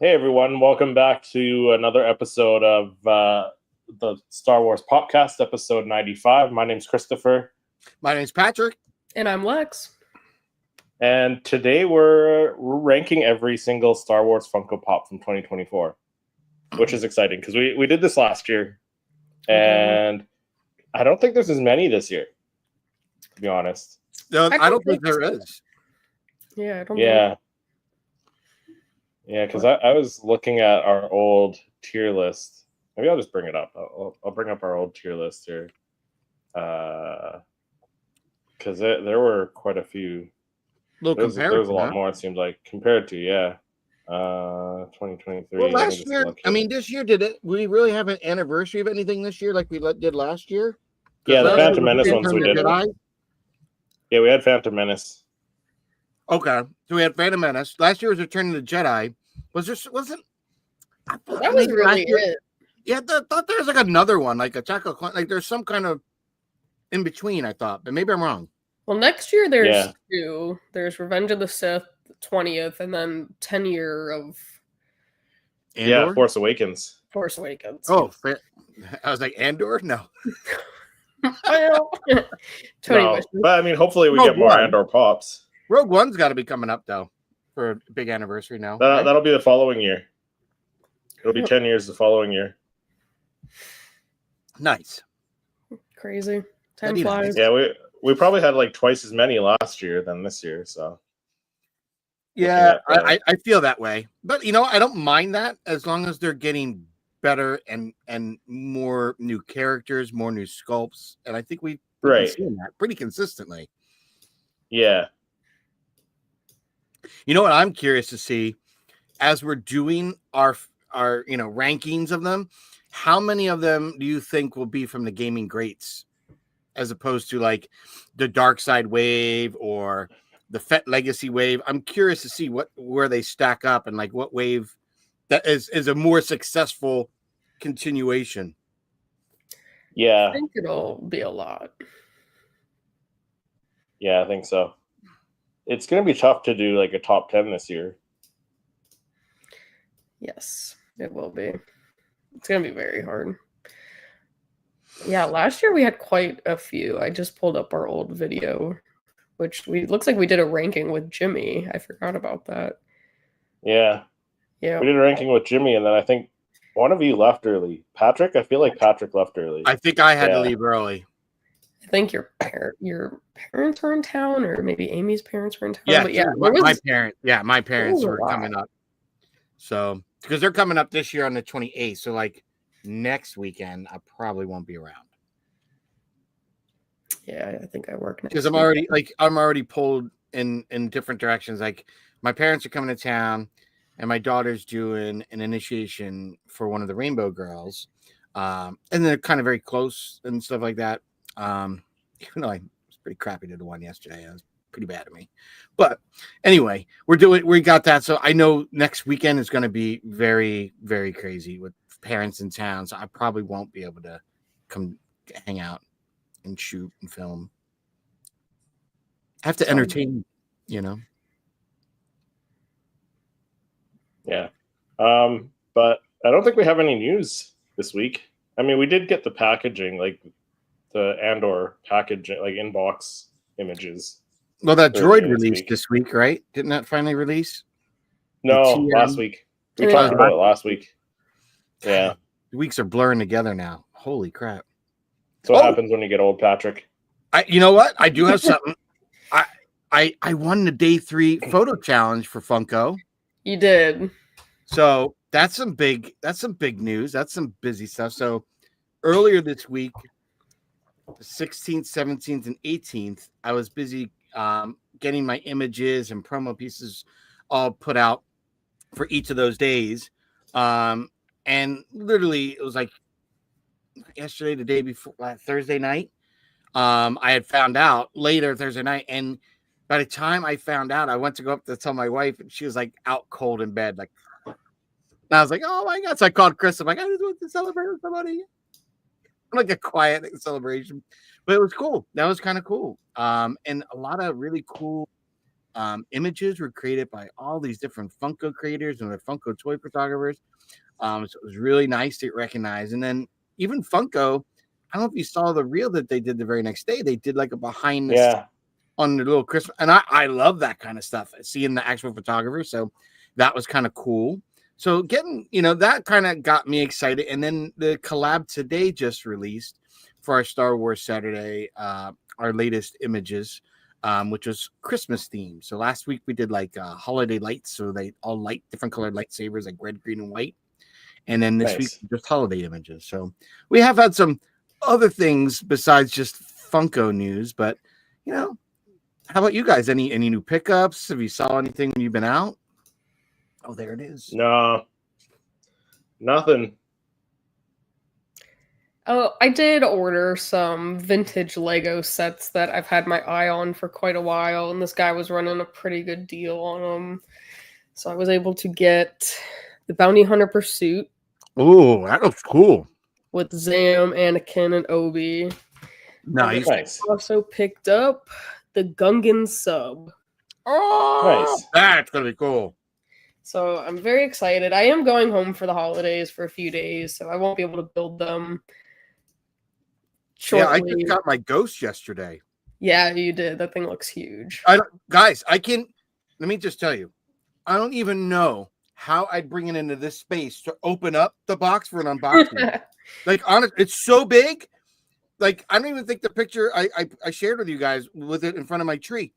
Hey everyone, welcome back to another episode of the Star Wars Popcast, episode 95. My name's Christopher. My name's Patrick. And I'm Lex. And today we're ranking every single Star Wars Funko Pop from 2024, which is exciting because we did this last year. And I don't think there's as many this year, to be honest. No, I don't think there is. Yeah, I don't Yeah. Yeah, because I was looking at our old tier list. Maybe I'll just bring it up. I'll bring up our old tier list here. Because there were quite a few. There was a lot more, it seemed like, compared to, 2023. Well, last year, this year, did we really have an anniversary of anything this year like we did last year? Yeah, the Phantom Menace ones we did. Yeah, we had Phantom Menace. Okay, so we had Phantom Menace. Last year was Return of the Jedi. Wasn't that was really it? Yeah, I thought there was like another one, like a chocolate, like there's some kind of in between. I thought, but maybe I'm wrong. Well, next year there's two. There's Revenge of the Sith, 20th, and then 10-year of Andor? Yeah, Force Awakens. Force Awakens. Oh, I was like Andor. No. Well, no, but I mean, hopefully we get more Andor pops. Rogue One's got to be coming up though for a big anniversary now. That'll be the following year. It'll be 10 years the following year. Nice. Crazy. Time flies. Yeah, we probably had like twice as many last year than this year, so. Yeah, I feel that way. But, I don't mind that as long as they're getting better and more new characters, more new sculpts. And I think we've been seeing that pretty consistently. Yeah. You know what I'm curious to see as we're doing our rankings of them, how many of them do you think will be from the gaming greats as opposed to like the Dark Side wave or the Fett Legacy wave? I'm curious to see where they stack up and like what wave that is a more successful continuation. Yeah. I think it'll be a lot. Yeah, I think so. It's going to be tough to do like a top 10 this year. Yes, it will be. It's going to be very hard. Yeah, last year we had quite a few. I just pulled up our old video, which looks like we did a ranking with Jimmy. I forgot about that. Yeah. Yeah. We did a ranking with Jimmy, and then I think one of you left early. Patrick? I feel like Patrick left early. I think I had to leave early. I think your parents were in town, or maybe Amy's parents were in town. Yeah, but yeah, my parents were coming up. So because they're coming up this year on the 28th, so like next weekend I probably won't be around. Yeah, I think I work next. Because I'm already pulled in different directions. Like my parents are coming to town, and my daughter's doing an initiation for one of the Rainbow Girls, and they're kind of very close and stuff like that. Even though I was pretty crappy to the one yesterday, it was pretty bad to me. But anyway, we got that. So I know next weekend is going to be very, very crazy with parents in town. So I probably won't be able to come hang out and shoot and film. I have to entertain, Yeah. But I don't think we have any news this week. I mean, we did get the packaging, like the Andor package, like inbox images. Well, that droid released this week, right? Didn't that finally release? No, last week. We talked about it last week. Yeah. The weeks are blurring together now. Holy crap. So what happens when you get old, Patrick? You know what? I do have something. I won the day 3 photo challenge for Funko. You did. So that's some big news. That's some busy stuff. So earlier this week, the 16th, 17th, and 18th, I was busy getting my images and promo pieces all put out for each of those days. And literally, it was like yesterday, the day before, Thursday night. I had found out later Thursday night, and by the time I found out, I went to go up to tell my wife, and she was like out cold in bed, like. And I was like, "Oh my god!" So I called Chris. I'm like, "I just want to celebrate with somebody." Like a quiet celebration, but it was cool. That was kind of cool. And a lot of really cool images were created by all these different Funko creators and the Funko toy photographers. So it was really nice to recognize. And then even Funko, I don't know if you saw the reel that they did the very next day. They did like a behind the scenes on the little Christmas. And I love that kind of stuff, seeing the actual photographer. So that was kind of cool. So getting, that kind of got me excited. And then the collab today just released for our Star Wars Saturday, our latest images, which was Christmas themed. So last week we did like holiday lights. So they all light different colored lightsabers, like red, green, and white. And then this week, just holiday images. So we have had some other things besides just Funko news. But, how about you guys? Any new pickups? Have you saw anything when you've been out? Oh, there it is. No, nothing. Oh, I did order some vintage Lego sets that I've had my eye on for quite a while. And this guy was running a pretty good deal on them. So I was able to get the Bounty Hunter Pursuit. Oh, that looks cool. With Zam, Anakin, and Obi. Nice. I also picked up the Gungan sub. Oh, nice. That's going to be cool. So I'm very excited. I am going home for the holidays for a few days, so I won't be able to build them shortly. Yeah, I just got my Ghost yesterday. Yeah, you did. That thing looks huge. Let me just tell you, I don't even know how I'd bring it into this space to open up the box for an unboxing. It's so big. Like, I don't even think the picture I shared with you guys with it in front of my tree.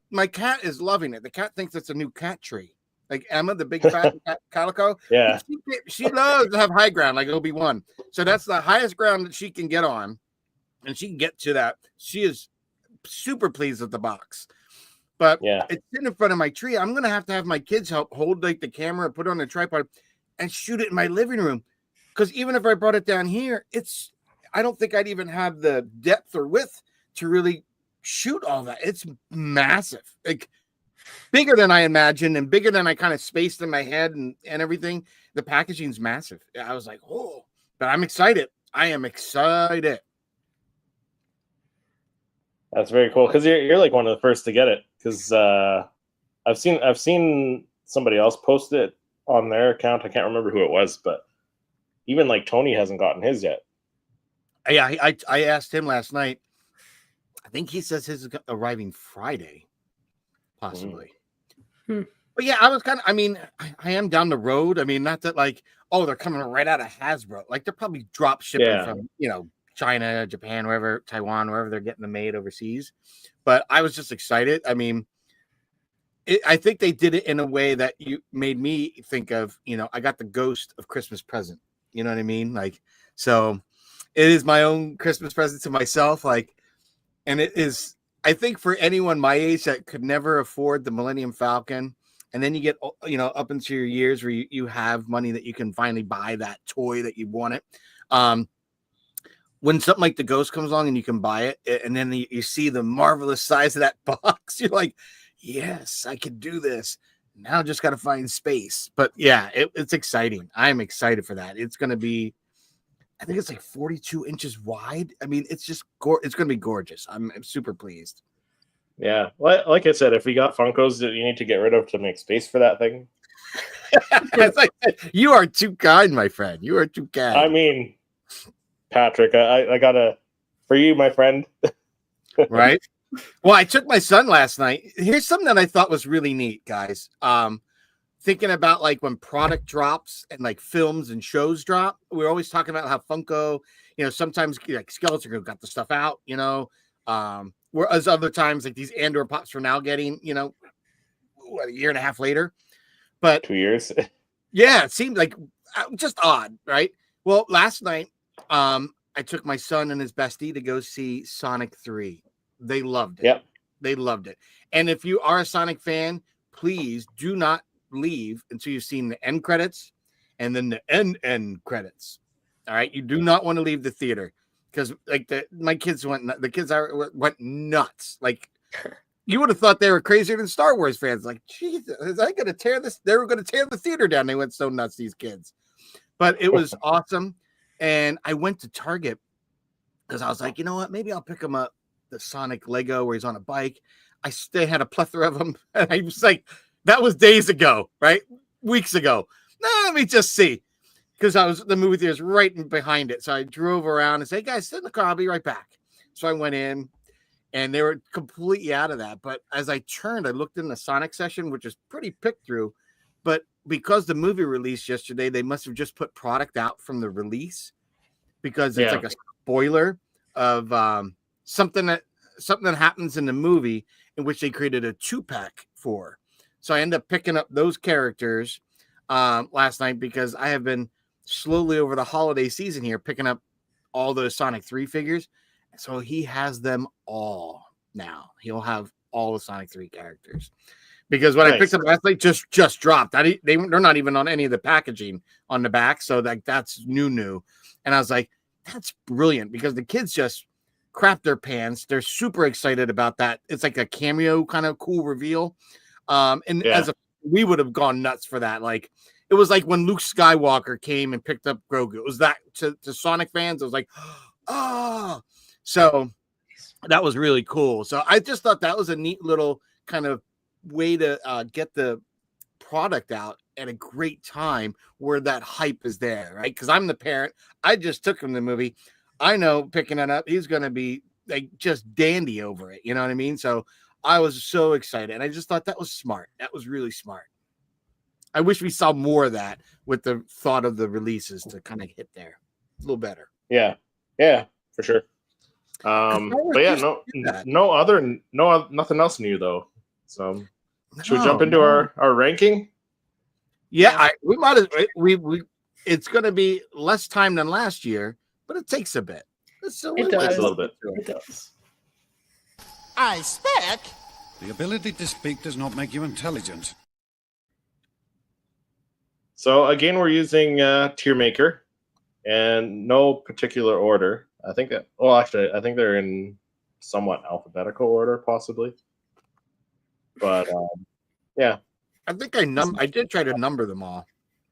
My cat is loving it. The cat thinks it's a new cat tree. Like Emma, the big fat cat, Calico. Yeah. She loves to have high ground like Obi-Wan. So that's the highest ground that she can get on. And she can get to that. She is super pleased with the box. But it's sitting in front of my tree. I'm going to have my kids help hold the camera, put it on a tripod, and shoot it in my living room. Because even if I brought it down here, I don't think I'd even have the depth or width to really shoot all that. It's massive. Like, bigger than I imagined and bigger than I kind of spaced in my head and everything. The packaging's massive. I was like, oh, but I'm excited. I am excited. That's very cool because you're like one of the first to get it because I've seen somebody else post it on their account. I can't remember who it was, but even like Tony hasn't gotten his yet. Yeah, I asked him last night. I think he says his is arriving Friday, possibly. But yeah, I was I am down the road. I mean, not that they're coming right out of Hasbro. Like they're probably drop shipping from China, Japan, wherever, Taiwan, wherever they're getting them made overseas. But I was just excited. I mean, I think they did it in a way that you made me think of, I got the Ghost of Christmas present. You know what I mean? So it is my own Christmas present to myself. And it is, I think for anyone my age that could never afford the Millennium Falcon, and then you get, up into your years where you have money that you can finally buy that toy that you wanted. When something like the Ghost comes along and you can buy it, and then you see the marvelous size of that box, you're like, yes, I could do this. Now just got to find space. But yeah, it's exciting. I'm excited for that. It's going to be, I think it's 42 inches wide. I mean, it's just it's going to be gorgeous. I'm super pleased. Yeah. Like I said, if we got Funkos that you need to get rid of to make space for that thing. You are too kind, my friend. You are too kind. I mean, Patrick, I gotta, for you, my friend. Right? Well, I took my son last night. Here's something that I thought was really neat, guys. Thinking about when product drops and films and shows drop. We're always talking about how Funko, sometimes Skeleton Crew got the stuff out, whereas other times these Andor pops are now getting, a year and a half later. But 2 years. Yeah, it seemed just odd, right? Well, last night, I took my son and his bestie to go see Sonic 3. They loved it. Yep. They loved it. And if you are a Sonic fan, please do not leave until you've seen the end credits and then the end credits. All right. You do not want to leave the theater because my kids went nuts. You would have thought they were crazier than Star Wars fans. Jesus, is I going to tear this? They were going to tear the theater down. They went so nuts, these kids. But it was awesome. And I went to Target because I was like, you know what? Maybe I'll pick him up the Sonic Lego where he's on a bike. they had a plethora of them. And I was like, that was days ago, right? Weeks ago. Let me just see. Because the movie theater's right behind it. So I drove around and said, hey guys, sit in the car, I'll be right back. So I went in and they were completely out of that. But as I turned, I looked in the Sonic section, which is pretty picked through. But because the movie released yesterday, they must have just put product out from the release because it's like a spoiler of something that happens in the movie in which they created a 2-pack for. So I ended up picking up those characters last night because I have been slowly over the holiday season here picking up all those Sonic 3 figures. So he has them all now. He'll have all the Sonic 3 characters. Because when I picked up last night, just dropped. They're not even on any of the packaging on the back. So that's new. And I was like, that's brilliant because the kids just crap their pants. They're super excited about that. It's like a cameo kind of cool reveal. We would have gone nuts for that. Like it was like when Luke Skywalker came and picked up Grogu. It was that to Sonic fans. It was like, oh, so that was really cool. So I just thought that was a neat little kind of way to get the product out at a great time where that hype is there, right? Because I'm the parent. I just took him to the movie. I know picking it up, he's going to be like just dandy over it. You know what I mean? So I was so excited. And I just thought that was smart. That was really smart. I wish we saw more of that with the thought of the releases to kind of hit there a little better. Yeah, for sure. But yeah, nothing else new though. So should we jump into our ranking? Yeah, we might as we it's going to be less time than last year, but it takes a bit. It does a little bit. It does. I spec. The ability to speak does not make you intelligent. So again, we're using TierMaker, and no particular order. I think they're in somewhat alphabetical order, possibly. But yeah, I think I did try to number them all.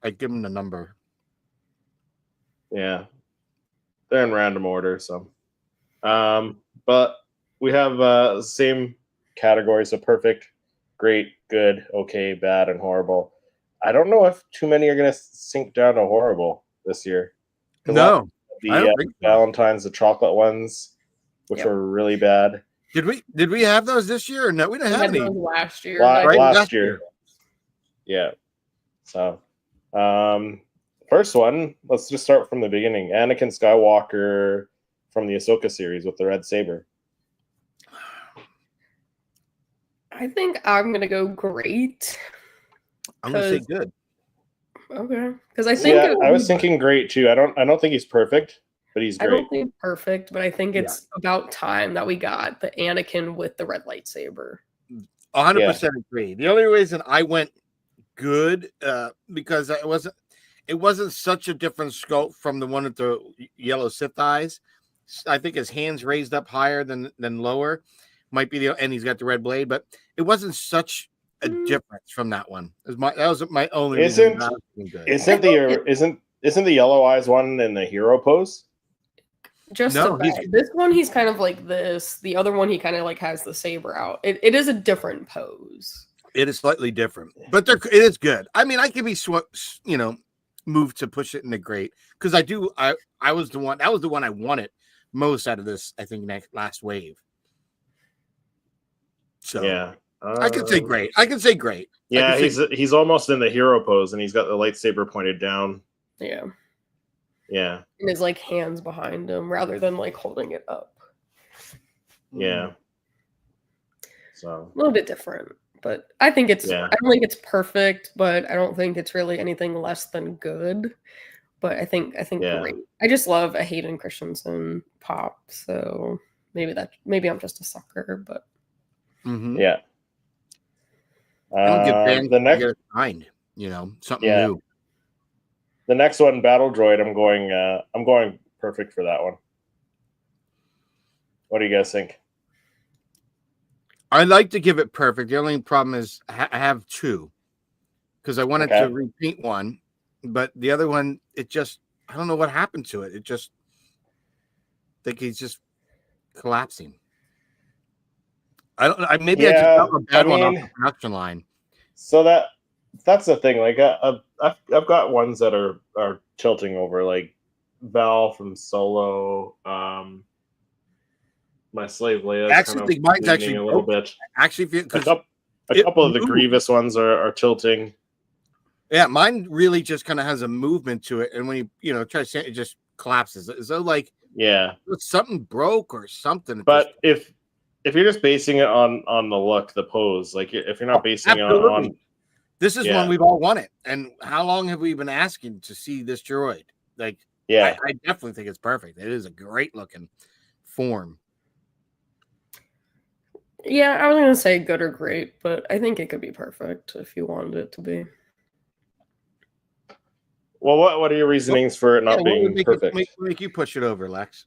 I give them the number. Yeah, they're in random order. So, but we have same categories: so perfect, great, good, okay, bad, and horrible. I don't know if too many are going to sink down to horrible this year. No, the Valentine's, the chocolate ones, which were really bad. Did we have those this year or no? We didn't have any last year. Last year. Yeah. So, first one, let's just start from the beginning. Anakin Skywalker from the Ahsoka series with the red saber. I think I'm going to go great. I'm going to say good. Okay. Because I think I was thinking great too. I don't think he's perfect, but he's great. I don't think perfect, but I think it's about time that we got the Anakin with the red lightsaber. 100% agree. The only reason I went good because it wasn't such a different scope from the one with the yellow Sith eyes. I think his hands raised up higher than lower. Might be and he's got the red blade, but it wasn't such a difference from that one. That was my only reason. Isn't the yellow eyes one in the hero pose? Just this one, he's kind of like this. The other one, he kind of like has the saber out. It is a different pose. It is slightly different, but it is good. I mean, I could be moved to push it into great because I was the one. That was the one I wanted most out of this. I think last wave. So yeah, I can say great. I can say great. Yeah, he's almost in the hero pose, and he's got the lightsaber pointed down. Yeah. Yeah. And his like hands behind him rather than like holding it up. Yeah. So a little bit different, but I think I don't think it's perfect, but I don't think it's really anything less than good. But I think great. I just love a Hayden Christensen pop, so maybe I'm just a sucker, but yeah. The next kind, something new. The next one, Battle Droid, I'm going perfect for that one. What do you guys think? I'd like to give it perfect. The only problem is I have two because I wanted to repeat one, but the other one, I don't know what happened to it. I think he's just collapsing. I don't. I maybe I just Yeah, got a bad I one off mean- the production line. So that's the thing. Like I've got ones that are tilting over, like Val from Solo. My slave Leia I is actually kind of think mine's leaning actually a little broken. bit. Actually, feel A because couple of the Grievous ones are tilting. yeah, mine really just kind of has a movement to it, and when you try to say it, just collapses. As though like Yeah, something broke or something. but if you're just basing it on the look, the pose, like if you're not basing it on this is one we've all wanted, and how long have we been asking to see this droid? Like, yeah, I definitely think it's perfect. It is a great looking form. Yeah, I was gonna say good or great, but I think it could be perfect if you wanted it to be. Well, what are your reasonings for it not what being would make perfect? make you push it over, Lex?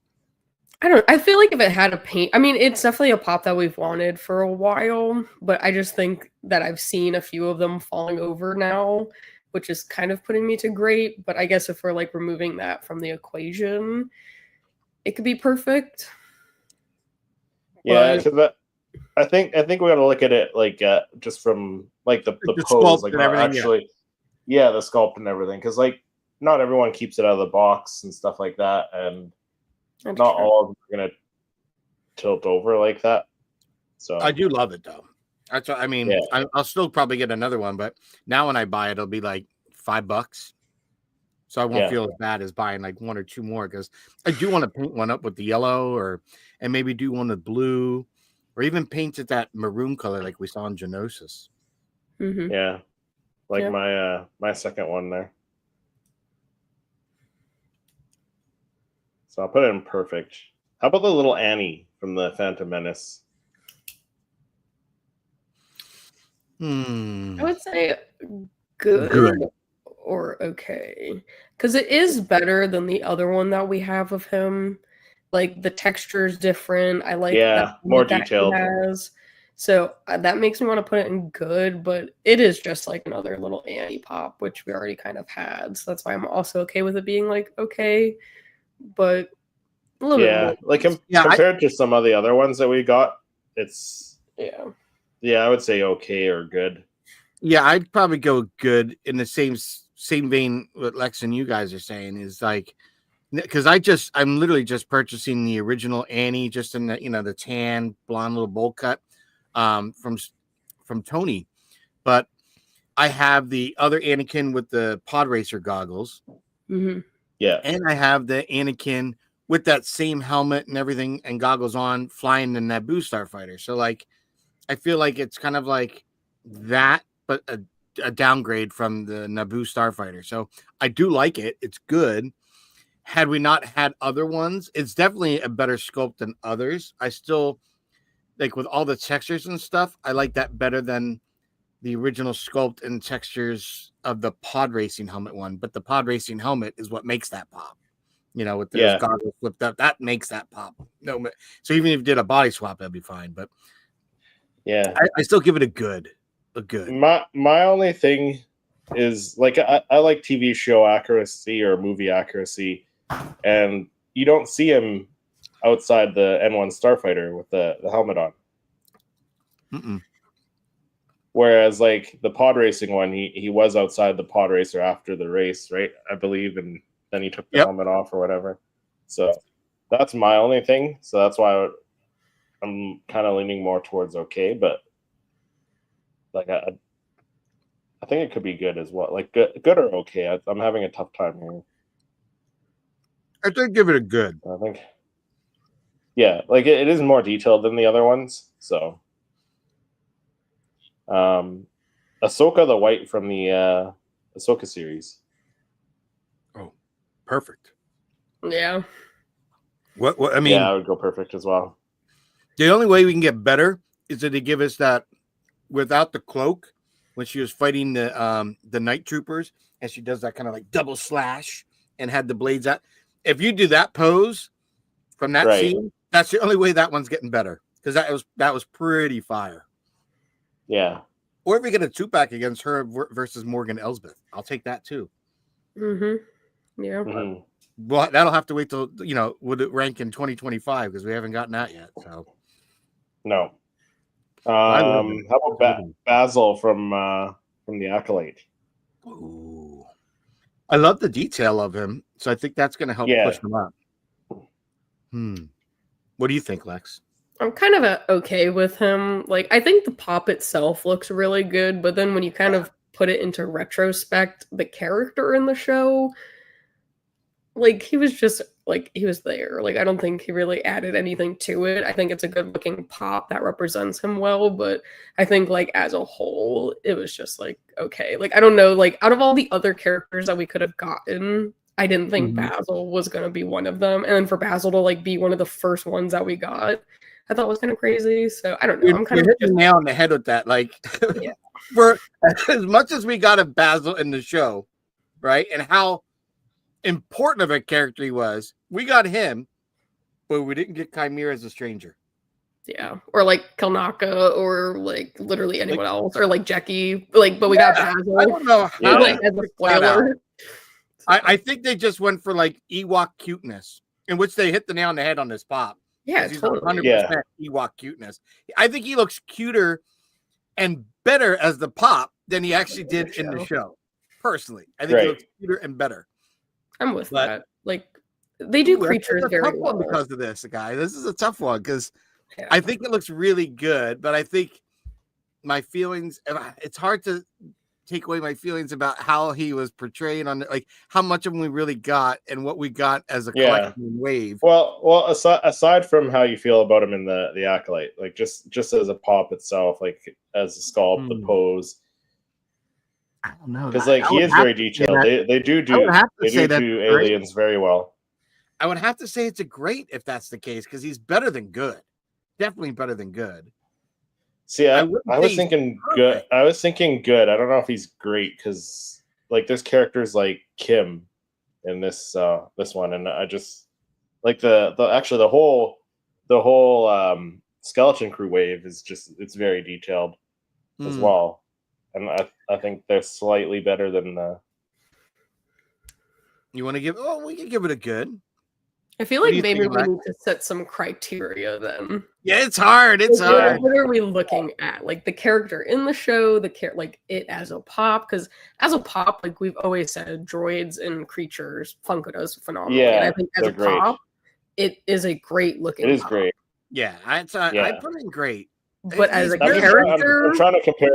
I feel like if it had a paint, I mean, it's definitely a pop that we've wanted for a while, but I just think that I've seen a few of them falling over now, which is kind of putting me to great. But I guess if we're like removing that from the equation, it could be perfect. Yeah, But because I think we got to look at it like just from like the The pose, sculpt like and not everything, actually, yeah, the sculpt and everything. Because like not everyone keeps it out of the box and stuff like that, and that's not true. all of them are gonna tilt over like that. So I do love it though. That's what, I mean, Yeah. I'll still probably get another one, but now when I buy it, it'll be like $5. So I won't Yeah. feel as bad as buying like one or two more because I do want to paint one up with the yellow and maybe do one with blue or even paint it that maroon color like we saw in Genosis. Mm-hmm. yeah, like Yeah. my second one there. So I'll put it in perfect. How about the little Annie from the Phantom Menace? I would say good, Good. or okay, because it is better than the other one that we have of him. Like the texture is different. I like Yeah, that more that he detailed. has. So that makes me want to put it in good, but it is just like another little Annie pop, which we already kind of had. So that's why I'm also okay with it being like okay, but a little bit Yeah, more. like Yeah, compared to some of the other ones that we got, it's Yeah. I would say okay or good. Yeah, I'd probably go good in the same vein what Lex and you guys are saying is like because I'm literally just purchasing the original Annie just in the the tan blonde little bowl cut from Tony, but I have the other Anakin with the pod racer goggles, Mm-hmm. Yeah, and I have the Anakin with that same helmet and everything and goggles on flying the Naboo starfighter. So like I feel like it's kind of like that, but a downgrade from the Naboo starfighter. So I do like it. It's good. Had we not had other ones, it's definitely a better sculpt than others. I still like with all the textures and stuff. I like that better than the original sculpt and textures of the pod racing helmet one. But the pod racing helmet is what makes that pop. With those Yeah. goggles flipped up, that makes that pop. No, so even if you did a body swap, that'd be fine. But yeah. I still give it a good. My only thing is like I like TV show accuracy or movie accuracy, and you don't see him outside the N1 starfighter with the helmet on. Mm-mm. Whereas like the pod racing one, he was outside the pod racer after the race, right? I believe, and then he took the helmet off or whatever. So that's my only thing. So that's why I'm kind of leaning more towards okay, but like I think it could be good as well. Like good or okay. I'm having a tough time here. I think give it a good. I think, yeah, like it is more detailed than the other ones. So, Ahsoka the White from the Ahsoka series. Oh, perfect. Yeah. What I mean, Yeah, I would go perfect as well. the only way we can get better is that they give us that without the cloak when she was fighting the night troopers and she does that kind of like double slash and had the blades out. If you do that pose from that scene, that's the only way that one's getting better because that was pretty fire. Yeah. Or if we get a 2-pack against her versus Morgan Elsbeth, I'll take that too. Mm-hmm. Yeah. Mm-hmm. Well, that'll have to wait till would it rank in 2025 because we haven't gotten that yet. So No. love it. How about Basil from the Acolyte? Ooh. I love the detail of him, so I think that's going to help push him up. What do you think, Lex? I'm kind of okay with him. Like, I think the pop itself looks really good, but then when you kind of put it into retrospect, the character in the show, like, he was just, like, he was there. Like, I don't think he really added anything to it. I think it's a good looking pop that represents him well, but I think, like, as a whole, it was just, like, okay. Like, I don't know, like, out of all the other characters that we could have gotten, I didn't think Basil was going to be one of them. And then for Basil to, like, be one of the first ones that we got, I thought was kind of crazy. So, I don't know. I'm kind of hitting the nail on the head with that. Like, for as much as we got of Basil in the show, right, and how important of a character he was, we got him, but we didn't get Chimera as a stranger. Yeah, or like Kalnaka, or like literally anyone else, or like Jackie. Like, but we got Basil. I don't know how like, as a spoiler. I think they just went for like Ewok cuteness, in which they hit the nail on the head on this pop. Yeah, he's totally. 100% Ewok cuteness. I think he looks cuter and better as the pop than he actually did in the show. Personally, I think he looks cuter and better. I'm with that. Like, they do creatures very well because of this, guy. This is a tough one because I think it looks really good, but I think my feelings, it's hard to take away my feelings about how he was portrayed on, like, how much of him we really got and what we got as a collective wave. Well, aside from how you feel about him in the Acolyte, like just as a pop itself, like as a sculpt, the pose. I don't know, because like he is very detailed. They do aliens very well. I would have to say it's a great if that's the case, because he's better than good. Definitely better than good. See, I was thinking good. I was thinking good. I don't know if he's great because like there's characters like Kim in this one, and I just like the whole skeleton crew wave is just, it's very detailed as well, and I think they're slightly better than. You want to give? Oh, we can give it a good. I feel like maybe we need to set some criteria then. Yeah, it's hard. It's hard. What are we looking at? Like the character in the show, like it as a pop, because as a pop, like we've always said, droids and creatures, Funko does phenomenally. Yeah, and I think as a pop, it is a great looking. It is pop. great. Yeah, I put in great. But as a character, I'm trying to compare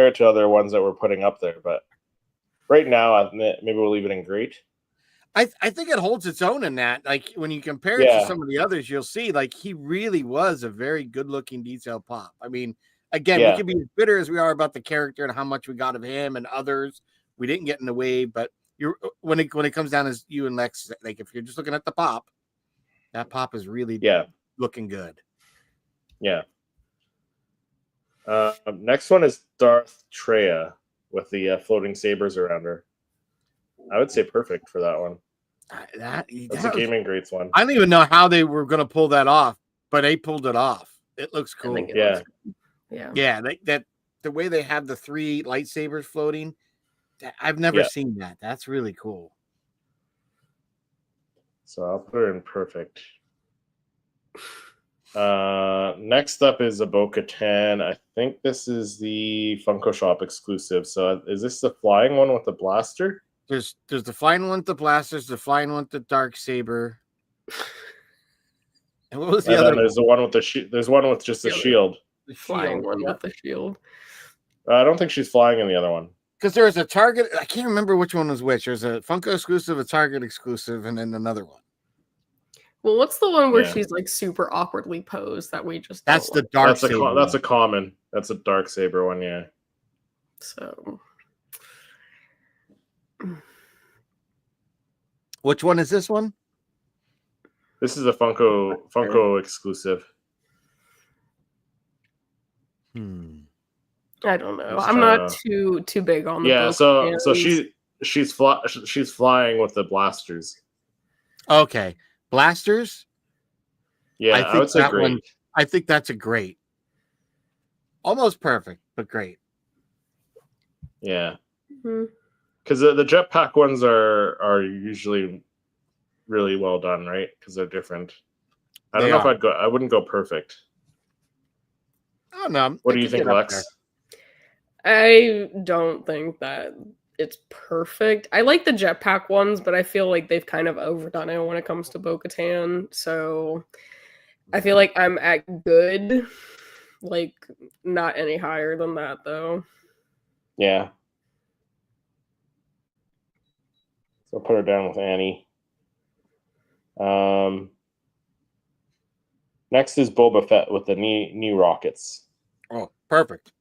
it to other ones that we're putting up there. But right now, maybe we'll leave it in great. I think it holds its own in that. Like when you compare it to some of the others, you'll see like he really was a very good looking detailed pop. I mean, again, we can be as bitter as we are about the character and how much we got of him and others. We didn't get in the way, but when it comes down as you and Lex, like if you're just looking at the pop, that pop is really looking good. Yeah. Next one is Darth Treya with the floating sabers around her. I would say perfect for that one. That's a gaming greats one. I don't even know how they were going to pull that off, but they pulled it off. It looks cool. Yeah. That the way they have the 3 lightsabers floating, I've never seen that. That's really cool. So I'll put her in perfect. Next up is a Bo-Katan. I think this is the Funko Shop exclusive. So is this the flying one with the blaster? There's the flying one with the blasters, the flying one with the dark saber. And what was the other? There's the one with the there's one with just the shield. The flying one with the shield. I don't think she's flying in the other one. Because there was a Target. I can't remember which one was which. There's a Funko exclusive, a Target exclusive, and then another one. Well, what's the one where she's like super awkwardly posed that we just? That's the dark saber. That's a common. That's a dark saber one. Yeah. So. Which one is this one? This is a Funko exclusive. I don't know. I'm not too big on the. Yeah, so she's flying with the blasters. Okay, blasters. Yeah, I would say great. One, I think that's a great. Almost perfect, but great. Yeah. Because the jetpack ones are usually really well done, right? Because they're different. I don't know if I wouldn't go perfect. Oh no. What do you think, Lex? I don't think that it's perfect. I like the jetpack ones, but I feel like they've kind of overdone it when it comes to Bo-Katan. So I feel like I'm at good, like not any higher than that though. Yeah. So put her down with Annie. Next is Boba Fett with the new rockets. Oh, perfect.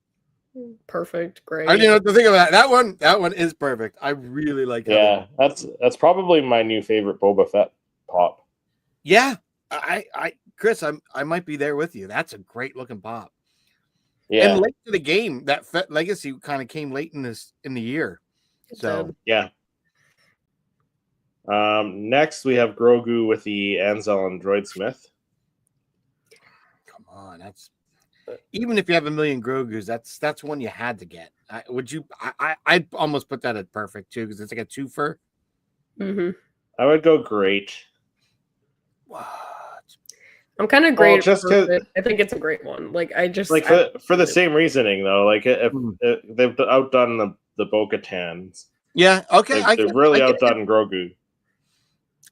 Perfect, great. I didn't know what to think of that. That one is perfect. I really like. Yeah, that's probably my new favorite Boba Fett pop. Yeah, Chris, I might be there with you. That's a great looking pop. Yeah, And late to the game, that Fett Legacy kind of came late in the year. So yeah. Next we have Grogu with the Ansel and Droid Smith. come on, that's even if you have a million Grogus, that's one you had to get. I'd almost put that at perfect too because it's like a twofer. Mm-hmm. I would go great. What? I'm kind of great. Just because I think it's a great one. Like I just like for the same reasoning though. Like if they've outdone the Bo-Katans. Yeah. Okay. They've really outdone Grogu.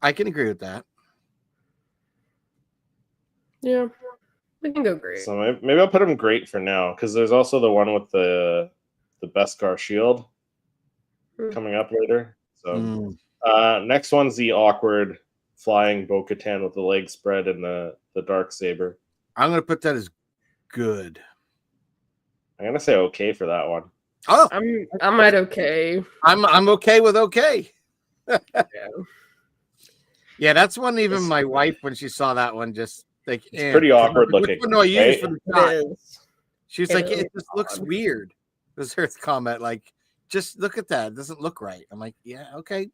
I can agree with that. Yeah, we can go great. So maybe I'll put him great for now because there's also the one with the Beskar shield coming up later. So next one's the awkward flying Bo-Katan with the legs spread and the dark saber. I'm gonna put that as good. I'm gonna say okay for that one. Oh, I'm at okay. I'm okay with okay. Yeah, that's one. Even my wife, when she saw that one, just like it's pretty awkward looking. Which one do I use for the shot? She's like, it just odd. looks weird. Was her comment like, just look at that? It doesn't look right. I'm like, yeah, okay.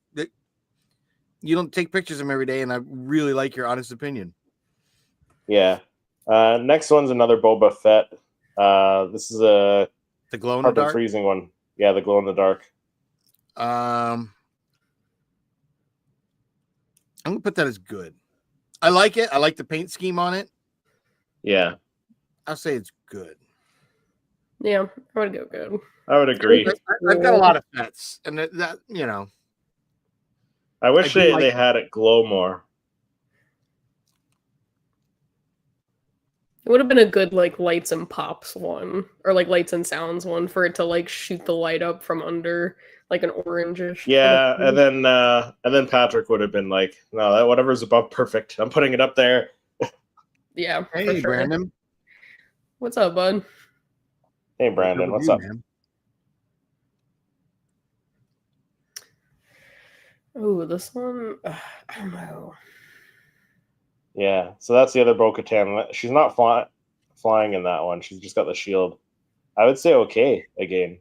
You don't take pictures of them every day, and I really like your honest opinion. Yeah. Next one's another Boba Fett. This is the glow in the dark freezing one. Yeah, the glow in the dark. I'm gonna put that as good. I like it. I like the paint scheme on it. Yeah. I'll say it's good. Yeah, I would go good. I would agree. I've got a lot of Fets, and that you know. I wish they had it glow more. It would have been a good like lights and pops one, or like lights and sounds one, for it to like shoot the light up from under like an orangish. Yeah, and then Patrick would have been like, "No, that whatever's above perfect. I'm putting it up there." Yeah. Hey, sure. Brandon. What's up, bud? Hey, Brandon. What's up? Oh, this one. I don't know. Yeah, so that's the other Bo-Katan. She's not flying in that one. She's just got the shield. I would say okay again.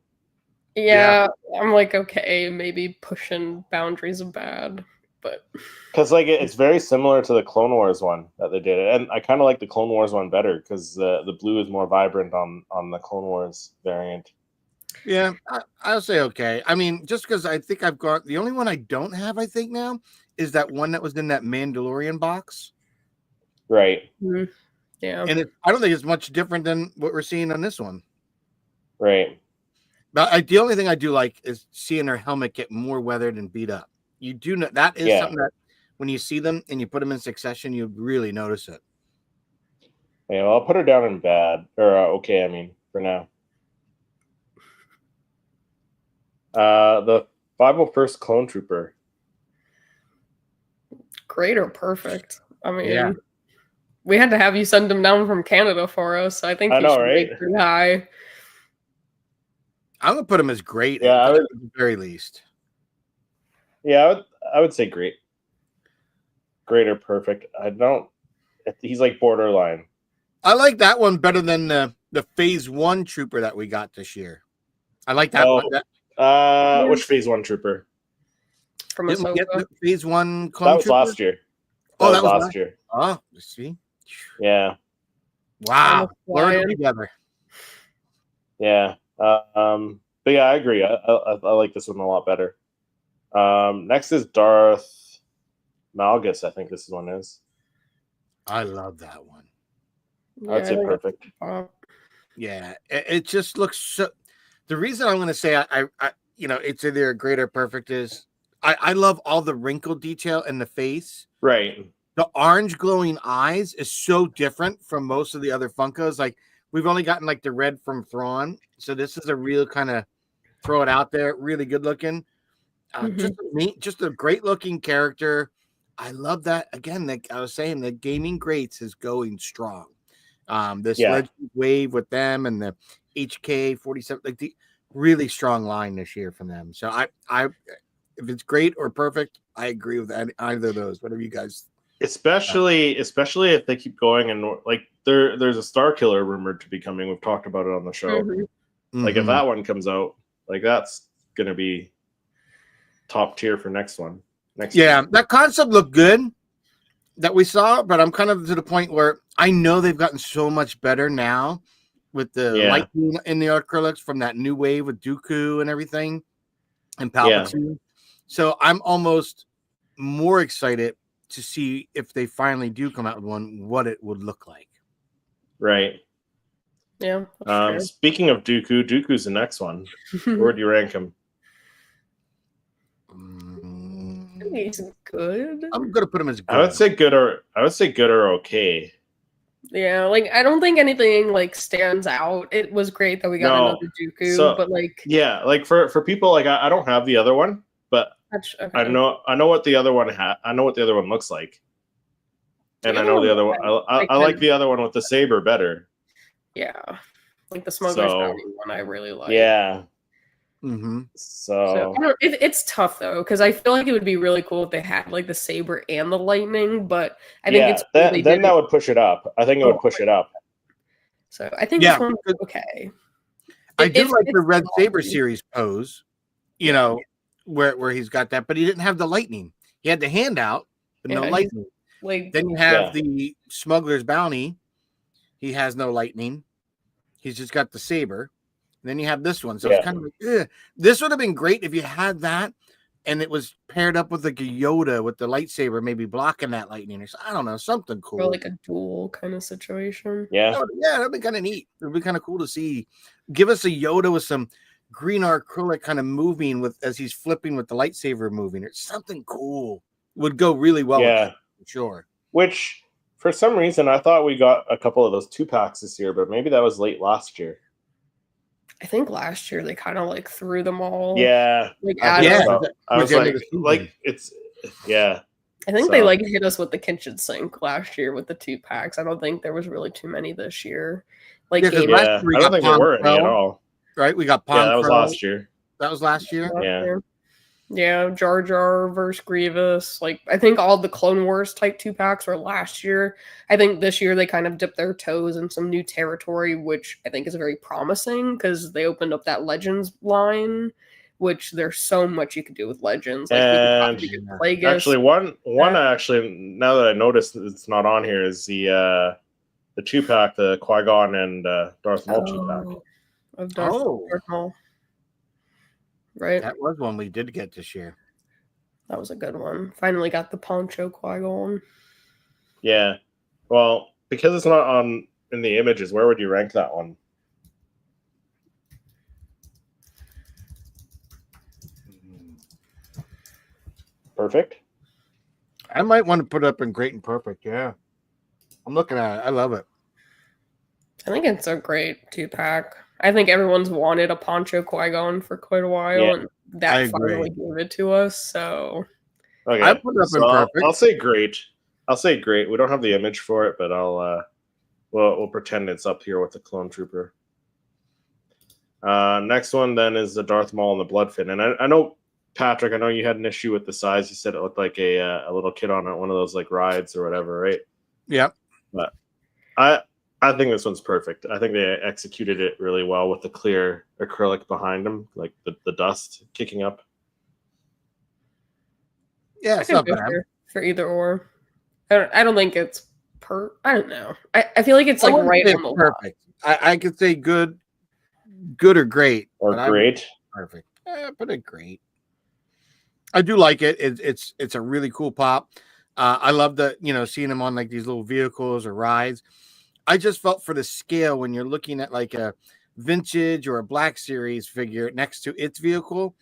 Yeah, I'm like okay, maybe pushing boundaries of bad, but because like it's very similar to the Clone Wars one that they did, and I kind of like the Clone Wars one better because the blue is more vibrant on the Clone Wars variant. Yeah, I'll say okay. I mean, just because I think I've got the only one I don't have, I think now, is that one that was in that Mandalorian box. Right. Mm-hmm. Yeah. And I don't think it's much different than what we're seeing on this one. Right. But the only thing I do like is seeing her helmet get more weathered and beat up. You do know that is something that when you see them and you put them in succession, you really notice it. Yeah, well, I'll put her down in bad or okay. I mean, for now. The 501st Clone Trooper. Great or perfect? I mean, we had to have you send him down from Canada for us. So I think I know, should right? Be pretty high. I'm gonna put him as great. Yeah, at the very least. Yeah, I would say great. Great or perfect. I don't. He's like borderline. I like that one better than the Phase 1 Trooper that we got this year. I like that one. Which Phase 1 Trooper? From Ahsoka. Phase 1 Clone That was Trooper? Last year. That was last year. Oh, see? Yeah. Wow. Learning together. Yeah. But yeah, I agree. I like this one a lot better. Next is Darth Malgus. I think this one is. I love that one. I'd say perfect. Yeah, it just looks so. The reason I'm going to say I it's either great or perfect is I love all the wrinkle detail in the face. Right. The orange glowing eyes is so different from most of the other Funkos. Like we've only gotten like the red from Thrawn, so this is a real kind of throw it out there, really good looking. Just a great looking character. I love that. Again, like I was saying, the gaming greats is going strong. This Legend wave with them and the HK 47, like the really strong line this year from them. So I if it's great or perfect, I agree with either of those. Whatever you guys, especially if they keep going and like there's a Star Killer rumored to be coming. We've talked about it on the show. Like if that one comes out, like that's gonna be top tier for next one. That concept looked good that we saw, but I'm kind of to the point where I know they've gotten so much better now with the lighting in the acrylics from that new wave with Dooku and everything and Palpatine. Yeah. So I'm almost more excited to see if they finally do come out with one, what it would look like. Right. Yeah. Speaking of Dooku's the next one. Where do you rank him? He's good. I'm gonna put him as good. I would say good or okay. Yeah, like I don't think anything like stands out. It was great that we got another Dooku, but like like for people like I don't have the other one, but okay. I know what the other one I know what the other one looks like, and I know the other one. I like the other one with the saber better. Yeah, like the Smuggler's Bounty one, I really like. Yeah. So it's tough though, because I feel like it would be really cool if they had like the saber and the lightning, but I think it's cool then that would push it up. I think it would push it up. So I think this one's okay. I do like the Red Saber series pose, you know, where he's got that, but he didn't have the lightning. He had the hand out, but no lightning. Like then you have the Smuggler's Bounty. He has no lightning. He's just got the saber. Then you have this one. So it's kind of like, this would have been great if you had that and it was paired up with like a Yoda with the lightsaber, maybe blocking that lightning or I don't know, something cool. Or like a duel kind of situation. Yeah. That'd be kind of neat. It'd be kind of cool to see. Give us a Yoda with some green acrylic kind of moving with as he's flipping with the lightsaber moving or something cool. Would go really well with that, for sure. Which for some reason I thought we got a couple of those 2-packs this year, but maybe that was late last year. I think last year they kind of like threw them all. Yeah. Like I was like, it's I think they like hit us with the kitchen sink last year with the 2-packs. I don't think there was really too many this year. Like I don't think there were any at all. Right? We got Pong. Yeah, that was last year. That was last year? Yeah. Yeah, Jar Jar versus Grievous. Like, I think all the Clone Wars type 2-packs were last year. I think this year they kind of dipped their toes in some new territory, which I think is very promising because they opened up that Legends line, which there's so much you could do with Legends. Like, and actually, one actually, now that I noticed it's not on here, is the 2-pack, the Qui-Gon and Darth Maul 2-pack. Of Darth Maul. Right. That was one we did get this year. That was a good one. Finally got the poncho Qui-Gon. Yeah. Well, because it's not on in the images, where would you rank that one? Perfect. I might want to put it up in great and perfect. Yeah. I'm looking at it. I love it. I think it's a great 2-pack. I think everyone's wanted a poncho Qui-Gon for quite a while, and that finally gave it to us. So, okay, I put it up in perfect. I'll say great. We don't have the image for it, but we'll pretend it's up here with the clone trooper. Next one then is the Darth Maul and the Bloodfin, and I know Patrick. I know you had an issue with the size. You said it looked like a little kid on one of those like rides or whatever, right? Yep. But I think this one's perfect. I think they executed it really well with the clear acrylic behind them, like the dust kicking up. Yeah, it's not bad for either or. I don't think it's I don't know. I feel like it's like right on the perfect. I could say good or great. Or great. Perfect. But a great. I do like it. It's a really cool pop. I love seeing them on like these little vehicles or rides. I just felt for the scale when you're looking at like a vintage or a Black Series figure next to its vehicle,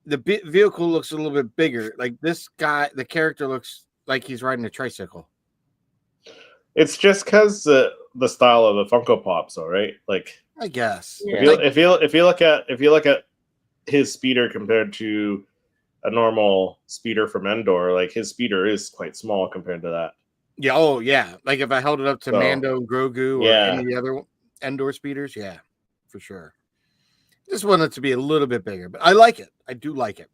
the vehicle looks a little bit bigger. Like this guy, the character looks like he's riding a tricycle. It's just because the style of the Funko Pops, though, right? Like, I guess. Yeah. if you look at his speeder compared to a normal speeder from Endor, like his speeder is quite small compared to that. Yeah. Oh, yeah. Like if I held it up to So, Mando, Grogu, or yeah. any of the other Endor speeders, yeah, for sure. Just want it to be a little bit bigger, but I like it. I do like it.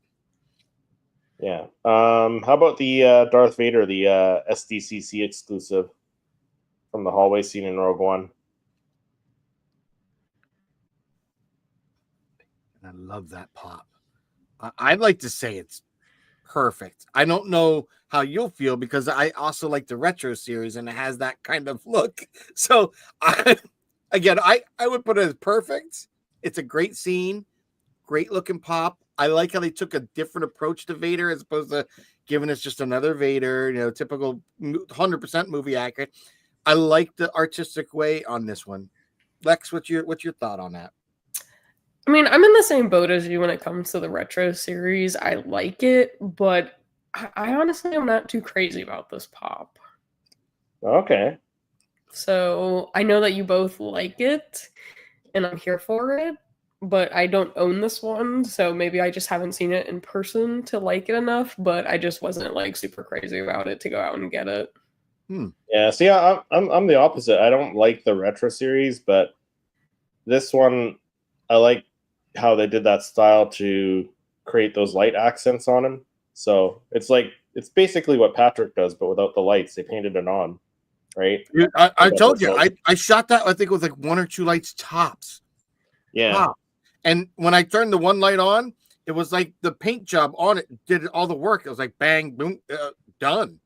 Yeah. How about the Darth Vader, the SDCC exclusive from the hallway scene in Rogue One? I love that pop. I'd like to say it's perfect. I don't know how you'll feel because I also like the retro series and it has that kind of look. So I would put it as perfect. It's a great scene, great looking pop. I like how they took a different approach to Vader as opposed to giving us just another Vader, typical 100% movie accurate. I like the artistic way on this one. Lex, what's your thought on that? I mean, I'm in the same boat as you when it comes to the retro series. I like it, but I honestly am not too crazy about this pop. Okay. So I know that you both like it, and I'm here for it, but I don't own this one, so maybe I just haven't seen it in person to like it enough, but I just wasn't like super crazy about it to go out and get it. Yeah. See, I'm the opposite. I don't like the retro series, but this one, I like how they did that style to create those light accents on him. So it's basically what Patrick does, but without the lights. They painted it on, right? Dude, I told you, I shot that, I think, with like one or two lights tops. Yeah. Wow. And when I turned the one light on, it was like the paint job on it did all the work. It was like bang, boom, done.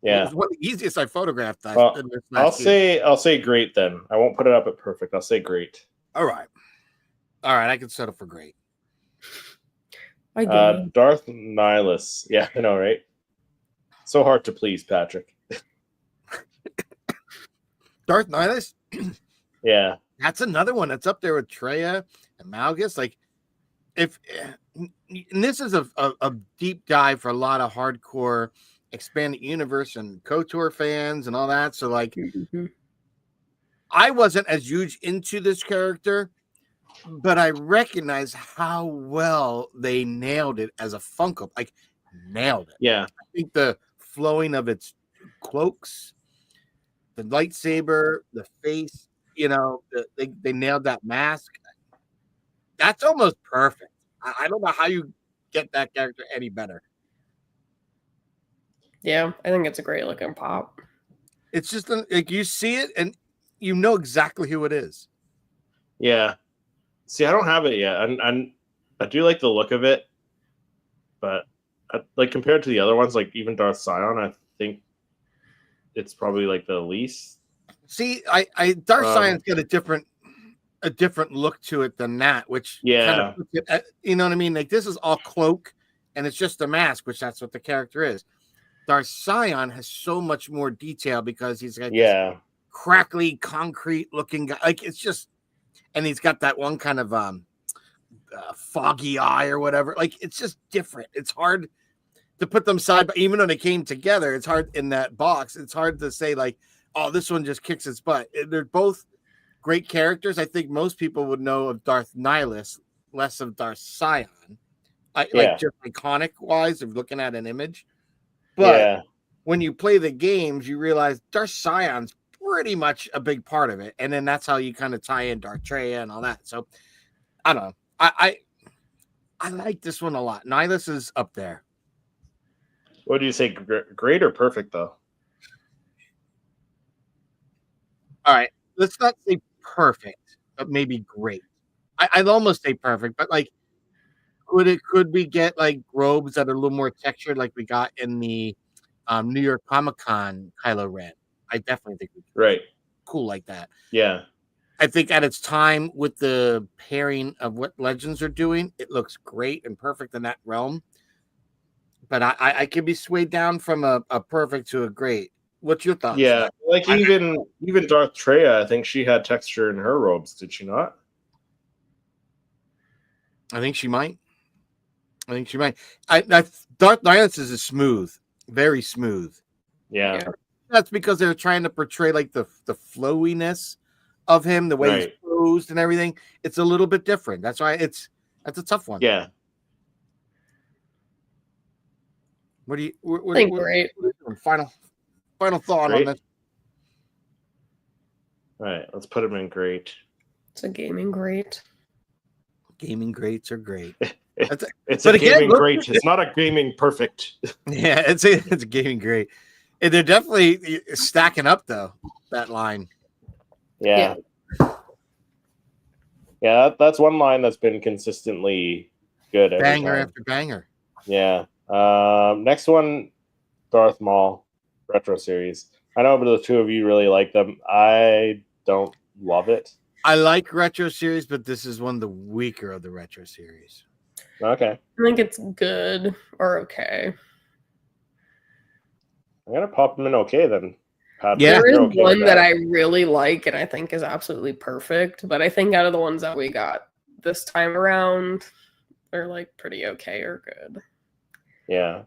Yeah. It was one of the easiest I photographed. Well, I'll say great then. I won't put it up at perfect. I'll say great. All right. I can settle for great. I get it. Darth Nihilus. Yeah, I know, right? So hard to please, Patrick. Darth Nihilus? Yeah. That's another one that's up there with Traya and Malgus. Like, and this is a deep dive for a lot of hardcore expanded universe and KOTOR fans and all that. So, like, I wasn't as huge into this character, but I recognize how well they nailed it as a Funko. Like, nailed it. Yeah. I think the flowing of its cloaks, the lightsaber, the face, they nailed that mask. That's almost perfect. I don't know how you get that character any better. Yeah, I think it's a great looking pop. It's just like you see it and you know exactly who it is. Yeah. See, I don't have it yet, and I do like the look of it, but like compared to the other ones, like even Darth Sion, I think it's probably like the least. See, Darth Sion's got a different look to it than that, which kind of puts it, you know what I mean? Like this is all cloak, and it's just a mask, which that's what the character is. Darth Sion has so much more detail because he's got this crackly concrete looking guy. Like it's just. And he's got that one kind of foggy eye or whatever. Like, it's just different. It's hard to put them side by, even though they came together. It's hard in that box. It's hard to say, like, oh, this one just kicks its butt. They're both great characters. I think most people would know of Darth Nihilus, less of Darth Sion. Like, just iconic-wise of looking at an image. But when you play the games, you realize Darth Sion's pretty much a big part of it, and then that's how you kind of tie in Darth Traya and all that. So I don't know. I like this one a lot. Nihilus is up there. What do you say, great or perfect though? All right, let's not say perfect, but maybe great. I'd almost say perfect, but like, could we get like robes that are a little more textured, like we got in the New York Comic-Con Kylo Ren? I definitely think cool like that. Yeah. I think at its time with the pairing of what Legends are doing, it looks great and perfect in that realm. But I could be swayed down from a perfect to a great What's your thoughts? Yeah, like even Darth Treya, I think she had texture in her robes, did she not? I think she might. Darth Dionysus is smooth, very smooth. Yeah. That's because they're trying to portray like the flowiness of him, the way he's posed and everything. It's a little bit different. That's why that's a tough one. Yeah. What do you? I think great. Final thought on this. All right, let's put him in great. It's a gaming great. Gaming greats are great. It's a gaming great. It's not a gaming perfect. Yeah, it's a gaming great. And they're definitely stacking up though. That line. Yeah. Yeah, that's one line that's been consistently good. Banger after banger. Yeah. Next one, Darth Maul retro series. I know the two of you really like them. I don't love it. I like retro series, but this is one of the weaker of the retro series. Okay. I think it's good or okay. I'm gonna pop them in okay then. Patrick, there is okay one that I really like and I think is absolutely perfect, but I think out of the ones that we got this time around, they're like pretty okay or good. Yeah.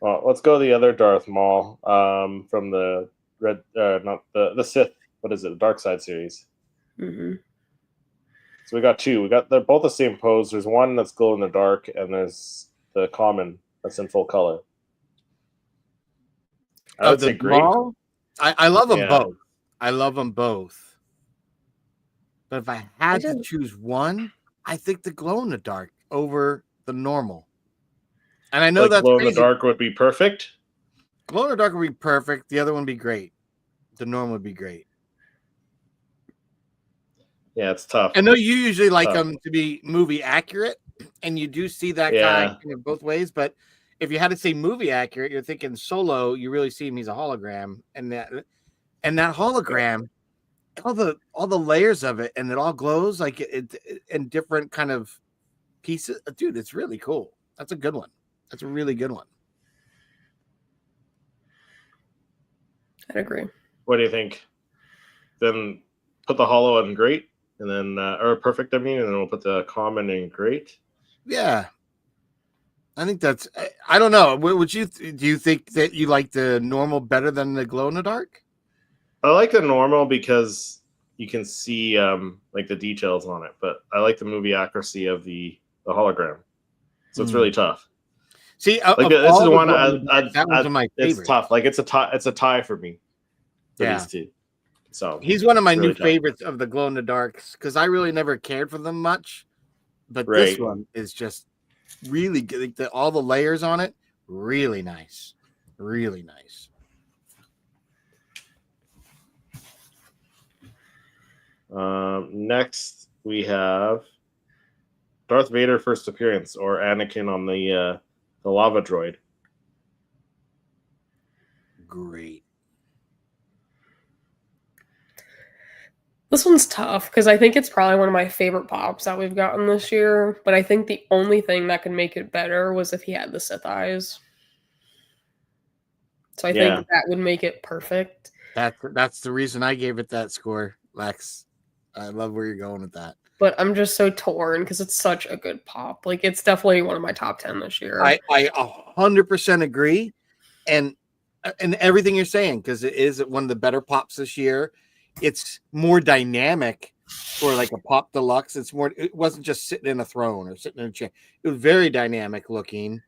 Well, let's go the other Darth Maul from the red, not the Sith. What is it? The Dark Side series. Mm-hmm. So we got two. They're both the same pose. There's one that's glow in the dark, and there's the common that's in full color. I would say great. Maul? I love them both. I love them both. But if I had to choose one, I think the glow in the dark over the normal. And I know like that's glow crazy. in the dark would be perfect. Glow in the dark would be perfect. The other one would be great. The normal would be great. Yeah, it's tough. I know you usually like them to be movie accurate, and you do see that guy in both ways. But if you had to say movie accurate, you're thinking Solo. You really see him; he's a hologram, and that hologram, all the layers of it, and it all glows like it in different kind of pieces. Dude, it's really cool. That's a good one. That's a really good one. I agree. What do you think? Then put the hollow in great, and then or perfect. I mean, and then we'll put the common in great. Yeah, I think that's. I don't know. Would you do? You think that you like the normal better than the glow in the dark? I like the normal because you can see like the details on it, but I like the movie accuracy of the hologram. So it's really tough. See, like this is one that was my favorite. It's tough. Like it's a tie for me. For these two. So he's one of my new favorites of the glow in the darks because I really never cared for them much, but this one is just really good. Like all the layers on it, really nice, really nice. Next we have Darth Vader first appearance or Anakin on the lava droid. Great. This one's tough because I think it's probably one of my favorite pops that we've gotten this year. But I think the only thing that could make it better was if he had the Sith eyes. So I think that would make it perfect. That's the reason I gave it that score, Lex. I love where you're going with that. But I'm just so torn because it's such a good pop. Like it's definitely one of my top 10 this year. I 100% agree, and everything you're saying because it is one of the better pops this year. It's more dynamic for like a pop deluxe. It wasn't just sitting in a throne or sitting in a chair. It was very dynamic looking.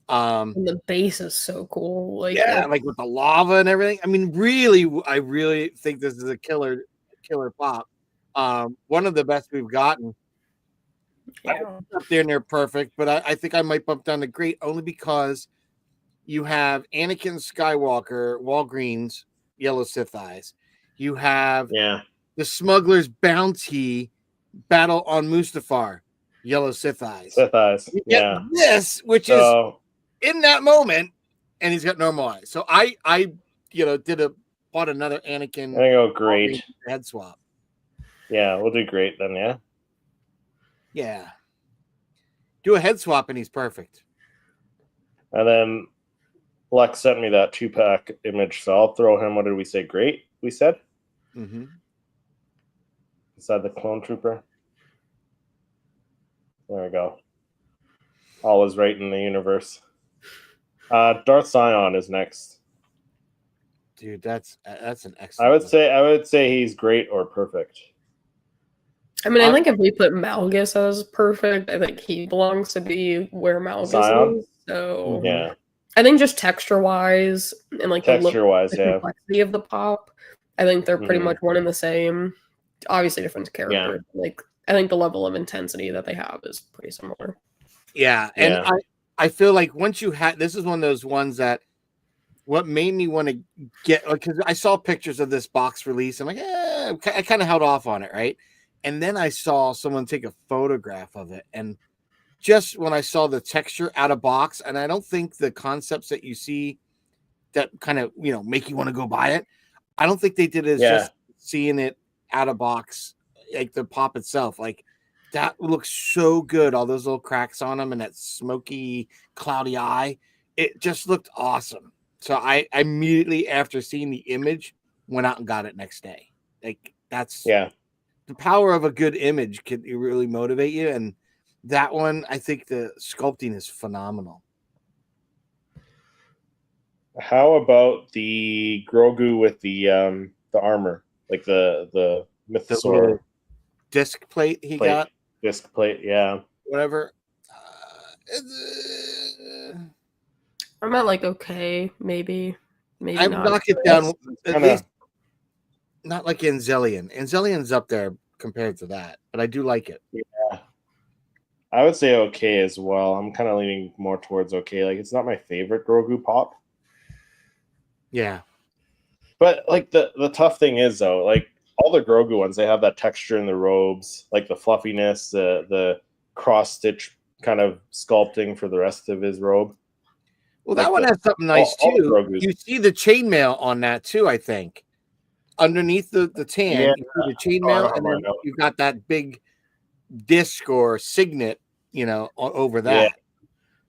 And the base is so cool. Like with the lava and everything. I mean, really, I really think this is a killer pop. One of the best we've gotten. Up there and they're perfect, but I think I might bump down to great only because you have Anakin Skywalker, Walgreens, yellow Sith eyes. You have the Smuggler's Bounty battle on Mustafar, yellow Sith eyes. Sith eyes. You get this, which is in that moment, and he's got normal eyes. So I bought another Anakin. I go great head swap. Yeah, we'll do great then. Yeah. Yeah. Do a head swap and he's perfect. And then Lex sent me that 2-pack image, so I'll throw him. What did we say? Great, we said? Mm-hmm. Inside the clone trooper. There we go. All is right in the universe. Darth Sion is next. Dude, that's an excellent. I would say he's great or perfect. I mean, I think if we put Malgus as perfect, I think he belongs to be where Malgus Sion? is. So Yeah. I think just texture-wise and like the complexity of the pop, I think they're pretty much one and the same. Obviously, different characters. Yeah. Like I think the level of intensity that they have is pretty similar. Yeah, and I feel like once you had this is one of those ones that what made me want to get because I saw pictures of this box release. I'm like, I kind of held off on it, right? And then I saw someone take a photograph of it, and just when I saw the texture out of box, and I don't think the concepts that you see that kind of make you want to go buy it, I don't think they did it as just seeing it out of box, like the pop itself, like that looks so good. All those little cracks on them and that smoky, cloudy eye, it just looked awesome. So I immediately after seeing the image went out and got it next day. Like that's the power of a good image can really motivate you. And that one, I think the sculpting is phenomenal. How about the Grogu with the armor, like the Mythosaur disc plate he got? Disc plate, yeah. Whatever. I'm at like okay, maybe I not. knock it down at least. Not like Anzelian. Anzelian's up there compared to that, but I do like it. Yeah, I would say okay as well. I'm kind of leaning more towards okay. Like it's not my favorite Grogu pop. Yeah, but like the tough thing is though, like all the Grogu ones, they have that texture in the robes, like the fluffiness, the cross stitch kind of sculpting for the rest of his robe. Well, that one has something nice too. You see the chainmail on that too, I think. Underneath the tan, you see the chainmail, and then you've got that big disc or signet, over that. Yeah.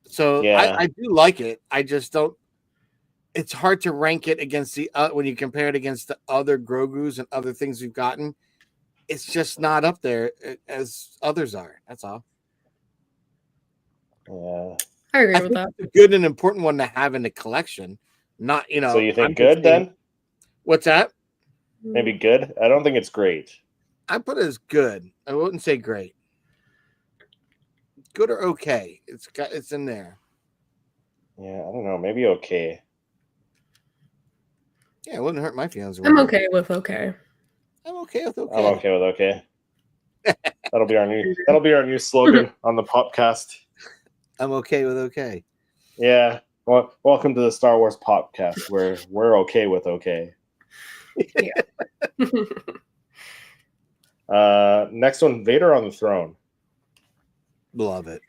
So I do like it. I just don't. It's hard to rank it against the when you compare it against the other Grogus and other things we've gotten. It's just not up there as others are. That's all. Yeah. I agree with that. It's a good and important one to have in the collection. Not, So you think good then? What's that? Maybe good. I don't think it's great. I put it as good. I wouldn't say great. Good or okay. It's in there. Yeah, I don't know. Maybe okay. Yeah, it wouldn't hurt my feelings. I'm okay with okay. I'm okay with okay. I'm okay with okay. That'll be our new slogan on the Popcast. I'm okay with okay. Yeah. Well, welcome to the Star Wars Popcast, where we're okay with okay. Next one, Vader on the throne. Love it.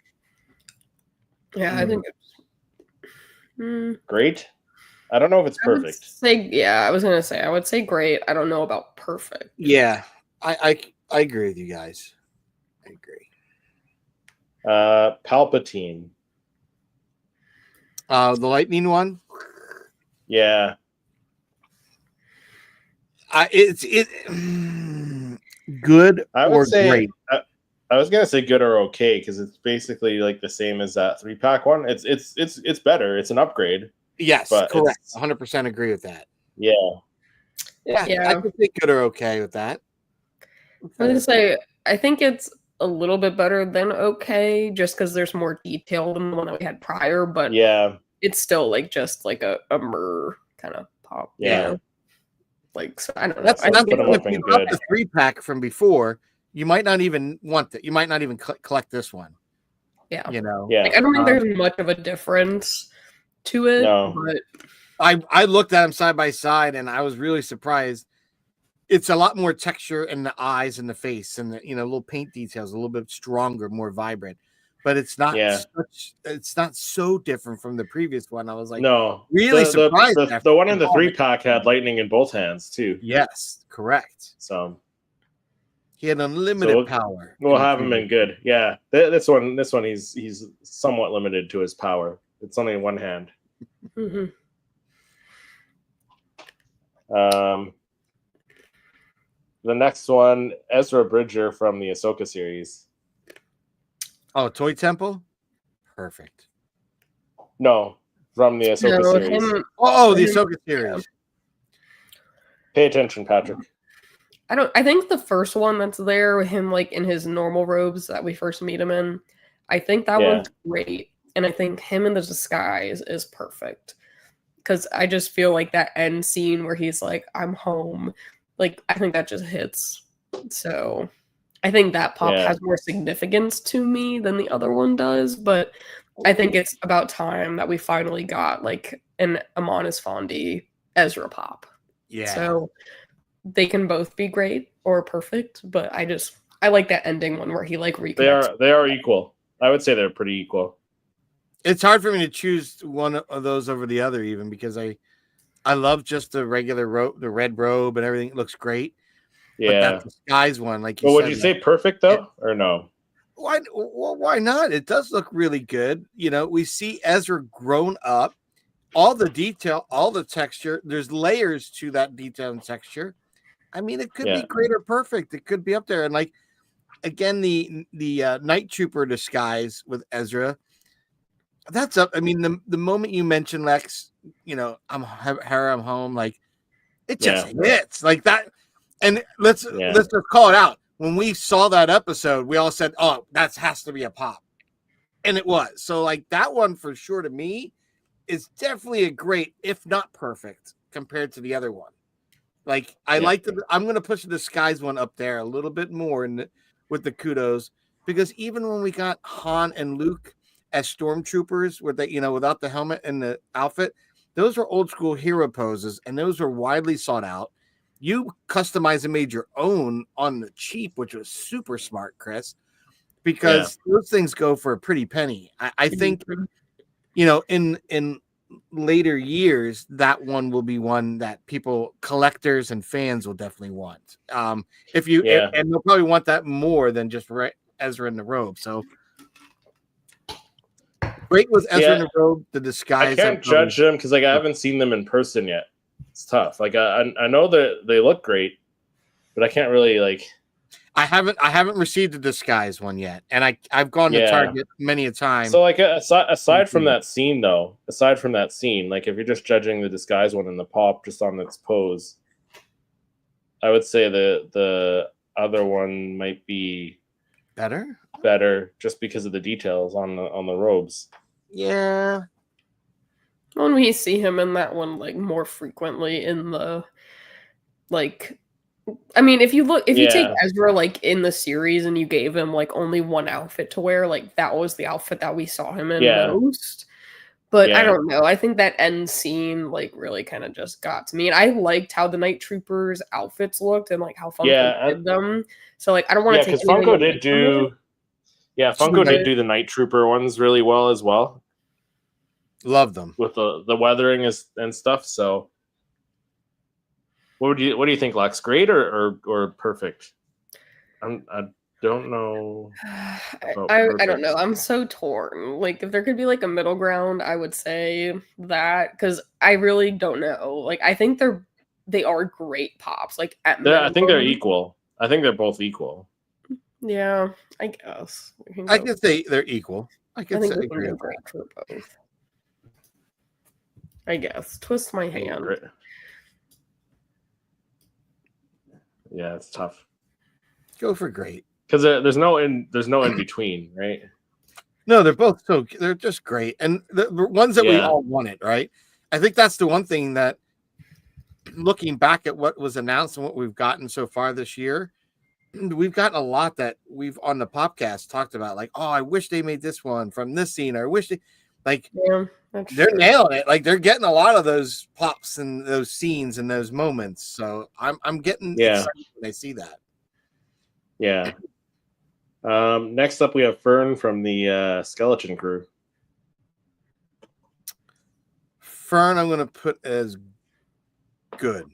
Yeah, I think it's great. I don't know if it's perfect. I was gonna say I would say great. I don't know about perfect. Yeah, I agree with you guys. I agree. Palpatine. The lightning one. Yeah. It's good or great. I was gonna say good or okay because it's basically like the same as that 3-pack one. It's better. It's an upgrade. Yes, correct. 100% agree with that. Yeah. I could say good or okay with that. I was gonna say I think it's a little bit better than okay, just because there's more detail than the one that we had prior. But it's still like just like a mer kind of pop. Yeah. Like so, I don't know. That's if you got the 3-pack from before, you might not even want that. You might not even collect this one. Yeah. Like, I don't think there's much of a difference to it. No. But I looked at them side by side and I was really surprised. It's a lot more texture in the eyes and the face and the little paint details, a little bit stronger, more vibrant. But it's not it's not so different from the previous one. I was like, really surprised. The one in the 3-pack had lightning in both hands too. Yes, correct. So he had unlimited power. We'll have him in good. Yeah. This one he's somewhat limited to his power. It's only in one hand. Mm-hmm. The next one, Ezra Bridger from the Ahsoka series. Oh, Toy Temple? Perfect. No, from the Ahsoka No, series. The him- Ahsoka series. Pay attention, Patrick. I think the first one that's there, him like in his normal robes that we first meet him in, I think that Yeah. one's great. And I think him in the disguise is perfect. Because I just feel like that end scene where he's like, I'm home. Like, I think that just hits. So I think that pop Yeah. has more significance to me than the other one does. But I think it's about time that we finally got like an Amon Esfandi Ezra pop. Yeah. So they can both be great or perfect, but I like that ending one where he like reconnects. They are equal. I would say they're pretty equal. It's hard for me to choose one of those over the other, even because I love just the regular robe, the red robe, and everything. It looks great. But Yeah. that disguise one, like you But said, would you say perfect though, or no? why not? It does look really good. You know, we see Ezra grown up, all the detail, all the texture. There's layers to that detail and texture. I mean, it could be great or perfect. It could be up there. And like again, the night trooper disguise with Ezra. That's up. I mean, the moment you mention Lex, you know, I'm home. Like it just hits like that. And let's just call it out. When we saw that episode, we all said, "Oh, that has to be a pop," and it was. So, like that one for sure to me is definitely a great, if not perfect, compared to the other one. Like I like the. I'm going to push the disguise one up there a little bit more with the kudos, because even when we got Han and Luke as stormtroopers, with the without the helmet and the outfit, those were old school hero poses, and those were widely sought out. You customized and made your own on the cheap, which was super smart, Chris, because those things go for a pretty penny. I think, in later years, that one will be one that people, collectors and fans will definitely want. And they'll probably want that more than just Ezra in the robe. So great with Ezra in the robe, the disguise. I can't judge them because I haven't seen them in person yet. It's tough. Like I know that they look great, but I can't really like. I haven't received the disguise one yet, and I've gone to Target many a time. So like aside from that scene, like if you're just judging the disguise one and the pop just on its pose, I would say the other one might be better just because of the details on the robes. Yeah. When we see him in that one like more frequently in the like, I mean, if you take Ezra like in the series and you gave him like only one outfit to wear, like that was the outfit that we saw him in most. But I don't know. I think that end scene like really kind of just got to me, and I liked how the Night Troopers outfits looked and like how Funko did them. So like I don't want to take because Funko did do. Yeah, Funko did do the Night Trooper ones really well as well. Love them with the weathering and stuff. So, what do you think, Lex? Great or perfect? I don't know. I don't know. I'm so torn. Like, if there could be like a middle ground, I would say that, because I really don't know. Like, I think they are great pops. Like I think they're equal. I think they're both equal. Yeah, I guess. I could say they're equal. I think they're great for both. I guess. Twist my hand. Yeah, it's tough. Go for great. Because there's no in between, right? No, they're just great, and the ones that we all wanted, right? I think that's the one thing that, looking back at what was announced and what we've gotten so far this year, we've gotten a lot that we've on the Popcast talked about, like, oh, I wish they made this one from this scene, or I wish they, like, they're nailing it. Like, they're getting a lot of those pops and those scenes and those moments. So I'm getting excited when I see that. Yeah. Next up, we have Fern from the Skeleton Crew. Fern, I'm going to put as good.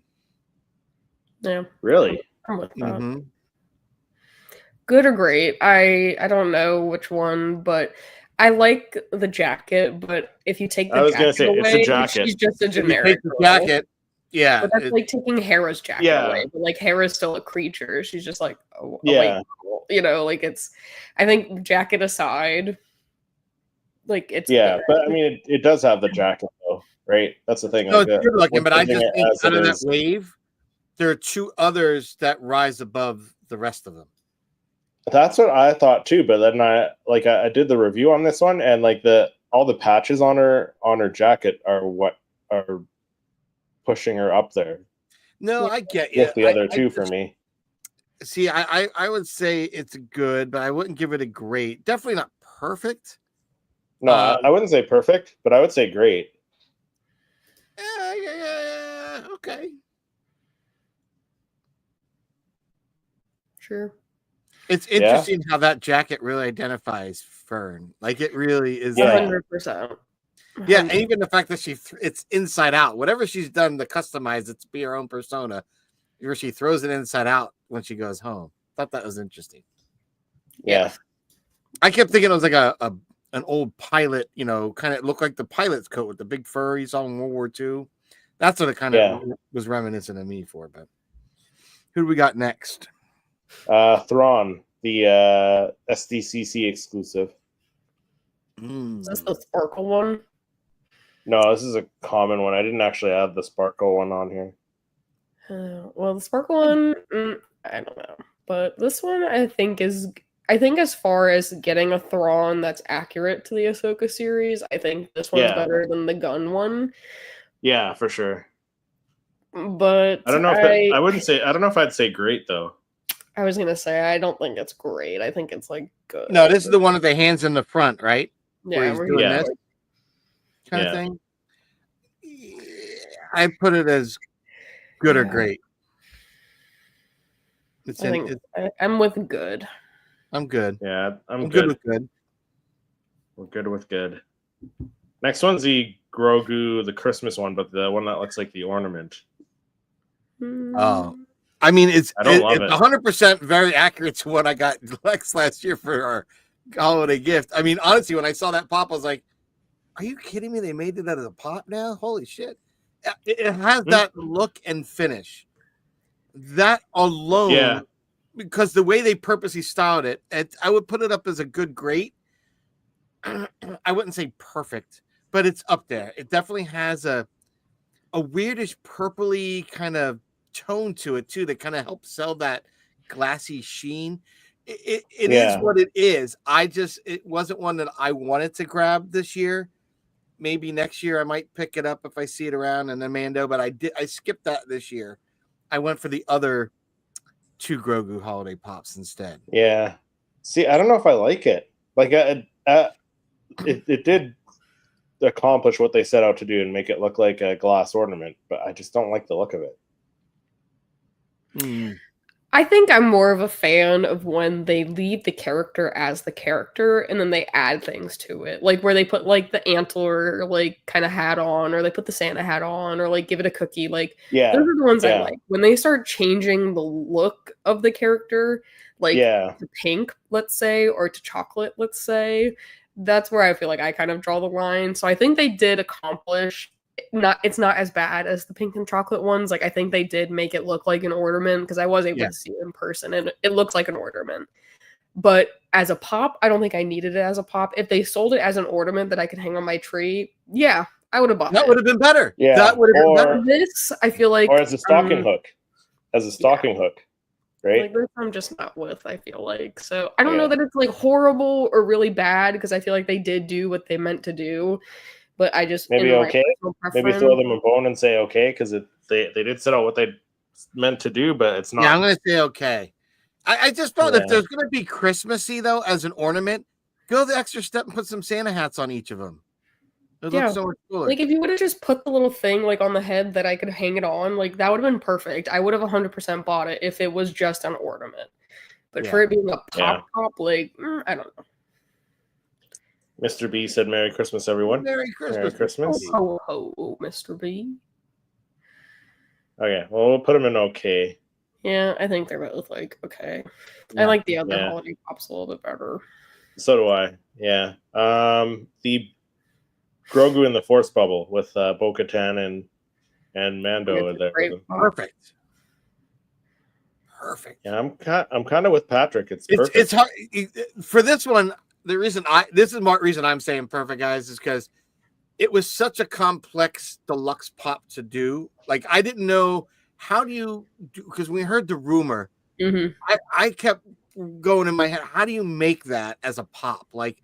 Yeah. Really? I'm with that. Mm-hmm. Good or great? I don't know which one, but I like the jacket. But if you take the jacket away, it's a jacket. she's just a generic If you take the jacket, Yeah, But that's like taking Hera's jacket Yeah. away. But like Hera's still a creature. She's just like a white Yeah. girl. You know, like it's. I think jacket aside, like it's Yeah, good. but I mean, it does have the jacket though, right? That's the thing. no, Like, it's good looking, we're but I judging just it think as out it of that is. wave, there are 2 others that rise above the rest of them. That's what I thought too. But then I did the review on this one, and like all the patches on her jacket are what are pushing her up there No, I get you. with the other two for me. See, I would say it's good, but I wouldn't give it a great. Definitely not perfect. No, I wouldn't say perfect, but I would say great. Yeah, okay. Sure. It's interesting how that jacket really identifies Fern. Like it really is. Yeah. 100%. Yeah, and even the fact that it's inside out. Whatever she's done to customize it to be her own persona, where she throws it inside out when she goes home. Thought that was interesting. Yeah. I kept thinking it was like an old pilot, kind of looked like the pilot's coat with the big fur you saw in World War II. That's what it kind of was reminiscent of me for. But who do we got next? Thrawn, the SDCC exclusive. Is this the sparkle one? No, this is a common one. I didn't actually add the sparkle one on here. Well, the sparkle one, I don't know. But this one, I think as far as getting a Thrawn that's accurate to the Ahsoka series, I think this one's better than the gun one. Yeah, for sure. But I don't know if I wouldn't say. I don't know if I'd say great though. I was gonna say I don't think it's great. I think it's like good. No, this is the one with the hands in the front, right? Yeah, he's doing this kind of thing. I put it as good or great. I'm with good. I'm good. Yeah, I'm good with good. We're good with good. Next one's the Grogu, the Christmas one, but the one that looks like the ornament. Oh, I mean, it's 100% very accurate to what I got Lex last year for our holiday gift. I mean, honestly, when I saw that pop, I was like, "Are you kidding me? They made it out of the pop now? Holy shit!" It has that look and finish. That alone, because the way they purposely styled it, I would put it up as a good, great. I wouldn't say perfect, but it's up there. It definitely has a weirdish purpley kind of tone to it too that kind of helps sell that glassy sheen. It is what it is. It wasn't one that I wanted to grab this year. Maybe next year I might pick it up if I see it around and then Mando, but I skipped that this year. I went for the other 2 Grogu holiday pops instead. Yeah. See, I don't know if I like it. Like it did accomplish what they set out to do and make it look like a glass ornament, but I just don't like the look of it. I think I'm more of a fan of when they leave the character as the character and then they add things to it. Like where they put like the antler like kind of hat on, or they put the Santa hat on, or like give it a cookie. Like those are the ones I like. When they start changing the look of the character, like to pink, let's say, or to chocolate, let's say, that's where I feel like I kind of draw the line. So I think they did accomplish it's not as bad as the pink and chocolate ones. Like I think they did make it look like an ornament because I was able to see it in person and it looks like an ornament. But as a pop, I don't think I needed it as a pop. If they sold it as an ornament that I could hang on my tree, yeah, I would have bought it. That would have been better. Yeah, that would have been better. This, I feel like, or as a stocking hook, right? Like this, I'm just not with. I feel like so. I don't know that it's like horrible or really bad because I feel like they did do what they meant to do. But I just maybe okay. Maybe throw them a bone and say okay because they did set out what they meant to do, but it's not. Yeah, I'm gonna say okay. I just thought if there's gonna be Christmassy though as an ornament, go the extra step and put some Santa hats on each of them. It looks so much cooler. Like if you would have just put the little thing like on the head that I could hang it on, like that would have been perfect. I would have 100% bought it if it was just an ornament. But for it being a pop, like I don't know. Mr. B said, "Merry Christmas, everyone." Merry Christmas. Merry Christmas. Ho, ho, ho, Mr. B. Okay, well, we'll put them in okay. Yeah, I think they're both like okay. I like the other holiday pops a little bit better. So do I. Yeah. The Grogu in the Force Bubble with Bo-Katan and and Mando are there. With him. Perfect. Yeah, I'm kind of with Patrick. It's perfect. It's hard for this one. The reason this is the reason I'm saying perfect, guys, is because it was such a complex deluxe pop to do. Like, I didn't know how do you do, because we heard the rumor. Mm-hmm. I kept going in my head, how do you make that as a pop? Like,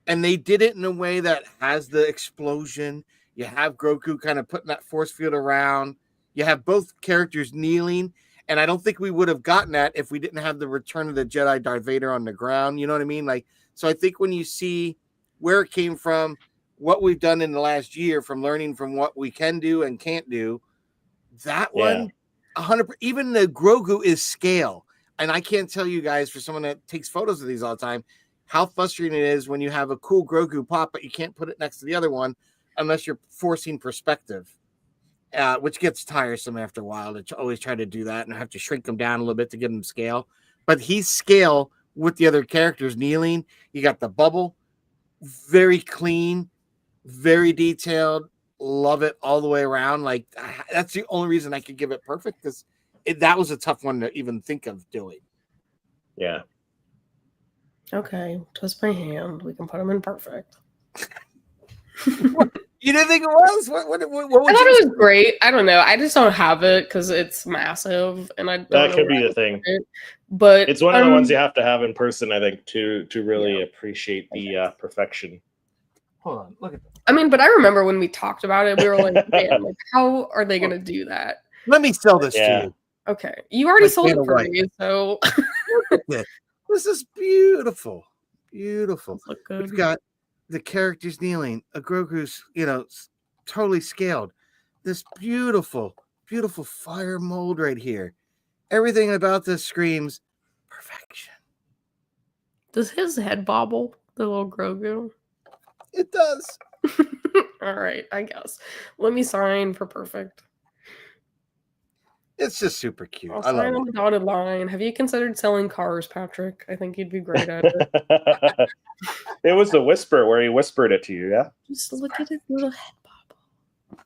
and they did it in a way that has the explosion. You have Grogu kind of putting that force field around. You have both characters kneeling. And I don't think we would have gotten that if we didn't have the Return of the Jedi Darth Vader on the ground. You know what I mean? Like, so I think when you see where it came from, what we've done in the last year from learning from what we can do and can't do, that one, 100%, even the Grogu is scale. And I can't tell you guys, for someone that takes photos of these all the time, how frustrating it is when you have a cool Grogu pop, but you can't put it next to the other one unless you're forcing perspective, which gets tiresome after a while to always try to do that and have to shrink them down a little bit to give them scale. But he's scale with the other characters kneeling. You got the bubble, very clean, very detailed. Love it all the way around. Like, that's the only reason I could give it perfect, because that was a tough one to even think of doing. Yeah. Okay, twist my hand. We can put them in perfect. You didn't think it was? What I thought it was great. I don't know. I just don't have it because it's massive, and I don't That know could be where the thing. But It's one of the ones you have to have in person, I think, to really appreciate the perfection. Hold on, look at that. I mean, but I remember when we talked about it, we were like, man, like, how are they going to do that? Let me sell this to you. Okay. You already Like sold it Vanna for White. me, so. Look at this. This is beautiful. Beautiful. Look good. We've got the characters kneeling. A Grogu's, totally scaled. This beautiful, beautiful fire mold right here. Everything about this screams perfection. Does his head bobble, the little Grogu? It does. All right, I guess. Let me sign for perfect. It's just super cute. I'll I love sign it. on the dotted line. Have you considered selling cars, Patrick? I think you'd be great at it. It was the whisper where he whispered it to you, yeah? Just look at his little head bobble.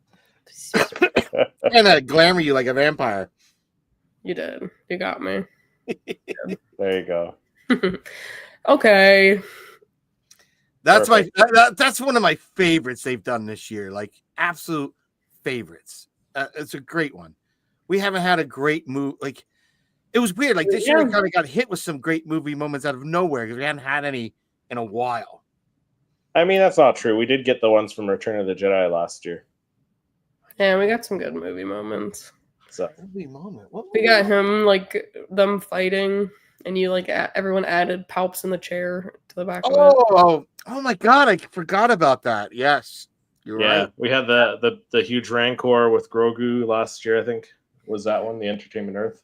And I glamour you like a vampire. You did. You got me. There you go. Okay. That's Perfect. that's one of my favorites they've done this year. Like, absolute favorites. It's a great one. We haven't had a great move. Like, it was weird. Like, this year we kind of got hit with some great movie moments out of nowhere because we hadn't had any in a while. I mean, that's not true. We did get the ones from Return of the Jedi last year. Yeah, we got some good movie moments. So Movie moment. What We got him, like, them fighting, and you, like, everyone added Palps in the chair to the back of it. Oh my God. I forgot about that. Yes. You're right. we had the huge Rancor with Grogu last year, I think. Was that one, the Entertainment Earth?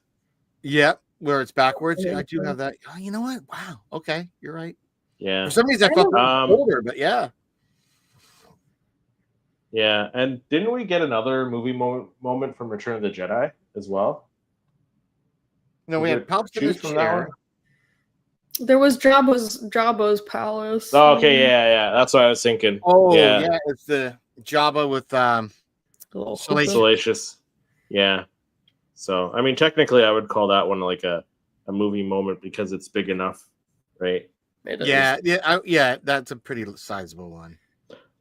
Yeah. Where it's backwards. I think I do so. have that. Oh, you know what? Wow. Okay. You're right. Yeah. For some reason, I thought that was older, but yeah. Yeah, and didn't we get another movie moment from Return of the Jedi as well? No, we had Palps in choose the from that chair. one? There was Jabba's palace. Oh, okay, yeah. That's what I was thinking. Oh, yeah. yeah. It's the Jabba with Little Salacious. Salacious. Yeah. So, I mean, technically, I would call that one like a movie moment because it's big enough, right? It is. Yeah. That's a pretty sizable one.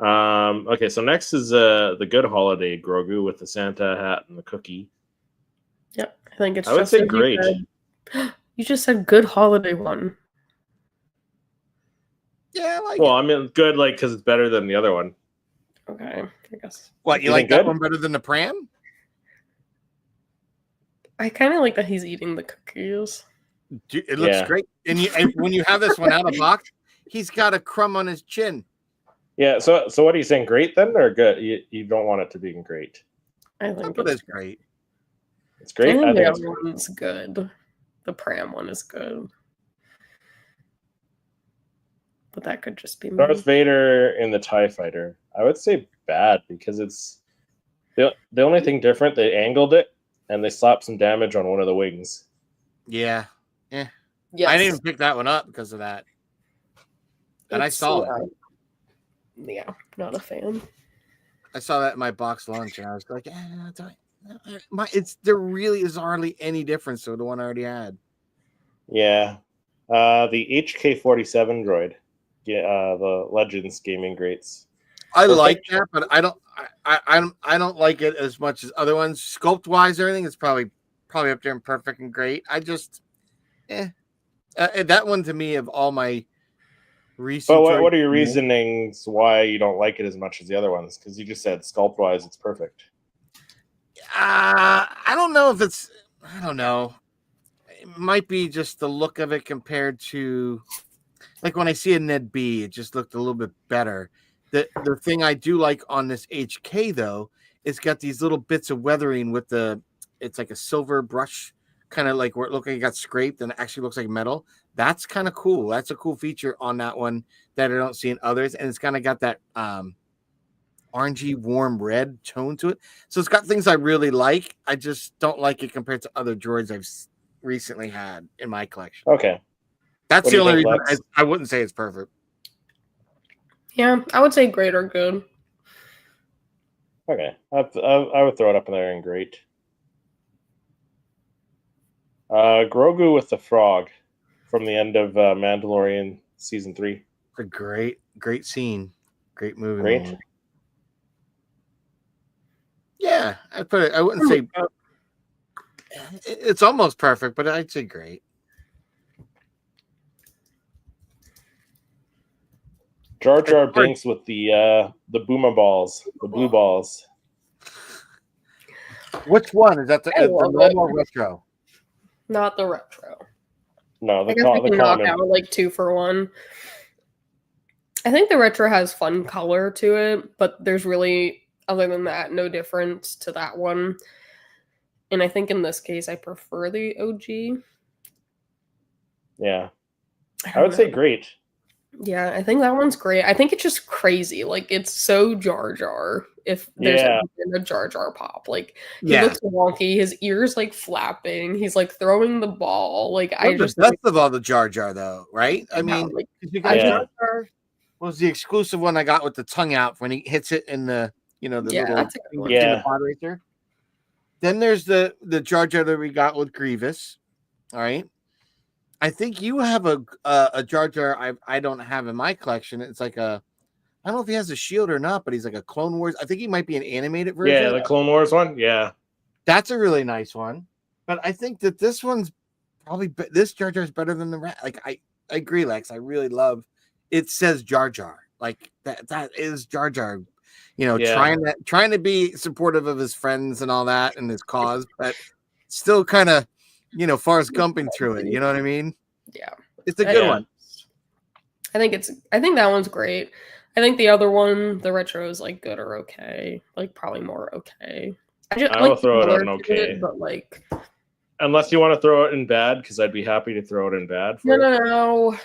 Okay, so next is the Good Holiday Grogu with the Santa hat and the cookie. Yep. I think it's I would just say as you great. said. You just said good holiday one. Yeah, I like Well, it. I mean, good, like, because it's better than the other one. Okay, I guess. What, you You like think that good? one better than the pram? I kind of like that he's eating the cookies. It looks Yeah. great. And when you have this one out of the box, he's got a crumb on his chin. Yeah, so what are you saying, great then, or good? You don't want it to be great. I think But it's great. It's great. I think I the think it's other great. one's good. The pram one is good. But that could just be me. Darth Vader in the TIE Fighter. I would say bad because it's the only thing different. They angled it and they slapped some damage on one of the wings. Yeah. Yes. I didn't even pick that one up because of that. And I saw it. Yeah, not a fan. I saw that in my box lunch, and I was like, there really is hardly any difference to the one I already had. Yeah. The HK-47 droid. Yeah, the Legends gaming greats. I Perfect. like that, but I don't like it as much as other ones. Sculpt wise, everything is probably up there and perfect and great. I just, that one to me of all my recent. But what are your reasonings why you don't like it as much as the other ones? Because you just said sculpt wise, it's perfect. I don't know if it's. I don't know. It might be just the look of it compared to, like when I see a Ned B, it just looked a little bit better. The thing I do like on this HK though, it's got these little bits of weathering with it's like a silver brush, kind of like where it looked like it got scraped and it actually looks like metal. That's kind of cool. That's a cool feature on that one that I don't see in others, and it's kind of got that orangey warm red tone to it. So it's got things I really like. I just don't like it compared to other droids I've recently had in my collection. Okay. That's What do the you only think, reason Lex? I wouldn't say it's perfect. Yeah, I would say great or good. Okay. I would throw it up in there and great. Grogu with the frog from the end of Mandalorian season 3. A great scene. Great movie. Great. Moment. Yeah, I wouldn't say it's almost perfect, but I'd say great. Jar Jar Binks with the boomer balls, the blue balls. Which one is that? The normal or retro? Not the retro. No, I guess we can knock out like 2 for 1. I think the retro has fun color to it, but there's really, other than that, no difference to that one. And I think in this case, I prefer the OG. Yeah, I would say great. Yeah, I think that one's great. I think it's just crazy. Like, it's so Jar Jar. If there's a Jar Jar pop, like he looks wonky. His ears like flapping. He's like throwing the ball. Like the best of all the Jar Jar though, right? I mean, like, Jar Jar was the exclusive one I got with the tongue out when he hits it in the little the pod racer. Then there's the Jar Jar that we got with Grievous. All right. I think you have a Jar Jar I don't have in my collection. It's like I don't know if he has a shield or not, but he's like a Clone Wars. I think he might be an animated version. Yeah, the Clone Wars one. Yeah, that's a really nice one. But I think that this one's probably this Jar Jar is better than the rest. Like I agree, Lex. I really love. It says Jar Jar. Like that is Jar Jar. Trying to be supportive of his friends and all that and his cause, but still kind of Forrest Gumping through it. You know what I mean? Yeah, it's a good one. I think that one's great. I think the other one, the retro, is like good or okay, like probably more okay. I will throw it in okay, but like, unless you want to throw it in bad, because I'd be happy to throw it in bad. No,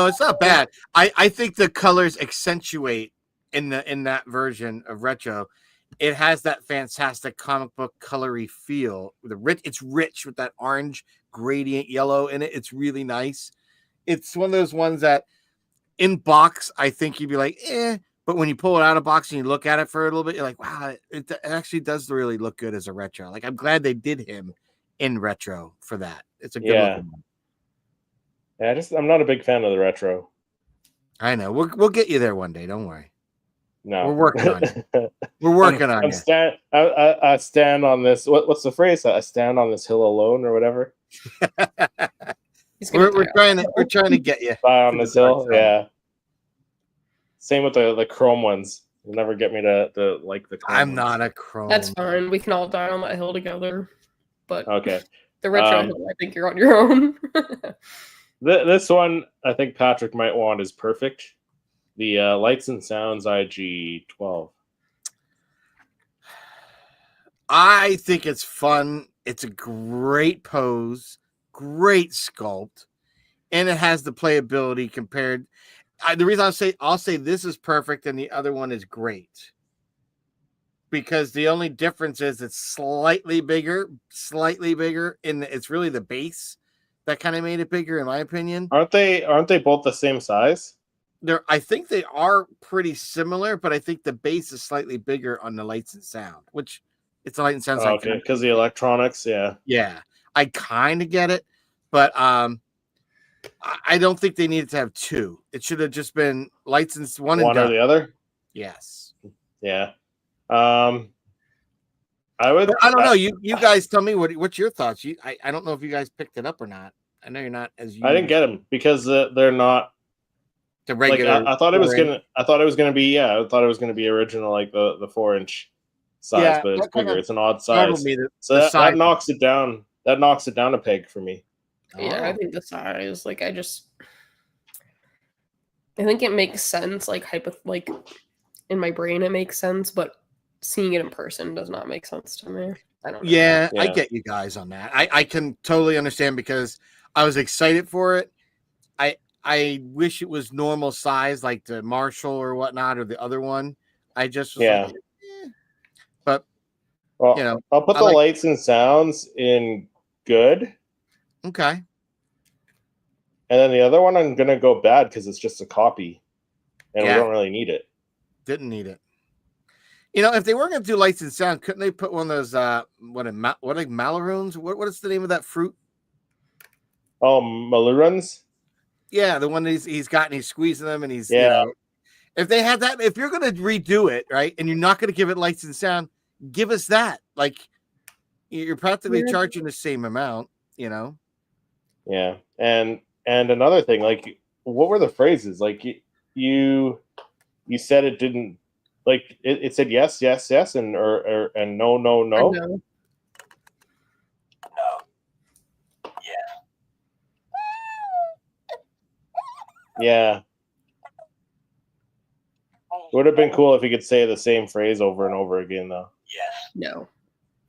it's not bad. I think the colors accentuate in that version of retro. It has that fantastic comic book colory feel. It's rich with that orange gradient yellow in it. It's really nice. It's one of those ones that in box, I think you'd be like, but when you pull it out of box and you look at it for a little bit, you're like, wow, it actually does really look good as a retro. Like, I'm glad they did him in retro for that. It's a good looking one. Yeah, I'm not a big fan of the retro. I know. We'll get you there one day. Don't worry. No, we're working on it. We're working on it. I stand on this. What's the phrase? I stand on this hill alone, or whatever. We're trying to get you on this hill. Yeah. Same with the chrome ones. You'll never get me to like the chrome. I'm not a chrome. That's fine. We can all die on that hill together. But okay, the retro hill, I think you're on your own. This one, I think Patrick might want is perfect. The Lights and Sounds IG-12. I think it's fun. It's a great pose, great sculpt, and it has the playability compared. The reason I'll say this is perfect and the other one is great, because the only difference is it's slightly bigger. It's really the base that kind of made it bigger, in my opinion. Aren't they both the same size? I think they are pretty similar, but I think the base is slightly bigger on the lights and sound, which it's a light and sound. Okay, because the electronics, yeah. Yeah, I kind of get it, but I don't think they needed to have two. It should have just been lights and one and One or done. the other. Yes. Yeah. I would. But I don't know. You guys tell me what's your thoughts. I don't know if you guys picked it up or not. I know you're not as. I didn't get them because they're not the regular. Like, I thought it was gonna. I thought it was gonna be. Yeah, I thought it was gonna be original, like the 4-inch size, Yeah, but it's that kinda bigger. It's an odd startled size. me So that knocks it down. That knocks it down a peg for me. Yeah, I think the size. Like, I think it makes sense. Like, like in my brain, it makes sense, but seeing it in person does not make sense to me. I don't know. Yeah, I get you guys on that. I can totally understand because I was excited for it. I wish it was normal size, like the Marshall or whatnot, or the other one. I just was like, but well, you know, I'll put the lights and sounds in good. Okay. And then the other one, I'm gonna go bad because it's just a copy, and we don't really need it. Didn't need it. You know, if they were going to do lights and sound, couldn't they put one of those what are Malaroons? What is the name of that fruit? Oh, Malurons? Yeah, the one that he's got and he's squeezing them and he's you know, if they had that, if you're going to redo it, right, and you're not going to give it lights and sound, give us that. Like, you're practically charging the same amount, you know. Yeah, and another thing, like, what were the phrases? Like, you said it didn't, like, it said yes, yes, yes, and and no, no, no. No. Yeah. It would have been cool if you could say the same phrase over and over again, though. No.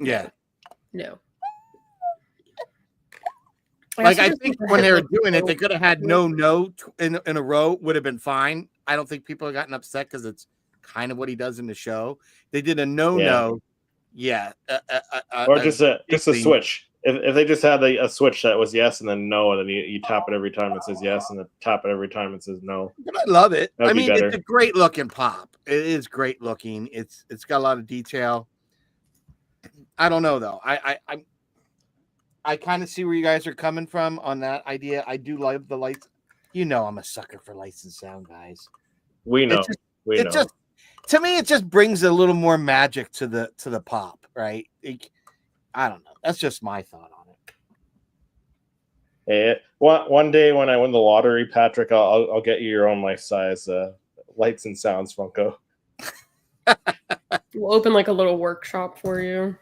Yeah. No. Like, I think when they were doing it, they could have had no in a row, would have been fine. I don't think people have gotten upset because it's kind of what he does in the show. They did a no. Yeah. Or just a switch. If they just had a switch that was yes and then no, and then you tap it every time it says yes, and then tap it every time it says no. But I love it. I mean, it's a great looking pop. It is great looking. It's got a lot of detail. I don't know though. I kind of see where you guys are coming from on that idea. I do love the lights. You know, I'm a sucker for lights and sound, guys. We know. Just to me, it just brings a little more magic to the pop, right? I don't know. That's just my thought on it. Hey, one day when I win the lottery, Patrick, I'll get you your own life size lights and sounds Funko. We'll open like a little workshop for you.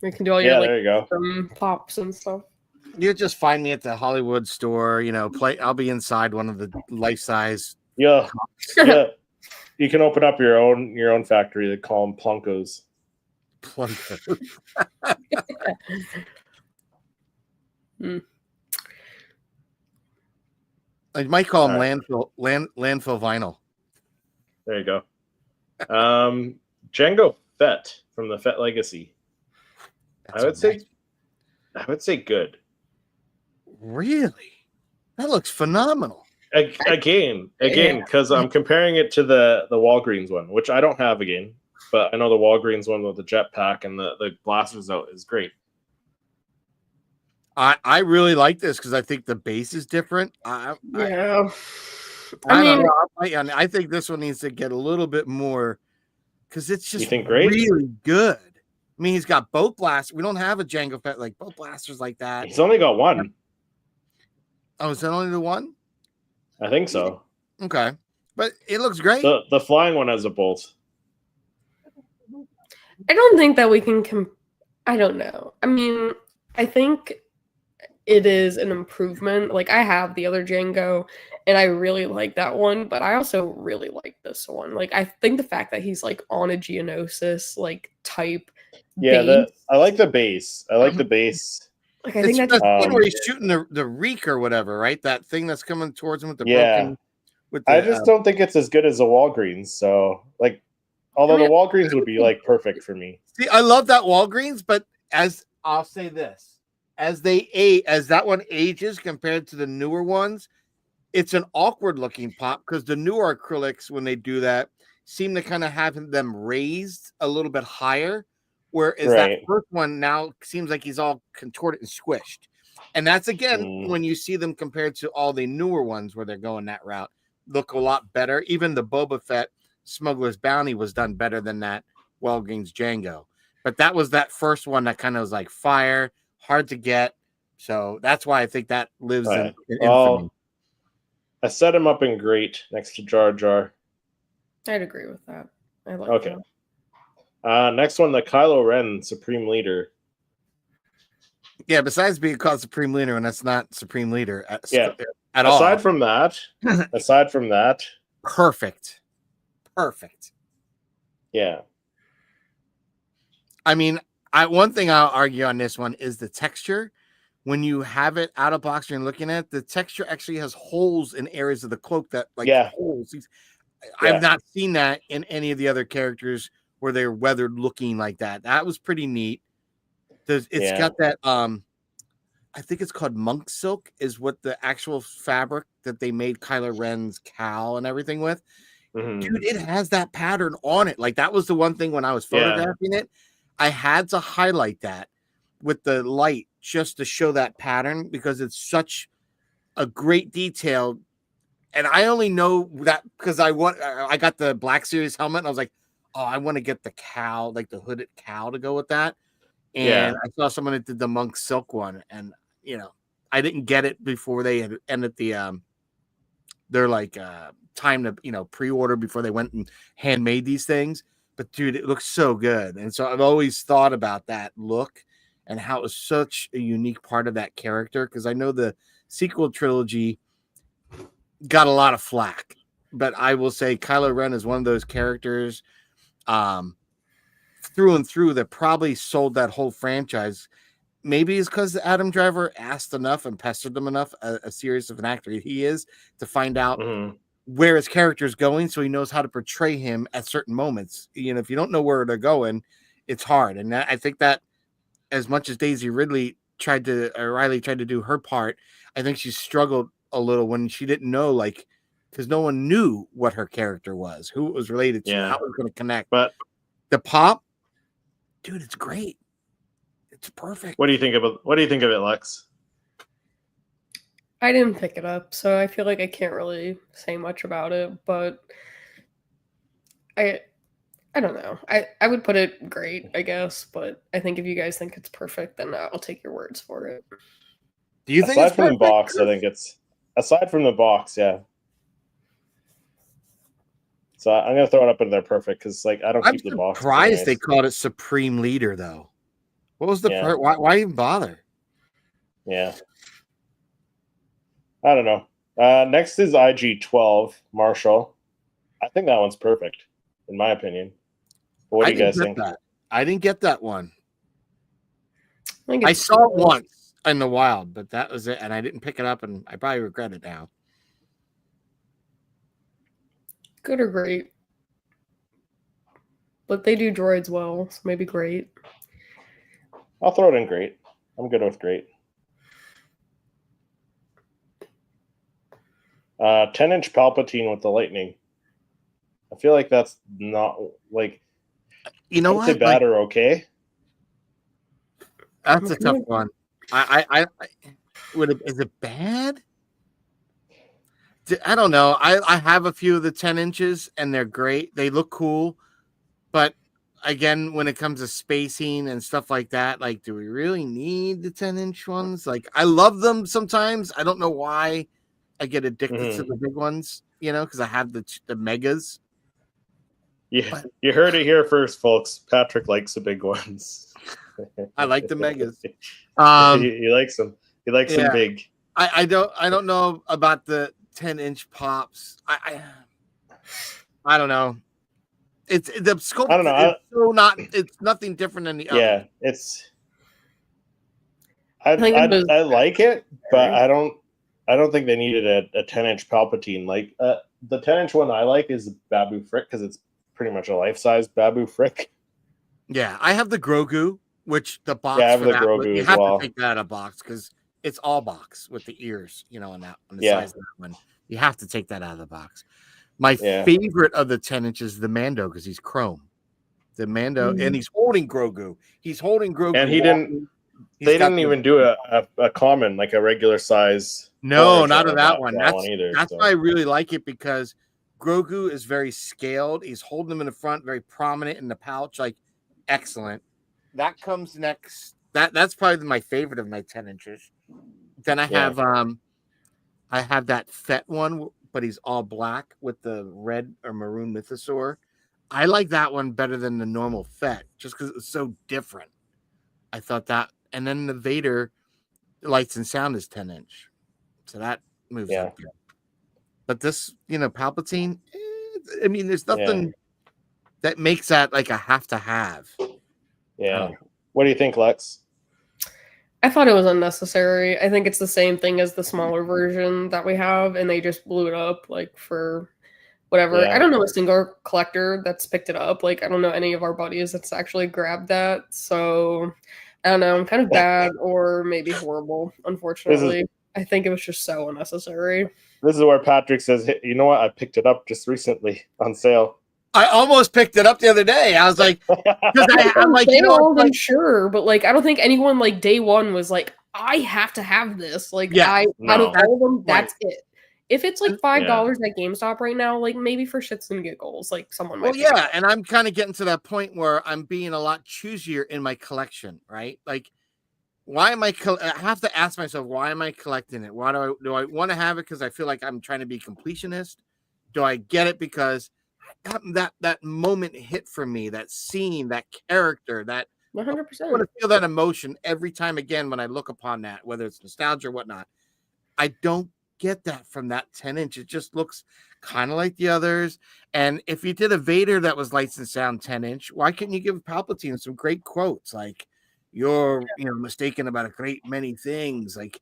We can do all your there you go. pops and stuff. You just find me at the Hollywood store. You know, I'll be inside one of the life size. Yeah. You can open up your own factory. They call them Plunkos. I might call them landfill vinyl. There you go. Django Fett from the Fett Legacy. I would say good. Really? That looks phenomenal. Again, because I'm comparing it to the Walgreens one, which I don't have again, but I know the Walgreens one with the jetpack and the blasters out is great. I really like this because I think the base is different. I think this one needs to get a little bit more because it's just really good. I mean, he's got boat blasters. We don't have a Django Fett like boat blasters like that. He's only got one. Oh, is that only the one? I think so. Okay, but it looks great. The flying one has a bolt. I don't think that we can. I don't know. I mean, I think it is an improvement. Like, I have the other Django, and I really like that one, but I also really like this one. Like, I think the fact that he's like on a Geonosis like type. Yeah, I like the base. I like the base. Like, I think that's where he's shooting the reek or whatever, right? That thing that's coming towards him with the broken. I just don't think it's as good as the Walgreens. So, like, although the Walgreens would be like perfect for me. See, I love that Walgreens, but as I'll say this, as that one ages compared to the newer ones, it's an awkward looking pop because the newer acrylics, when they do that, seem to kind of have them raised a little bit higher. Whereas that Right. first one now seems like he's all contorted and squished. And that's again when you see them compared to all the newer ones where they're going that route, look a lot better. Even the Boba Fett Smuggler's Bounty was done better than that Walgreens Django. But that was that first one that kind of was like fire, hard to get. So that's why I think that lives in infamy. I set him up in great next to Jar Jar. I'd agree with that. I like Okay. that. Next one, the Kylo Ren Supreme Leader. Yeah, besides being called Supreme Leader, and that's not Supreme Leader at all. Aside from that, perfect. Yeah. I mean, one thing I'll argue on this one is the texture. When you have it out of box and you're looking at it, the texture actually has holes in areas of the cloak that holes. I've not seen that in any of the other characters where they're weathered looking like that. That was pretty neat. It's got that I think it's called monk silk is what the actual fabric that they made Kylo Ren's cowl and everything with. Mm-hmm. Dude, it has that pattern on it. Like that was the one thing when I was photographing it, I had to highlight that with the light just to show that pattern because it's such a great detail. And I only know that because I got the Black Series helmet and I was like, oh, I want to get the cowl, like the hooded cowl to go with that. And I saw someone that did the monk silk one, and I didn't get it before they had ended their like time to pre-order before they went and handmade these things. But dude, it looks so good, and so I've always thought about that look and how it was such a unique part of that character because I know the sequel trilogy got a lot of flack, but I will say Kylo Ren is one of those characters through and through that probably sold that whole franchise. Maybe it's because Adam Driver asked enough and pestered them enough, a serious of an actor he is, to find out where his character is going, so he knows how to portray him at certain moments. If you don't know where they're going, it's hard. And I think that as much as Riley tried to do her part, I think she struggled a little when she didn't know, like, because no one knew what her character was, who it was related to, how it was going to connect. But the pop, dude, it's great. It's perfect. What do you think of it, Lex? I didn't pick it up, so I feel like I can't really say much about it, but I don't know. I would put it great, I guess, but I think if you guys think it's perfect, then I'll take your words for it. Do you think aside from the box, I think it's aside from the box, yeah. So I'm gonna throw it up in there perfect because I don't keep the box. I'm surprised they called it Supreme Leader though. What was the why even bother? Yeah. I don't know. Next is IG-12 Marshall. I think that one's perfect, in my opinion. But what do you guys think? I didn't get that one. I saw it once in the wild, but that was it, and I didn't pick it up, and I probably regret it now. Good or great. But they do droids well, so maybe great. I'll throw it in great. I'm good with great. 10-inch Palpatine with the lightning. I feel like that's not like what? Say bad or okay. That's a tough one. Is it bad? I don't know. I have a few of the 10 inches and they're great. They look cool, but again, when it comes to spacing and stuff like that, like, do we really need the 10-inch ones? Like, I love them sometimes. I don't know why I get addicted to the big ones, because I have the megas. Yeah, but you heard it here first, folks. Patrick likes the big ones. I like the megas. He likes them. He likes them big. I don't know about the 10-inch pops. I don't know. It's the scope. I don't know. It's nothing different than the other. Yeah, it's. I like it, but I don't think they needed a 10-inch Palpatine. Like the 10-inch one I like is Babu Frick because it's pretty much a life-size Babu Frick. Yeah, I have the Grogu, which the box. Yeah, I have for the that, Grogu you as have well. to take that out of box because it's all box with the ears, on the Yeah. size of that one. You have to take that out of the box. My Yeah. favorite of the 10-inch is the Mando because he's chrome. The Mando, and he's holding Grogu. He's holding Grogu. And he didn't. They didn't even do a common, like a regular size. No, not of that one. That one either. That's why I really like it, because Grogu is very scaled. He's holding them in the front, very prominent in the pouch, like excellent. That comes next. That's probably my favorite of my 10 inches. Then I have that Fett one, but he's all black with the red or maroon mythosaur. I like that one better than the normal Fett, just because it's so different. I thought that, and then the Vader Lights and Sound is 10-inch, so that moves up here. But this, Palpatine, I mean, there's nothing that makes that like a have to have. Yeah. What do you think, Lex? I thought it was unnecessary. I think it's the same thing as the smaller version that we have, and they just blew it up like for whatever. Yeah. I don't know a single collector that's picked it up. Like, I don't know any of our buddies that's actually grabbed that. So I don't know. I'm kind of bad or maybe horrible, unfortunately. I think it was just so unnecessary. This is where Patrick says, hey, you know what? I picked it up just recently on sale. I almost picked it up the other day. I was like, I'm like, I'm sure, but like, I don't think anyone like day one was like, I have to have this. Like, out of all of them, that's it. If it's like $5 at GameStop right now, like maybe for shits and giggles, like someone might. Well, and I'm kind of getting to that point where I'm being a lot choosier in my collection, right? Like, why am I have to ask myself, why am I collecting it? Why do I want to have it because I feel like I'm trying to be completionist? Do I get it because that moment hit for me, that scene, that character, that 100%. I want to feel that emotion every time again when I look upon that, whether it's nostalgia or whatnot. I don't get that from that 10-inch. It just looks kind of like the others. And if you did a Vader that was Lights and Sound 10-inch, why couldn't you give Palpatine some great quotes like, you're mistaken about a great many things, like,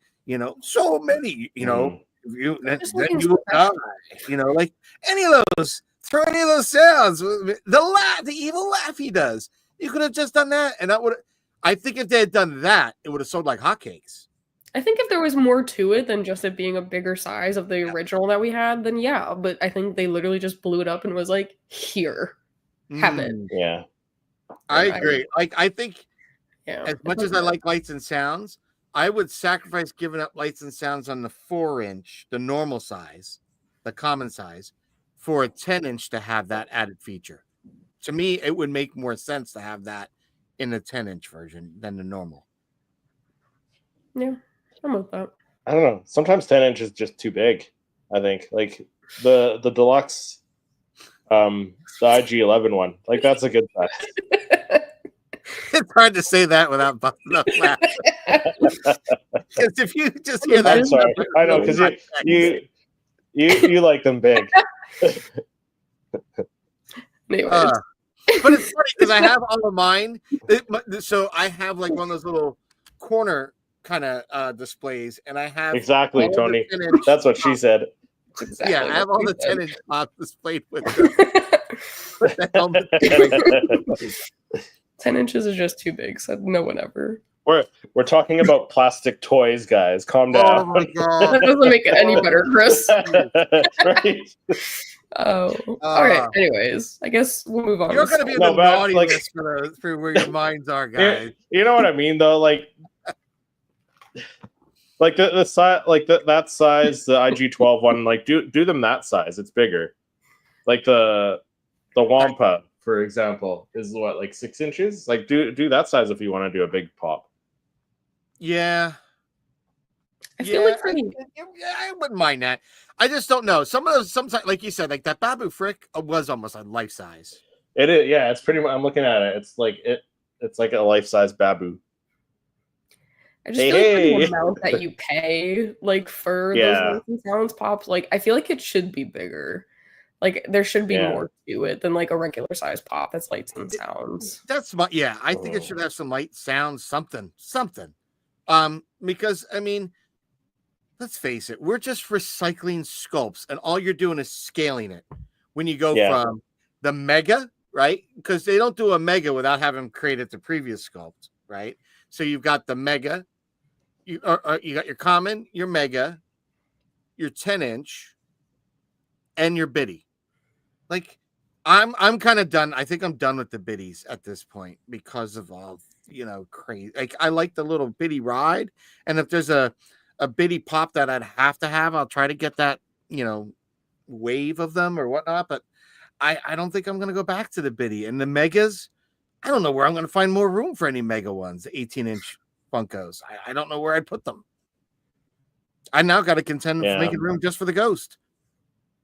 so many, then you will die, like any of those, throw any of those sounds, the evil laugh he does. You could have just done that, and that would, I think if they had done that, it would have sold like hotcakes. I think if there was more to it than just it being a bigger size of the original that we had, then but I think they literally just blew it up and was like, here, have it. Yeah. I agree. I think as much as I like Lights and Sounds, I would sacrifice giving up Lights and Sounds on the 4-inch, the normal size, the common size, for a 10-inch to have that added feature. To me, it would make more sense to have that in the 10-inch version than the normal. Yeah. I'm with that. I don't know. Sometimes 10-inch is just too big. I think like the deluxe, the IG-11 one, like that's a good size. It's hard to say that without busting up laughing. Because if you just hear that, I'm sorry. I know because you like them big. Anyways. But it's funny because I have all of mine. So I have like one of those little corner kind of displays, and I have exactly, Tony. That's what she said. Exactly. Yeah, I have all the 10-inch pops displayed with them. 10 inches is just too big, so no one ever. We're talking about plastic toys, guys. Calm down. Oh my God. That doesn't make it any better, Chris. Right. All right. Anyways, I guess we'll move on. You're going to be the naughty list for where your minds are, guys. You know what I mean, though? Like the size, like that size, the IG-12 one. Like do them that size. It's bigger. Like the Wampa, for example, is what, like 6 inches? Like do that size if you want to do a big pop. Yeah. I feel like I wouldn't mind that. I just don't know. Some of those, sometimes, like you said, like that Babu Frick was almost like life size. It is, yeah. It's pretty much. I'm looking at it. It's like a life size Babu. I just feel like the amount that you pay, like for those Lights and Sounds pops, like I feel like it should be bigger. Like there should be more to it than like a regular size pop that's Lights and Sounds. That's my I think it should have some light sounds, something. Because I mean, let's face it, we're just recycling sculpts, and all you're doing is scaling it. When you go from the Mega, right? Because they don't do a Mega without having created the previous sculpt, right? So you've got the Mega, you got your common, your mega, your 10-inch, and your biddy. Like, I'm kind of done. I think I'm done with the biddies at this point because of all crazy. Like, I like the little biddy ride, and if there's a biddy pop that I'd have to have, I'll try to get that wave of them or whatnot. But I don't think I'm gonna go back to the biddy and the megas. I don't know where I'm gonna find more room for any mega ones, 18-inch Funkos. I don't know where I'd put them. I now got to contend with making room just for the ghost.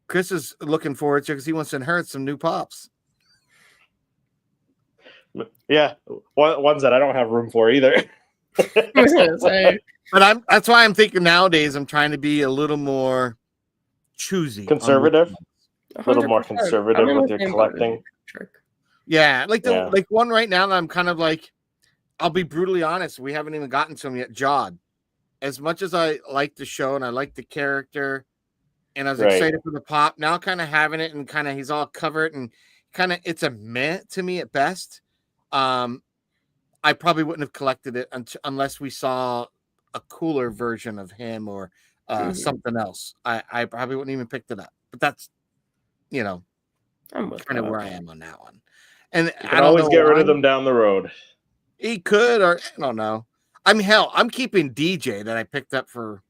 Chris is looking forward to because he wants to inherit some new pops. Yeah, ones that I don't have room for either. I was gonna say. But that's why I'm thinking nowadays I'm trying to be a little more choosy. Conservative? A little more 100%. conservative I'm in with the your same boat as collecting. Patrick. Yeah, like one right now that I'm kind of like, I'll be brutally honest, we haven't even gotten to him yet. Jod. As much as I like the show and I like the character and I was excited for the pop, now kind of having it and kind of he's all covered and kind of it's a meh to me at best. I probably wouldn't have collected it unless we saw a cooler version of him or something else. I probably wouldn't even picked it up. But that's I'm with kind of that. where I am on that one. And You can always get rid of them down the road. He could, or I don't know. I mean, hell, I'm keeping DJ that I picked up for,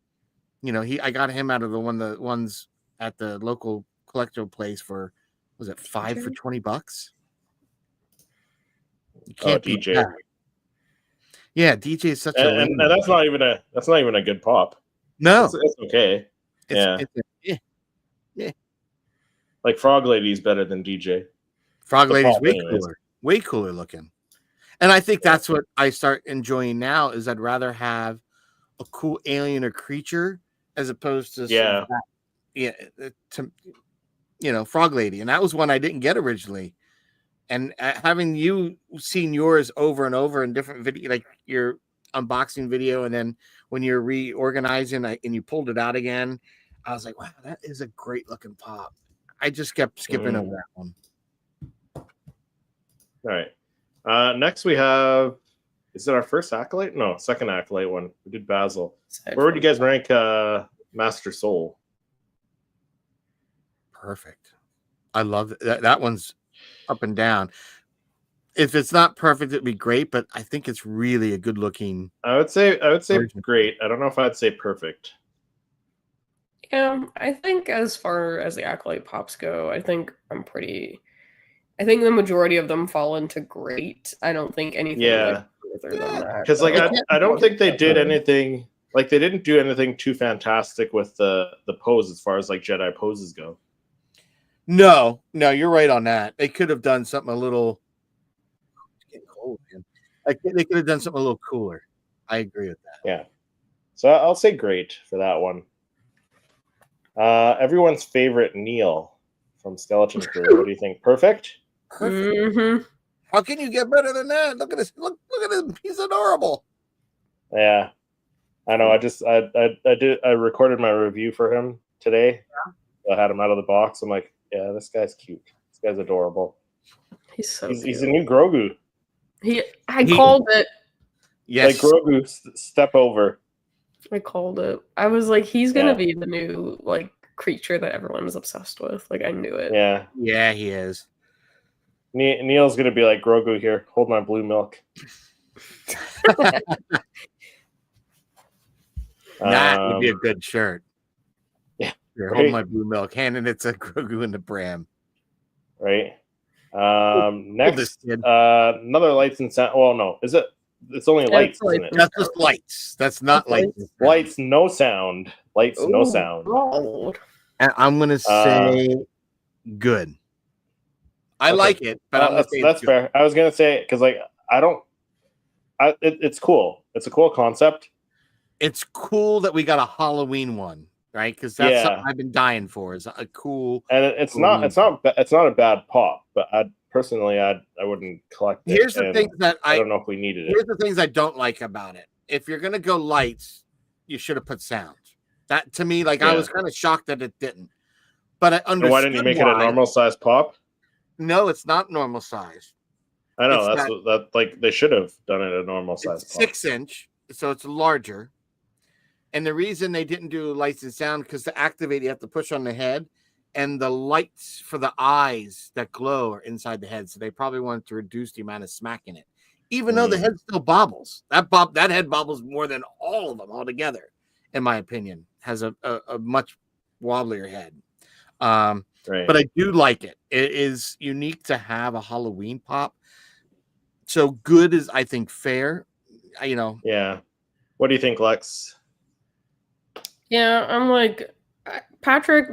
I got him out of the ones at the local collector place for, was it 5 for $20? You can't beat DJ. that. Yeah, DJ is such and that's not even a good pop. No, it's okay. Like Frog Lady's better than DJ. Frog Lady's way cooler looking. And I think that's what I start enjoying now is I'd rather have a cool alien or creature as opposed to Frog Lady. And that was one I didn't get originally. And having you seen yours over and over in different video, like your unboxing video, and then when you're reorganizing and you pulled it out again, I was like, wow, that is a great looking pop. I just kept skipping over that one. All right. Next we have, is it our first Acolyte? No, second Acolyte one. We did Basil. Where would you guys rank Master Soul? Perfect. I love that. That one's up and down. If it's not perfect, it'd be great, but I think it's really a good looking. I would say great. I don't know if I'd say perfect. Yeah, I think as far as the Acolyte pops go, I think the majority of them fall into great. I don't think anything further than that. Because I don't think they did anything, like they didn't do anything too fantastic with the pose as far as like Jedi poses go. No, you're right on that. They could have done something a little. It's getting cold, man. Like they could have done something a little cooler. I agree with that. Yeah. So I'll say great for that one. Everyone's favorite Neil from Skeleton Crew. What do you think? Perfect? Perfect. Mm-hmm. How can you get better than that? Look at this. Look at him. He's adorable. Yeah. I know. I recorded my review for him today. Yeah. I had him out of the box. I'm like, yeah, this guy's cute. This guy's adorable. He's so he's a new Grogu. I called it. Like Yes. Grogu, step over. I called it. I was like, he's gonna be the new creature that everyone is obsessed with. Like, I knew it. Yeah, he is. Neil's gonna be like Grogu here. Hold my blue milk. That would be a good shirt. Yeah, you're holding my blue milk, handing it to Grogu in the Bram. Right. Next, another lights and sound. Well, no, is it? It's only lights, isn't it? That's just lights. That's not lights. Lights, no sound. Lights, no sound. God. And I'm gonna say good. I like it, but that's fair. I was gonna say because it's cool. It's a cool concept. It's cool that we got a Halloween one, right? Because that's something I've been dying for. Is a cool. And it's not a bad pop, but I wouldn't collect it. Here's the things that I don't know if we needed it. Here's the things I don't like about it. If you're gonna go lights, you should have put sound. That to me, I was kind of shocked that it didn't. But I understood why didn't you make it a normal size pop? No, it's not normal size. I know they should have done it a normal size. It's 6-inch, so it's larger. And the reason they didn't do lights and sound, because to activate, you have to push on the head, and the lights for the eyes that glow are inside the head. So they probably wanted to reduce the amount of smack in it, even though the head still bobbles. That head bobbles more than all of them altogether, in my opinion. Has a much wobblier head. Right. But I do like it. It is unique to have a Halloween pop. So good is, I think, fair. Yeah. What do you think, Lex? Yeah, I'm like Patrick.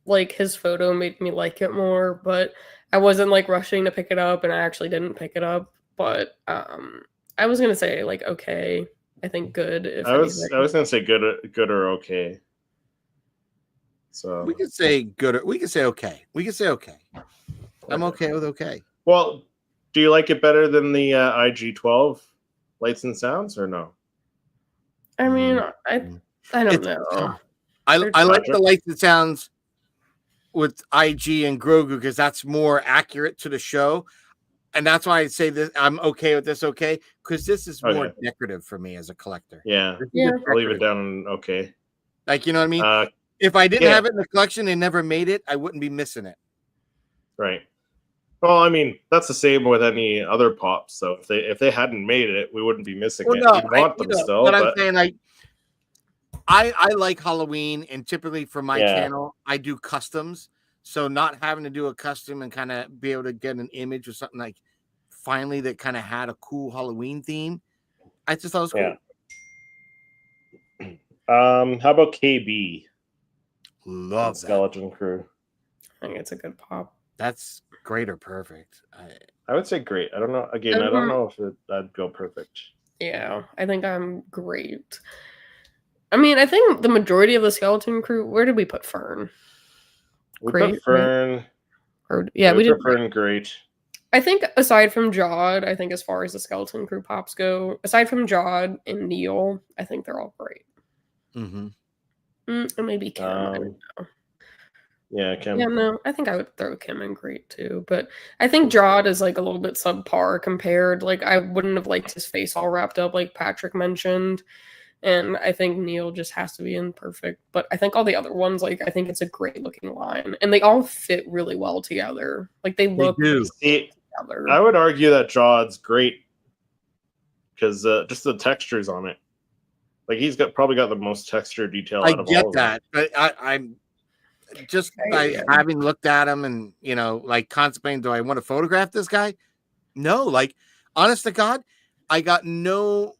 Like his photo made me like it more, but I wasn't like rushing to pick it up, and I actually didn't pick it up. But I was gonna say like okay. I think good. If I was anything. gonna say good or okay. So we could say good. Or we could say okay. We could say okay. I'm okay with okay. Well, do you like it better than the IG-12 lights and sounds, or no? I mean, I don't know. I like the lights and sounds with IG and Grogu because that's more accurate to the show. And that's why I say this. I'm okay with this. Okay. Because this is more decorative for me as a collector. Yeah. I'll leave it down. Okay. Like, you know what I mean? If I didn't have it in the collection and never made it, I wouldn't be missing it. Right. Well, I mean, that's the same with any other pops. So if they hadn't made it, we wouldn't be missing it. No, We'd want them still. But I'm saying, like, I like Halloween, and typically for my channel, I do customs. So not having to do a custom and kind of be able to get an image or something like finally that kind of had a cool Halloween theme, I just thought it was cool. How about KB? Love Skeleton Crew. I think it's a good pop. That's great or perfect. I would say great. I don't know. Again, I don't know if I'd go perfect. Yeah, I think I'm great. I mean, I think the majority of the Skeleton Crew. Where did we put Fern? We put Fern. We did Fern great. I think aside from Jod, I think as far as the Skeleton Crew pops go, aside from Jod and Neil, I think they're all great. Mm-hmm. And maybe Kim. I don't know. Yeah, Kim. Yeah, no, I think I would throw Kim in great too. But I think Jod is like a little bit subpar compared. Like I wouldn't have liked his face all wrapped up like Patrick mentioned. And I think Neil just has to be in perfect. But I think all the other ones, like, I think it's a great looking line. And they all fit really well together. Like, they look together. I would argue that Jod's great because just the textures on it. Like, he's probably got the most texture detail out of all of them. I get that. But I'm just by having looked at him and, like, contemplating, do I want to photograph this guy? No. Like, honest to God, I got no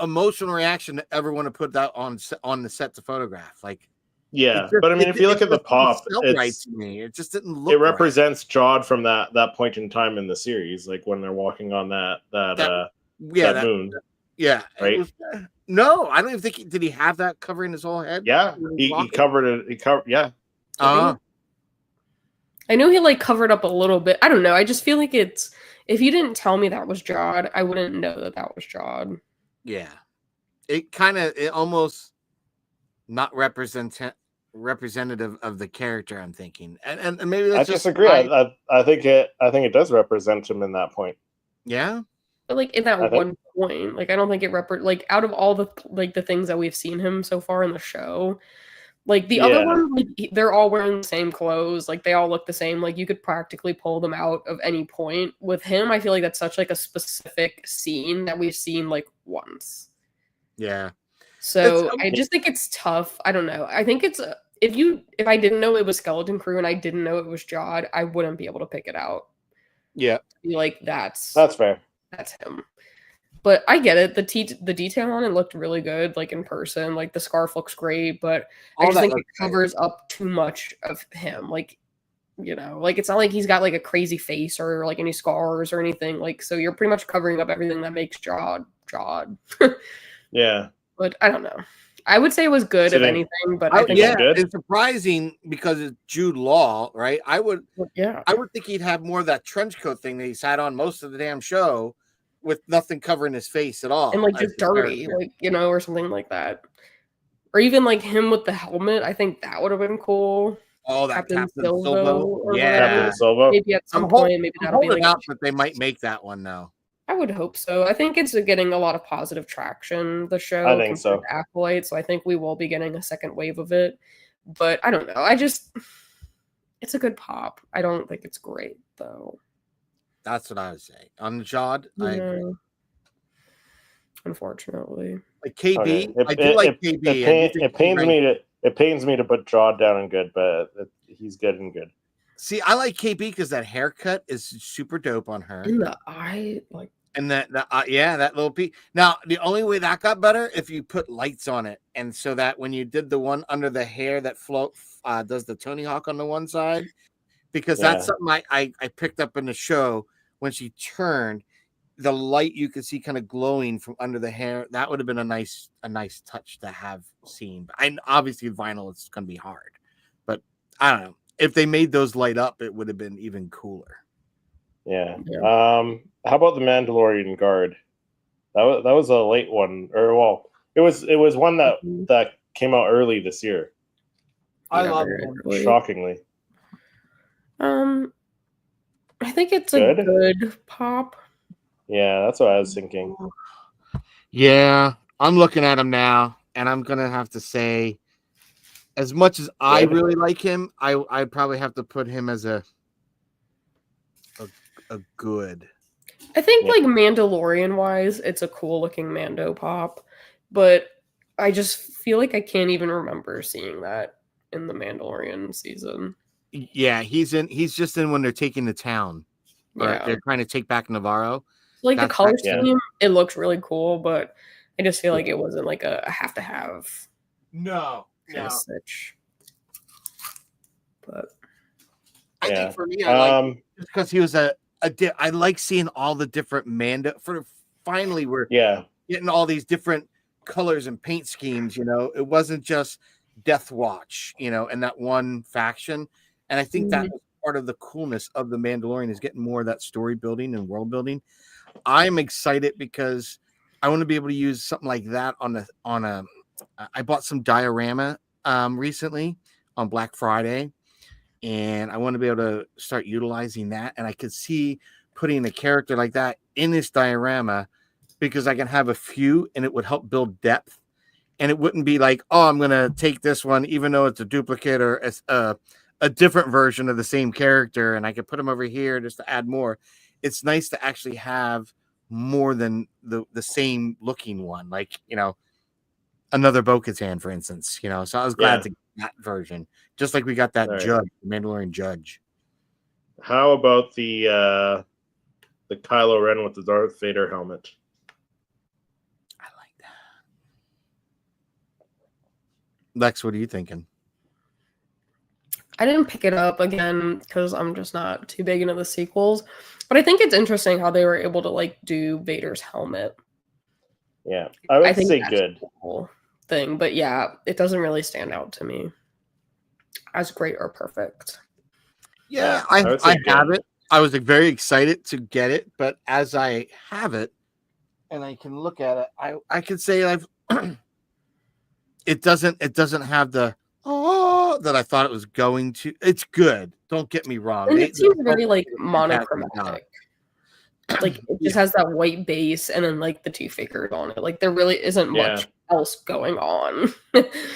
emotional reaction to ever want to put that on the set to photograph. Like, but I mean, if you look at the pop, it just didn't look. It represents Jod from that point in time in the series, like when they're walking on that moon. Yeah, right. No, I don't even think did he have that covering his whole head? Yeah, he covered it. He covered. Yeah. I know he like covered up a little bit. I don't know. I just feel like it's if you didn't tell me that was Jod, I wouldn't know that was Jod. Yeah, it almost not representative of the character. I'm thinking, and maybe that's I disagree. I think it does represent him in that point. Yeah, but like in that one point, like I don't think it like out of all the like the things that we've seen him so far in the show, like the other ones, like, they're all wearing the same clothes, like they all look the same. Like you could practically pull them out of any point. With him, I feel like that's such like a specific scene that we've seen like once. Yeah. So I just think it's tough. I don't know. I think it's if I didn't know it was Skeleton Crew and I didn't know it was Jod, I wouldn't be able to pick it out. Yeah. Be like that's fair. That's him. But I get it. The detail on it looked really good, like in person. Like the scarf looks great, but I just think it covers up too much of him. Like, like it's not like he's got like a crazy face or like any scars or anything. Like, so you're pretty much covering up everything that makes Jod. Yeah. But I don't know. I would say it was good, if anything. But I think it's surprising because it's Jude Law, right? I would think he'd have more of that trench coat thing that he's had on most of the damn show, with nothing covering his face at all, and like just dirty, like or something like that, or even like him with the helmet. I think that would have been cool. Oh, that Captain Silvo, Captain Silvo. Maybe at some point, maybe that'll be like out, but they might make that one now. I would hope so. I think it's getting a lot of positive traction, the show, I think compared so. to Acolyte, so I think we will be getting a second wave of it. But I don't know. It's a good pop. I don't think it's great, though. That's what I would say. On Jod, I agree. Yeah. Unfortunately. Like KB, Okay. I do like KB. I do think It pains me to put Jaw down in good, but he's good and good. See, I like KB because that haircut is super dope on her. In the eye, like, And that little piece. Now, the only way that got better if you put lights on it, and so that when you did the one under the hair that does the Tony Hawk on the one side, because that's something I picked up in the show when she turned, the light you could see kind of glowing from under the hair. That would have been a nice touch to have seen. And obviously vinyl is going to be hard, but I don't know if they made those light up, it would have been even cooler. Yeah. How about the Mandalorian guard? That was a late one, or well, it was one that came out early this year. I love it. really. Shockingly. I think it's Good? a good pop. Yeah, that's what I was thinking. Yeah, I'm looking at him now, and I'm gonna have to say, as much as I really like him, I probably have to put him as a good. I think like Mandalorian wise, it's a cool looking Mando pop, but I just feel like I can't even remember seeing that in the Mandalorian season. Yeah, he's just in when they're taking the town. Right? They're trying to take back Navarro. Like the color scheme, it looks really cool, but I just feel like it wasn't like a have to have. No. Such. But I think for me, I like because he was I like seeing all the different Mando. Finally, we're getting all these different colors and paint schemes. You know, it wasn't just Death Watch. You know, and that one faction. And I think that was part of the coolness of the Mandalorian is getting more of that story building and world building. I'm excited because I want to be able to use something like that on a. I bought some diorama recently on Black Friday. And I want to be able to start utilizing that. And I could see putting a character like that in this diorama because I can have a few and it would help build depth. And it wouldn't be like, oh, I'm going to take this one, even though it's a duplicate or a different version of the same character. And I could put them over here just to add more. It's nice to actually have more than the same looking one. Like, you know, another Bo-Katan, for instance, you know, so I was glad to get that version, just like we got that judge, Mandalorian judge. How about the Kylo Ren with the Darth Vader helmet? I like that. Lex, what are you thinking? I didn't pick it up again because I'm just not too big into the sequels, but I think it's interesting how they were able to like do Vader's helmet. Yeah, I would say good. Cool thing, but yeah, it doesn't really stand out to me as great or perfect. Yeah, I have it. I was very excited to get it, but as I have it and I can look at it, I can say I've it doesn't have the that I thought it was going to. It's good. Don't get me wrong. And it seems very like monochromatic. Like it just has that white base and then like the two figures on it. Like there really isn't much else going on.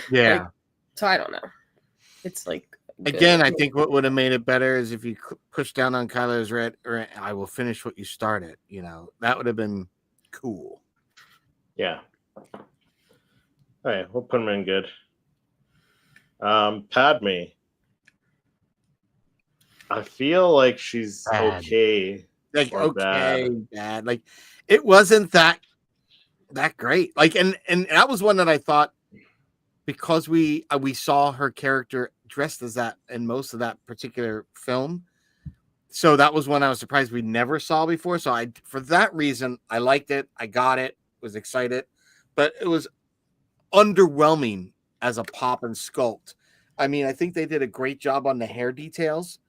Yeah. So I don't know. It's like again, I think what would have made it better is if you push down on Kylo's red, or I will finish what you started. You know, that would have been cool. Yeah. All right, we'll put them in good. Padme. I feel like she's okay. Like okay, bad. Like it wasn't that great. Like and that was one that I thought because we saw her character dressed as that in most of that particular film. So that was one I was surprised we never saw before. So for that reason, I liked it. I got it. Was excited, but it was underwhelming as a pop and sculpt. I mean, I think they did a great job on the hair details.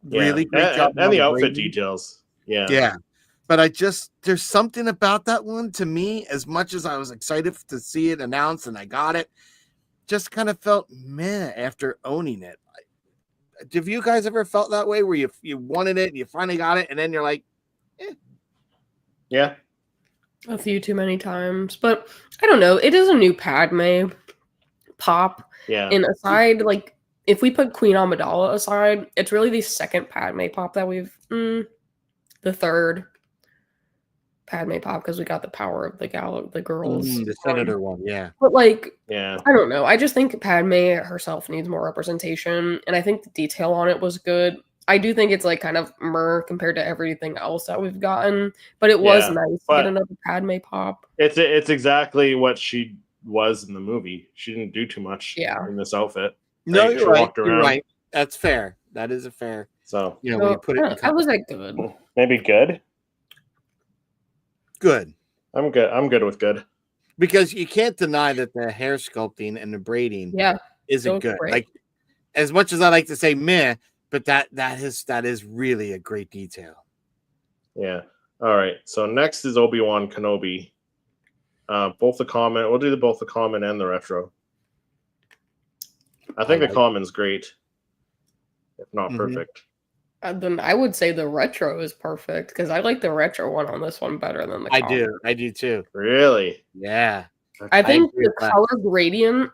Really great job and the outfit details. Yeah. Yeah. But there's something about that one to me, as much as I was excited to see it announced and I got it, just kind of felt meh after owning it. Have you guys ever felt that way where you wanted it and you finally got it and then you're like, Yeah. a few too many times. But I don't know. It is a new Padme pop. Yeah. And aside, like, if we put Queen Amidala aside, it's really the second Padme pop that we've the third Padme pop, because we got the Power of the Girls. The Senator one, yeah. But like, Yeah. I don't know. I just think Padme herself needs more representation, and I think the detail on it was good. I do think it's like kind of compared to everything else that we've gotten, but it was Yeah, nice to but get another Padme pop. It's exactly what she was in the movie. She didn't do too much in this outfit. No, Like, you're she right. walked You're around. right. That's fair. That is a fair. So You know, when you put it in I was like good. maybe good. Good. I'm good. I'm good with good. Because you can't deny that the hair sculpting and the braiding isn't good. great. Like, as much as I like to say meh, but that is really a great detail. Yeah. All right. So next is Obi-Wan Kenobi. Both the common. We'll do both the common and the retro. I think the common's great, if not perfect. Then I would say the retro is perfect, because I like the retro one on this one better than the common. I do too. Really? Yeah. I think agree the with that. color gradient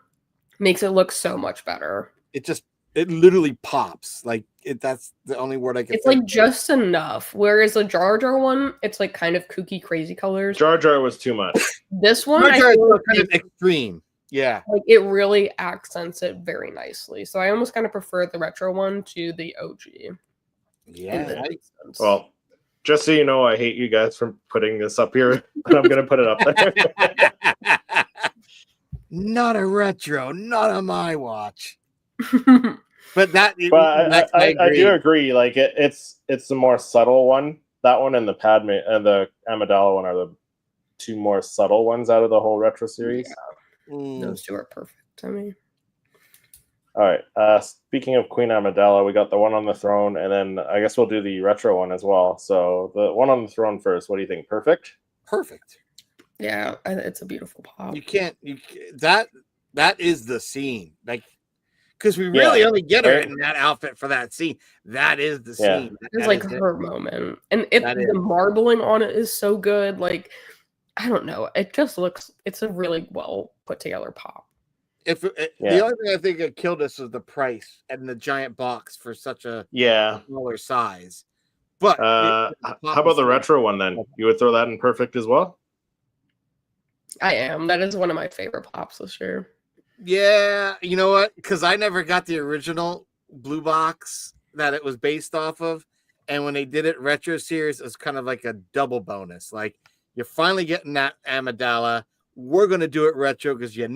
makes it look so much better. It literally pops. Like that's the only word I can It's think like of. just enough. Whereas the Jar Jar one, it's like kind of kooky, crazy colors. Jar Jar was too much. This one, Jar I Jar is feel like kind of extreme. Yeah. like it really accents it very nicely. So I almost kind of prefer the retro one to the OG. Yeah. Well, just so you know, I hate you guys for putting this up here, but I'm gonna put it up there. Not a retro, not on my watch. I But I do agree. Like it's the more subtle one. That one and the Padme and the Amidala one are the two more subtle ones out of the whole retro series. Those two are perfect to me. All right. Speaking of Queen Amidala, we got the one on the throne, and then I guess we'll do the retro one as well. So the one on the throne first. What do you think? Perfect? Perfect. Yeah, it's a beautiful pop. That is the scene. Like, because we really only get her in that outfit for that scene. That is the scene. It's like her moment. And the marbling on it is so good. Like, I don't know. It just looks, it's a really well put together pop. The only thing I think that killed us was the price and the giant box for such a smaller size. But how about the retro one then? You would throw that in perfect as well? I am. That is one of my favorite pops this year. Yeah, you know what? Because I never got the original blue box that it was based off of. And when they did it retro series, it was kind of like a double bonus. Like, you're finally getting that Amidala. We're going to do it retro because we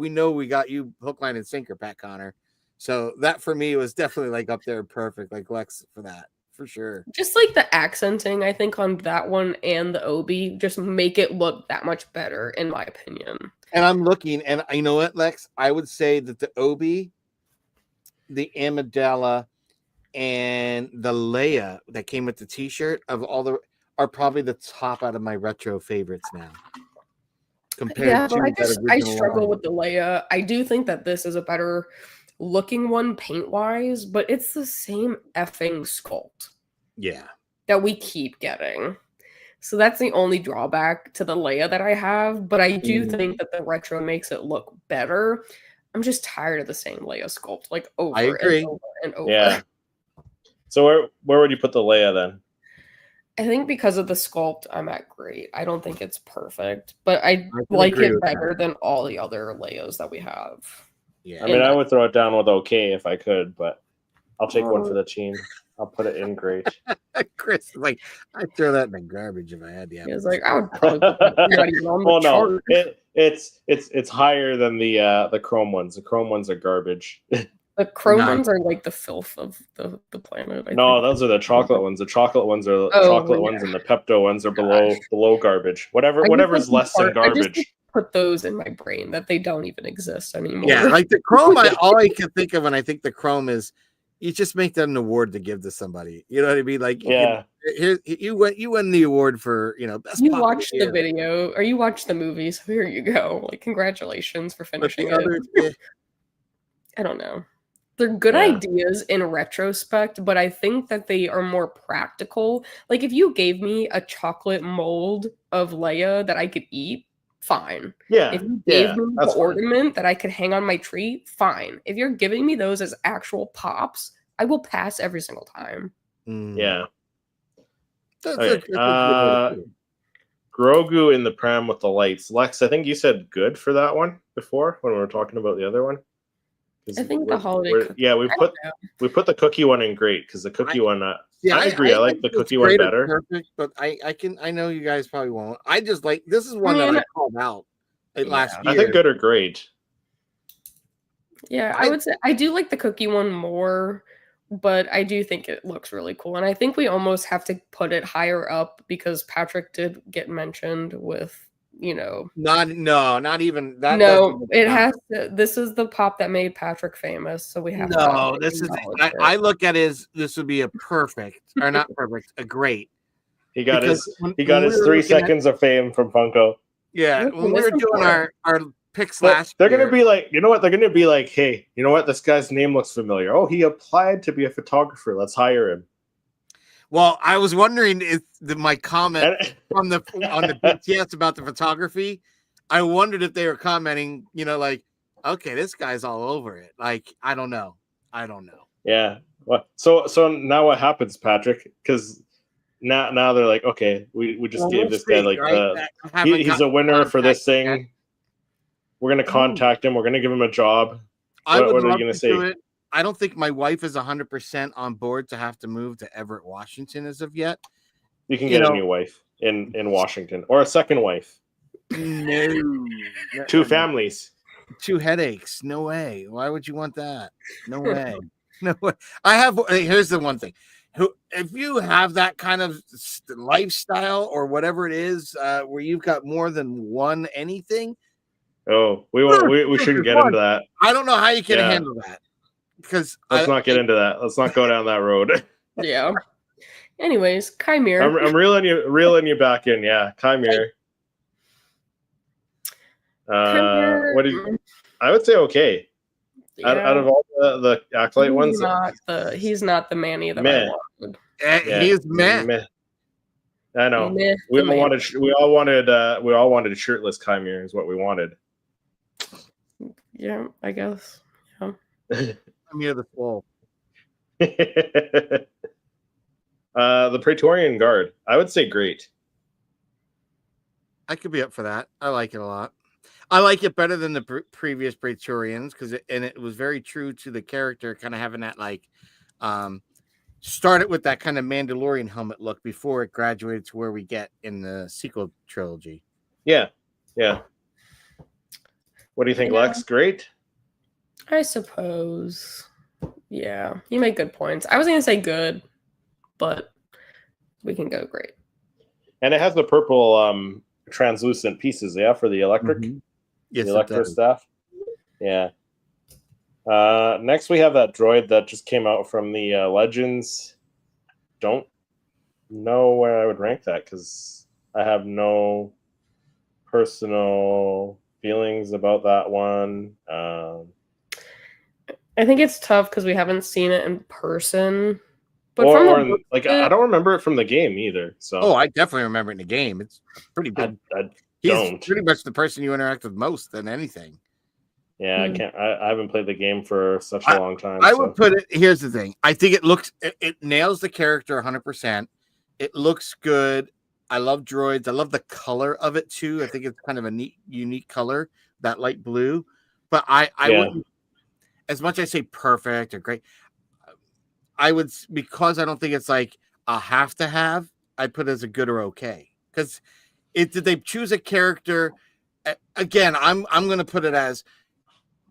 know we got you hook, line, and sinker, Pat Connor. So that for me was definitely like up there perfect, like Lex for that, for sure. Just like the accenting, I think, on that one and the Obi just make it look that much better, in my opinion. And I'm looking, and you know what, Lex? I would say that the Obi, the Amidala, and the Leia that came with the T-shirt are probably the top out of my retro favorites now. Compared to I struggle with the Leia. I do think that this is a better looking one paint wise, but it's the same effing sculpt. Yeah. That we keep getting. So that's the only drawback to the Leia that I have, but I do think that the retro makes it look better. I'm just tired of the same Leia sculpt, like over and over and over. Yeah. So where would you put the Leia then? I think because of the sculpt, I'm at great. I don't think it's perfect, but I like it better than all the other Leios that we have. Yeah. I mean, I would throw it down with okay if I could, but I'll take one for the team. I'll put it in great. Chris is like, I'd throw that in the garbage if I had the. He was like, I would probably put that on the chart. It's higher than the chrome ones. The chrome ones are garbage. The chrome ones are like the filth of the planet. I think. Those are the chocolate ones. The chocolate ones are chocolate ones, and the Pepto ones are below garbage. Whatever's less than garbage. I just put those in my brain that they don't even exist anymore. Yeah, like the chrome. All I can think of when I think the chrome is, you just make that an award to give to somebody. You know what I mean? Like, here you win the award for best. You watched the video or you watched the movie, so here you go. Like, congratulations for finishing it. I don't know. They're good Yeah. ideas in retrospect, but I think that they are more practical. Like if you gave me a chocolate mold of Leia that I could eat, fine. Yeah. If you gave me the that's fine. ornament that I could hang on my tree, fine. If you're giving me those as actual pops, I will pass every single time. Yeah. That's Okay. a good way to put it. Grogu in the pram with the lights. Lex, I think you said good for that one before when we were talking about the other one. I think the holiday cookie. Yeah, we put the cookie one in great because the cookie one. I agree. I like the cookie one better. Perfect, but I know you guys probably won't. I just like this is one that I called out last year. I think good or great. Yeah, I would say I do like the cookie one more, but I do think it looks really cool. And I think we almost have to put it higher up because Patrick did get mentioned with, not even that. No, it has to, this is the pop that made Patrick famous, so we have to this is I look at it as this would be a perfect or not perfect, a great. He got his 3 seconds of fame from Funko. Yeah, when we were doing our picks last they're year. Gonna be like, you know what? They're gonna be like, hey, you know what? This guy's name looks familiar. Oh, he applied to be a photographer. Let's hire him. Well, I was wondering if my comment on the BTS about the photography, I wondered if they were commenting, like, okay, this guy's all over it. Like, I don't know. Yeah. Well, so now what happens, Patrick? Because now they're like, okay, we just gave this guy like he's a winner for this thing. Yet. We're gonna contact him. We're gonna give him a job. What are you gonna say? I don't think my wife is 100% on board to have to move to Everett, Washington as of yet. You can get a new wife in Washington or a second wife. No. 2 families. 2 headaches. No way. Why would you want that? No way. No way. Here's the one thing. If you have that kind of lifestyle or whatever it is, where you've got more than one anything. Oh, we shouldn't get into that. I don't know how you can handle that. Because let's not get into that. Let's not go down that road. Yeah. Anyways, Chimere. I'm reeling you back in. Yeah, Chimere. What do you? I would say okay. Yeah. Out of all the Acolyte ones, he's not the Manny that meh. I wanted. He is meh. I know. We all wanted shirtless Chimere is what we wanted. Yeah, I guess. Yeah. I'm near the fall. The Praetorian Guard. I would say great. I could be up for that. I like it a lot. I like it better than the previous Praetorians because it was very true to the character, kind of having that started with that kind of Mandalorian helmet look before it graduated to where we get in the sequel trilogy. Yeah. What do you think, Lex? Great? I suppose. Yeah, you make good points. I was going to say good, but we can go great. And it has the purple translucent pieces, for the electric. Mm-hmm. Yes, the electric staff. Yeah. Next, we have that droid that just came out from the Legends. Don't know where I would rank that because I have no personal feelings about that one. I think it's tough because we haven't seen it in person. But I don't remember it from the game either. So I definitely remember it in the game. It's pretty big. He's pretty much the person you interact with most than anything. Yeah, I can't. I haven't played the game for such a long time. I would put it. Here's the thing. I think it nails the character 100%. It looks good. I love droids. I love the color of it too. I think it's kind of a neat, unique color, that light blue. But I wouldn't, as much as I say perfect or great, I would, because I don't think it's like a have to have, I'd put it as a good or okay. Because did they choose a character? Again, I'm going to put it as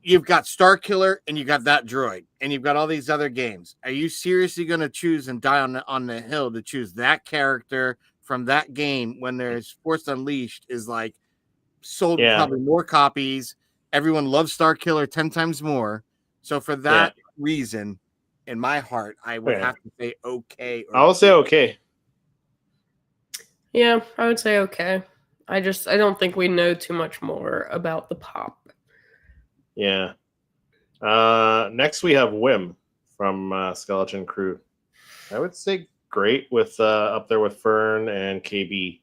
you've got Starkiller and you got that droid and you've got all these other games. Are you seriously going to choose and die on the hill to choose that character from that game when there's Force Unleashed is like sold probably more copies? Everyone loves Starkiller 10 times more. So for that reason, in my heart, I would have to say okay. I'll say okay. Yeah, I would say okay. I don't think we know too much more about the pop. Yeah. Next we have Wim from Skeleton Crew. I would say great with up there with Fern and KB.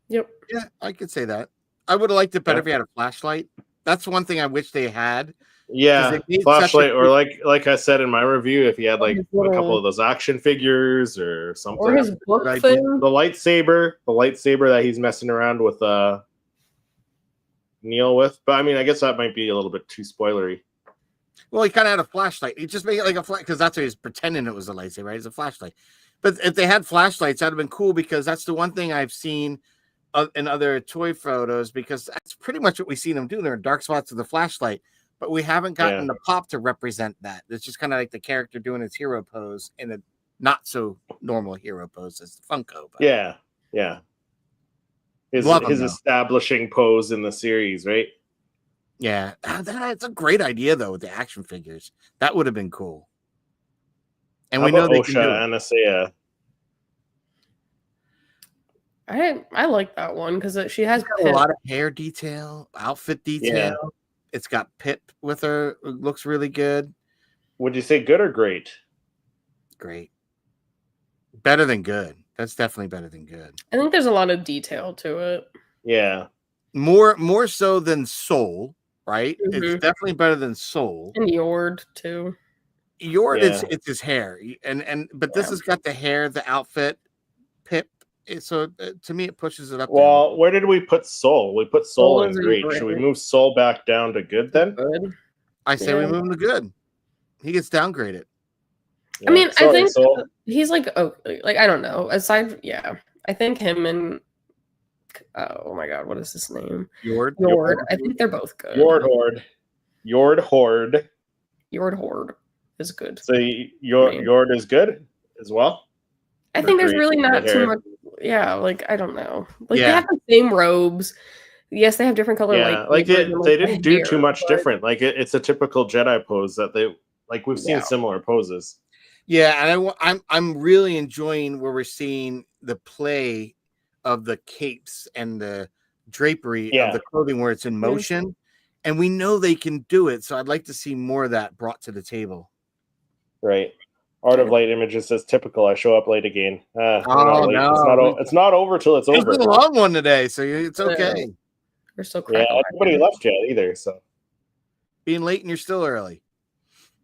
Yep. Yeah, I could say that. I would have liked it better Yeah. if you had a flashlight. That's one thing I wish they had. Yeah, they made flashlight, such a or like I said in my review, if you had like his a couple little- of those action figures or something. Or his book Good idea. thing. The lightsaber that he's messing around with Neil with. But I mean, I guess that might be a little bit too spoilery. Well, he kind of had a flashlight. He just made it like a flash because that's what he's pretending it was a lightsaber, right? It's a flashlight. But if they had flashlights, that'd have been cool because that's the one thing I've seen in other toy photos because that's pretty much what we see them do. There are dark spots with the flashlight, but we haven't gotten the pop to represent that. It's just kind of like the character doing his hero pose in a not so normal hero pose as the Funko. But Yeah. His establishing pose in the series, right? yeah, that's a great idea though with the action figures. That would have been cool. And How we know about they Osha can do it. and Asaya? I like that one because she has It's got a lot of hair detail, outfit detail. Yeah. It's got Pip with her. It looks really good. Would you say good or great? Great. Better than good. That's definitely better than good. I think there's a lot of detail to it. Yeah. More so than Soul, right? Mhm. It's definitely better than Soul. And Yord too. Yord, Yeah. it's his hair, but this has got the hair, the outfit, Pip. So to me, it pushes it up. Well, where did we put Soul? We put Soul Soul in is in great. great. Should we move Soul back down to good then? Good. I say we Yeah. move him to good. He gets downgraded. Yeah. I mean, I Sorry, think Soul. he's like, oh, like I don't know. Aside, yeah, I think him and oh my god, what is his name? Yord. Yord. I think they're both good. Yord Horde. Yord Horde is good. So Yord is good as well. I think there's Agreed. really The not hair. too much. Yeah, like I don't know. Like they Yeah. have the same robes. Yes, they have different color. Yeah, like they didn't do hair, too much but- different. Like it's a typical Jedi pose that we've seen Yeah. similar poses. Yeah, and I'm really enjoying where we're seeing the play of the capes and the drapery Yeah. of the clothing where it's in motion, and we know they can do it. So I'd like to see more of that brought to the table. Right. Art of Light Images says typical. I show up late again. We're Oh, not late. no. It's not over till it's It's over. been a long one today, so it's Yeah. okay. We're still Yeah, cracking. nobody left yet either. So Being late and you're still early.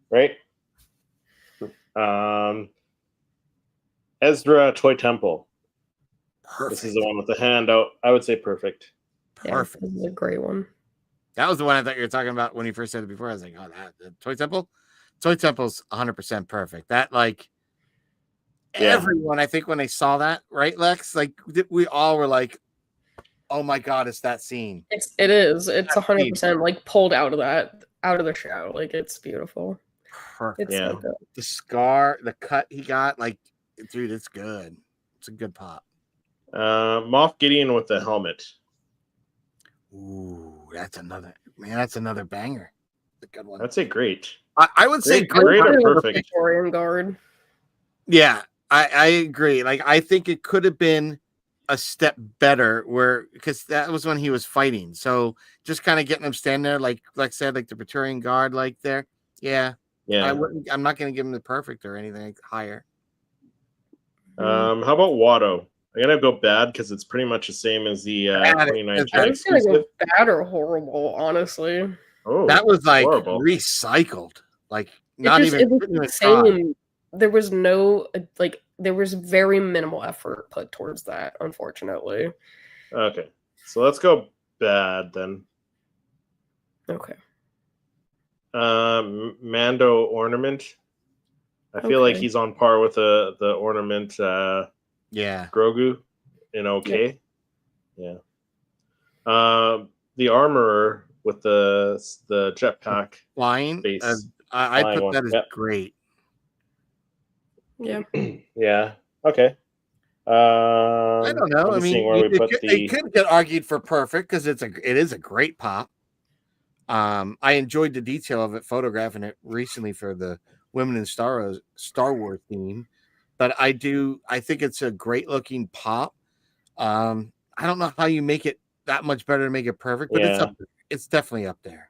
right. Ezra Toy Temple. Perfect. This is the one with the hand out. I would say perfect. Perfect. This is a great one. That was the one I thought you were talking about when you first said it before. I was like, oh, that the Toy Temple? Toy Temple's 100% perfect. That, like, everyone, I think, when they saw that, right, Lex? Like, we all were like, oh my God, it's that scene. It is. It's 100% like pulled out of the show. Like it's beautiful. Perfect. It's Yeah. so good. The scar, the cut he got, like, dude, it's good. It's a good pop. Moff Gideon with the helmet. Ooh, that's another banger. A good one. I'd say great. I would say Great or I love perfect? Victorian Guard. Yeah, I agree. Like, I think it could have been a step better because that was when he was fighting. So just kind of getting him standing there, like I said, like the Praetorian Guard, like there. Yeah. Yeah. I'm not going to give him the perfect or anything higher. How about Watto? I'm gonna go bad because it's pretty much the same as the 2019 I was gonna exclusive. go bad or horrible, honestly. Oh, That was like horrible. recycled. Like It not was even the same. There was no there was very minimal effort put towards that, unfortunately. Okay, so let's go bad then. Okay. Mando ornament. I feel like Okay. he's on par with the ornament yeah. Grogu in okay. Yeah. The armorer with the jetpack. Flying. Base. I Flying put one, that as yep. great. Yeah. Yeah. Okay. I don't know. I'm I just seeing mean, where we put it could get argued for perfect because it is a great pop. I enjoyed the detail of it, photographing it recently for the Women in Star Wars theme. But I think it's a great looking pop. I don't know how you make it that much better to make it perfect, but Yeah. it's definitely up there.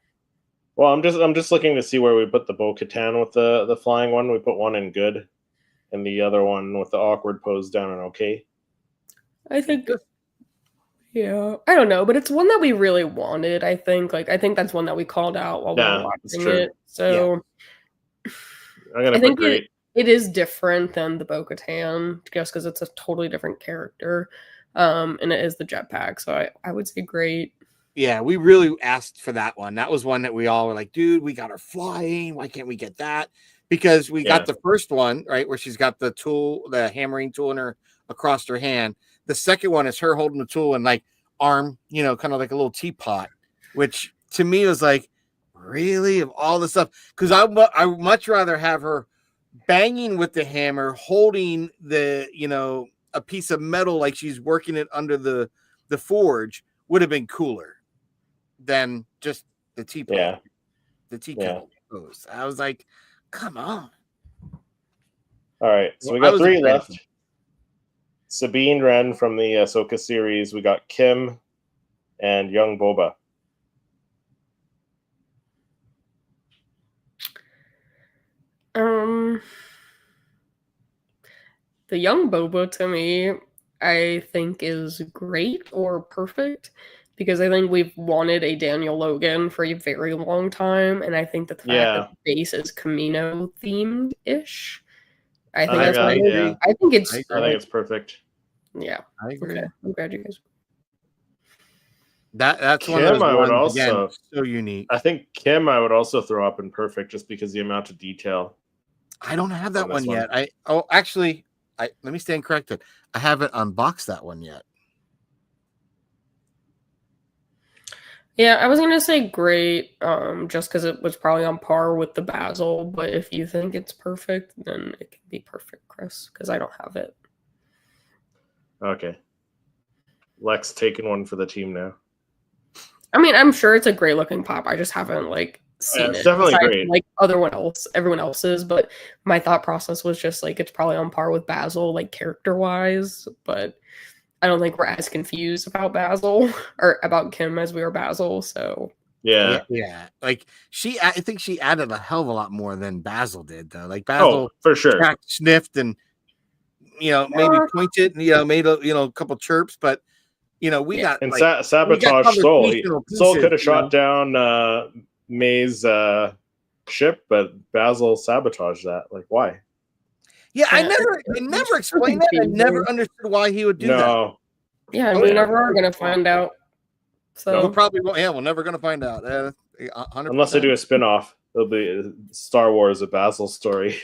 Well, I'm just looking to see where we put the Bo-Katan with the flying one. We put one in good, and the other one with the awkward pose down in okay. I think, yeah, I don't know, but it's one that we really wanted. I think that's one that we called out while we were It's watching true. it. So I'm gonna I put think great. it is different than the Bo-Katan just because it's a totally different character, and it is the jetpack. So I would say great. Yeah, we really asked for that one. That was one that we all were like, dude, we got her flying. Why can't we get that? Because we got the first one, right, where she's got the tool, the hammering tool in her across her hand. The second one is her holding the tool and like arm, kind of like a little teapot, which to me was like, really, of all the stuff? Because I would much rather have her banging with the hammer, holding the, a piece of metal like she's working it under the forge would have been cooler than just the teapot, the teacup pose. I was like, come on. All right, so we got 3 left. Sabine Wren from the Ahsoka series. We got Kim and young Boba. The young Boba to me, I think is great or perfect because I think we've wanted a Daniel Logan for a very long time, and I think that the fact that the base is Camino themed ish, I think that's why I think it's perfect. Yeah, I agree. Okay. I'm glad you guys. That's Kim, one of those I would ones, also again, so unique. I think Kim I would also throw up in perfect just because the amount of detail. I don't have that one yet. Actually, let me stand corrected. I haven't unboxed that one yet. Yeah, I was gonna say great, just because it was probably on par with the Basil. But if you think it's perfect, then it can be perfect, Chris, because I don't have it. Okay. Lex taking one for the team now. I mean, I'm sure it's a great looking pop. I just haven't seen it's it. definitely Besides, great. Everyone else's. But my thought process was just it's probably on par with Basil, character wise. But I don't think we're as confused about Basil or about Kim as we are Basil. So yeah. I think she added a hell of a lot more than Basil did, though. Basil, for sure, sniffed and maybe pointed, made a couple chirps, but we got and sabotage Soul. Soul could have shot down May's ship, but Basil sabotaged that. Why? Yeah, I never explained that. I never understood why he would do that. Yeah, we never are gonna find out. So we probably won't. Yeah, we're never gonna find out. 100%. Unless they do a spin-off, it'll be Star Wars, a Basil story.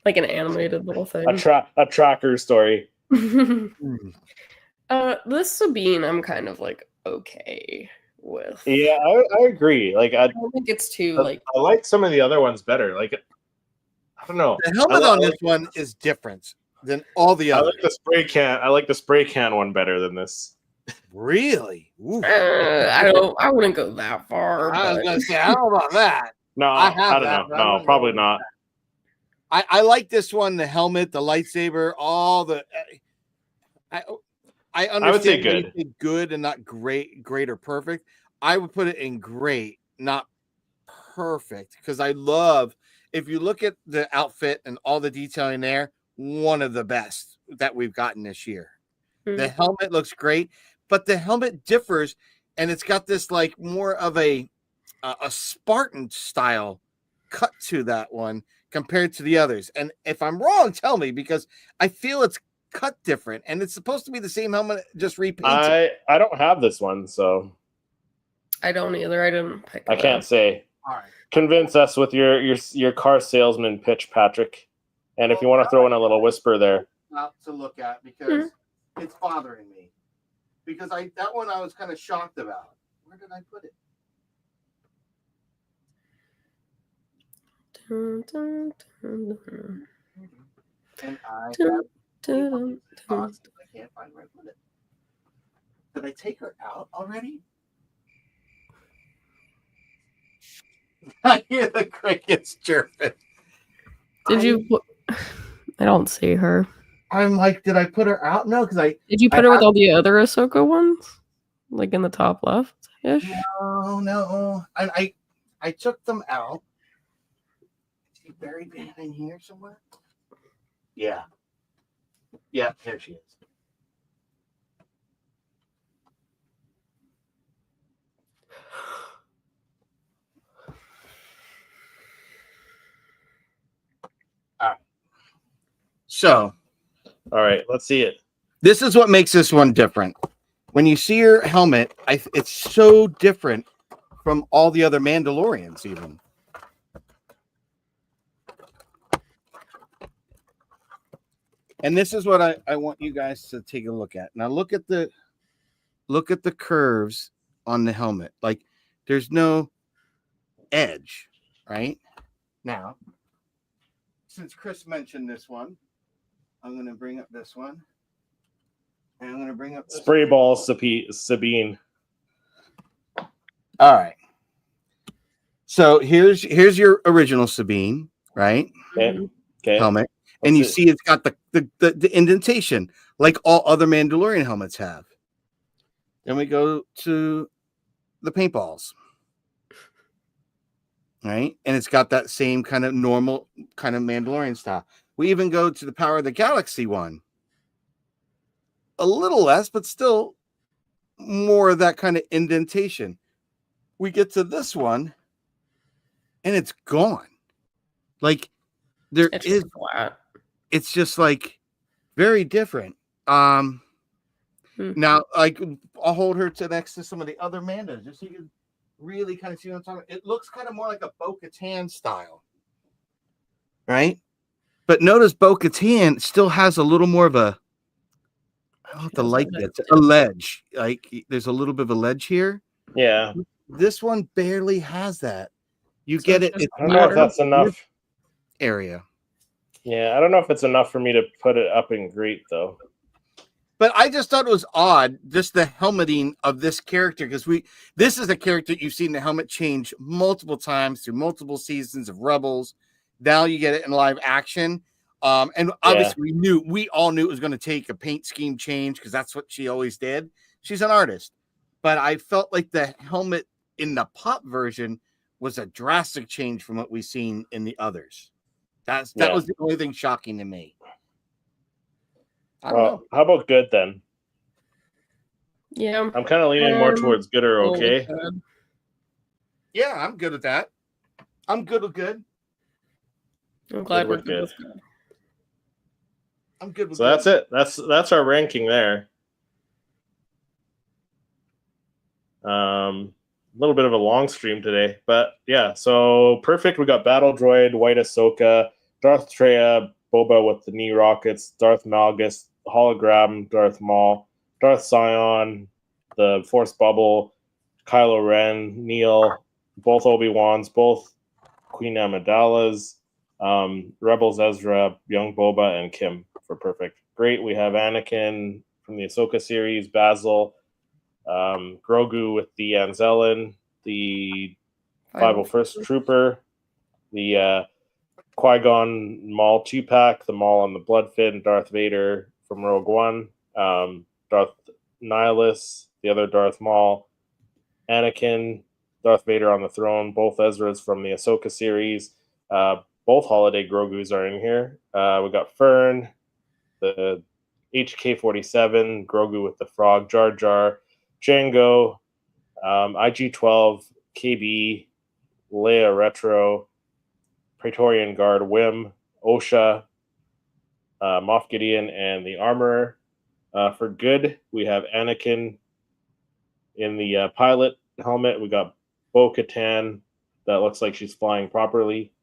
Like an animated little thing. A tracker story. This Sabine, I'm kind of okay with. Yeah, I agree. I don't think it's too I like some of the other ones better. I don't know. The helmet on this one is different than all the others. I like the spray can one better than this. Really? I wouldn't go that far. I was gonna say, I don't know about that. No, I don't know. No, probably not. I like this one, the helmet, the lightsaber, all the. I understand. I would say good and not great or perfect. I would put it in great, not perfect, because I love. If you look at the outfit and all the detailing there, one of the best that we've gotten this year. Mm-hmm. The helmet looks great, but the helmet differs, and it's got this more of a Spartan style cut to that one compared to the others. And if I'm wrong, tell me, because I feel it's cut different, and it's supposed to be the same helmet, just repainted. I don't have this one, so I don't either. I didn't pick it I can't say. All right. Convince us with your car salesman pitch, Patrick. And if you want to throw in a little whisper there. Not to look at, because it's bothering me. Because that one I was kind of shocked about. Where did I put it? And I can't find where I put it. Did I take her out already? I hear the crickets chirping. Did you put... I don't see her. I'm like, did I put her out? No, because Did you put her with all the other Ahsoka ones? In the top left? ish. No. I took them out. Is he buried behind here somewhere? Yeah. Yeah, there she is. All right. So All right, let's see it. this is what makes this one different. When you see her helmet, it's so different from all the other Mandalorians, even. And this is what I want you guys to take a look at. Now look at the curves on the helmet. Like there's no edge, right? Now, since Chris mentioned this one, I'm going to bring up this one. And I'm going to bring up this Spray ball Sabine. All right. So here's your original Sabine, right? Okay. Okay. Helmet. And you see it's got the indentation like all other Mandalorian helmets have. Then we go to the paintballs. Right? And it's got that same kind of normal kind of Mandalorian style. We even go to the Power of the Galaxy one. A little less, but still more of that kind of indentation. We get to this one, and it's gone. Like It's just flat. It's just like very different. Now, like I'll hold her next to some of the other Mandas, just so you can really kind of see what I'm talking about. It looks kind of more like a Bo-Katan style, right? But notice Bo-Katan still has a little more of a, I don't have to like this, a ledge. Like there's a little bit of a ledge here. Yeah. This one barely has that. You get it. I don't know if that's enough. Area. Yeah, I don't know if it's enough for me to put it up in great though. But I just thought it was odd, just the helmeting of this character, because this is a character you've seen the helmet change multiple times through multiple seasons of Rebels. Now you get it in live action. And obviously we all knew it was going to take a paint scheme change because that's what she always did. She's an artist. But I felt like the helmet in the pop version was a drastic change from what we've seen in the others. That was the only thing shocking to me. I don't know. How about good then? Yeah. I'm kind of leaning more towards good or okay. Good. Yeah, I'm good with that. I'm good with good. I'm glad we're good. Good. I'm good with So good. that's it. That's our ranking there. A little bit of a long stream today, but yeah. So perfect. We got Battle Droid, White Ahsoka, Darth Traya, Boba with the knee rockets, Darth Malgus, hologram, Darth Maul, Darth Sion, the Force Bubble, Kylo Ren, Neil, both Obi-Wans, both Queen Amidala's, Rebels Ezra, Young Boba, and Kim for perfect. Great. We have Anakin from the Ahsoka series, Basil, Grogu with the Anzellan, the 501st Trooper, the Qui-Gon Maul 2-pack, the Maul on the Bloodfin, Darth Vader from Rogue One, Darth Nihilus, the other Darth Maul, Anakin, Darth Vader on the throne, both Ezras from the Ahsoka series. Both holiday Grogus are in here. We got Fern, the HK-47, Grogu with the frog, Jar Jar, Django, IG-12, KB, Leia Retro, Praetorian Guard, Wim, Osha, Moff Gideon, and the Armorer. For good, we have Anakin in the pilot helmet. We got Bo-Katan that looks like she's flying properly.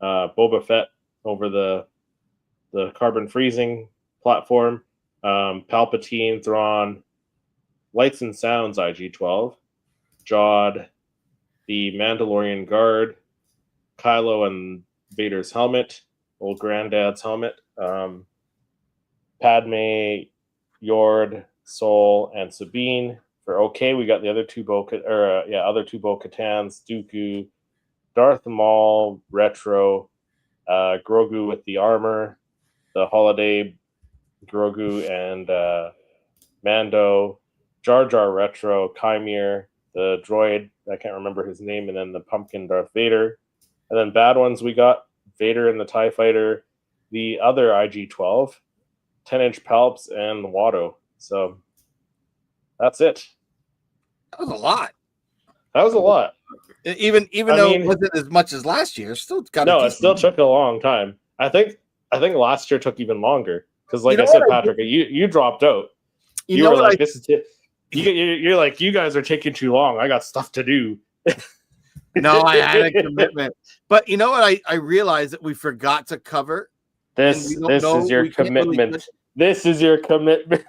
Boba Fett over the carbon freezing platform. Palpatine, Thrawn, Lights and Sounds IG-12, Jod, the Mandalorian Guard, Kylo and Vader's helmet, old granddad's helmet, Padme, Yord, Sol, and Sabine. For okay, we got the other two Bo-Katans, Dooku, Darth Maul, Retro, Grogu with the armor, the holiday Grogu and Mando, Jar Jar Retro, Chimere, the droid, I can't remember his name, and then the pumpkin Darth Vader. And then bad ones, we got Vader and the TIE Fighter, the other IG-12, 10-inch Palps, and Watto. So that's it. That was a lot. That was a lot. Even though it wasn't as much as last year, still got it still took a long time. I think last year took even longer because, like I said, Patrick, you dropped out. You were like, "This is it." You're like, "You guys are taking too long. I got stuff to do." No, I had a commitment. But you know what? I realized that we forgot to cover. This is your commitment. This is your commitment.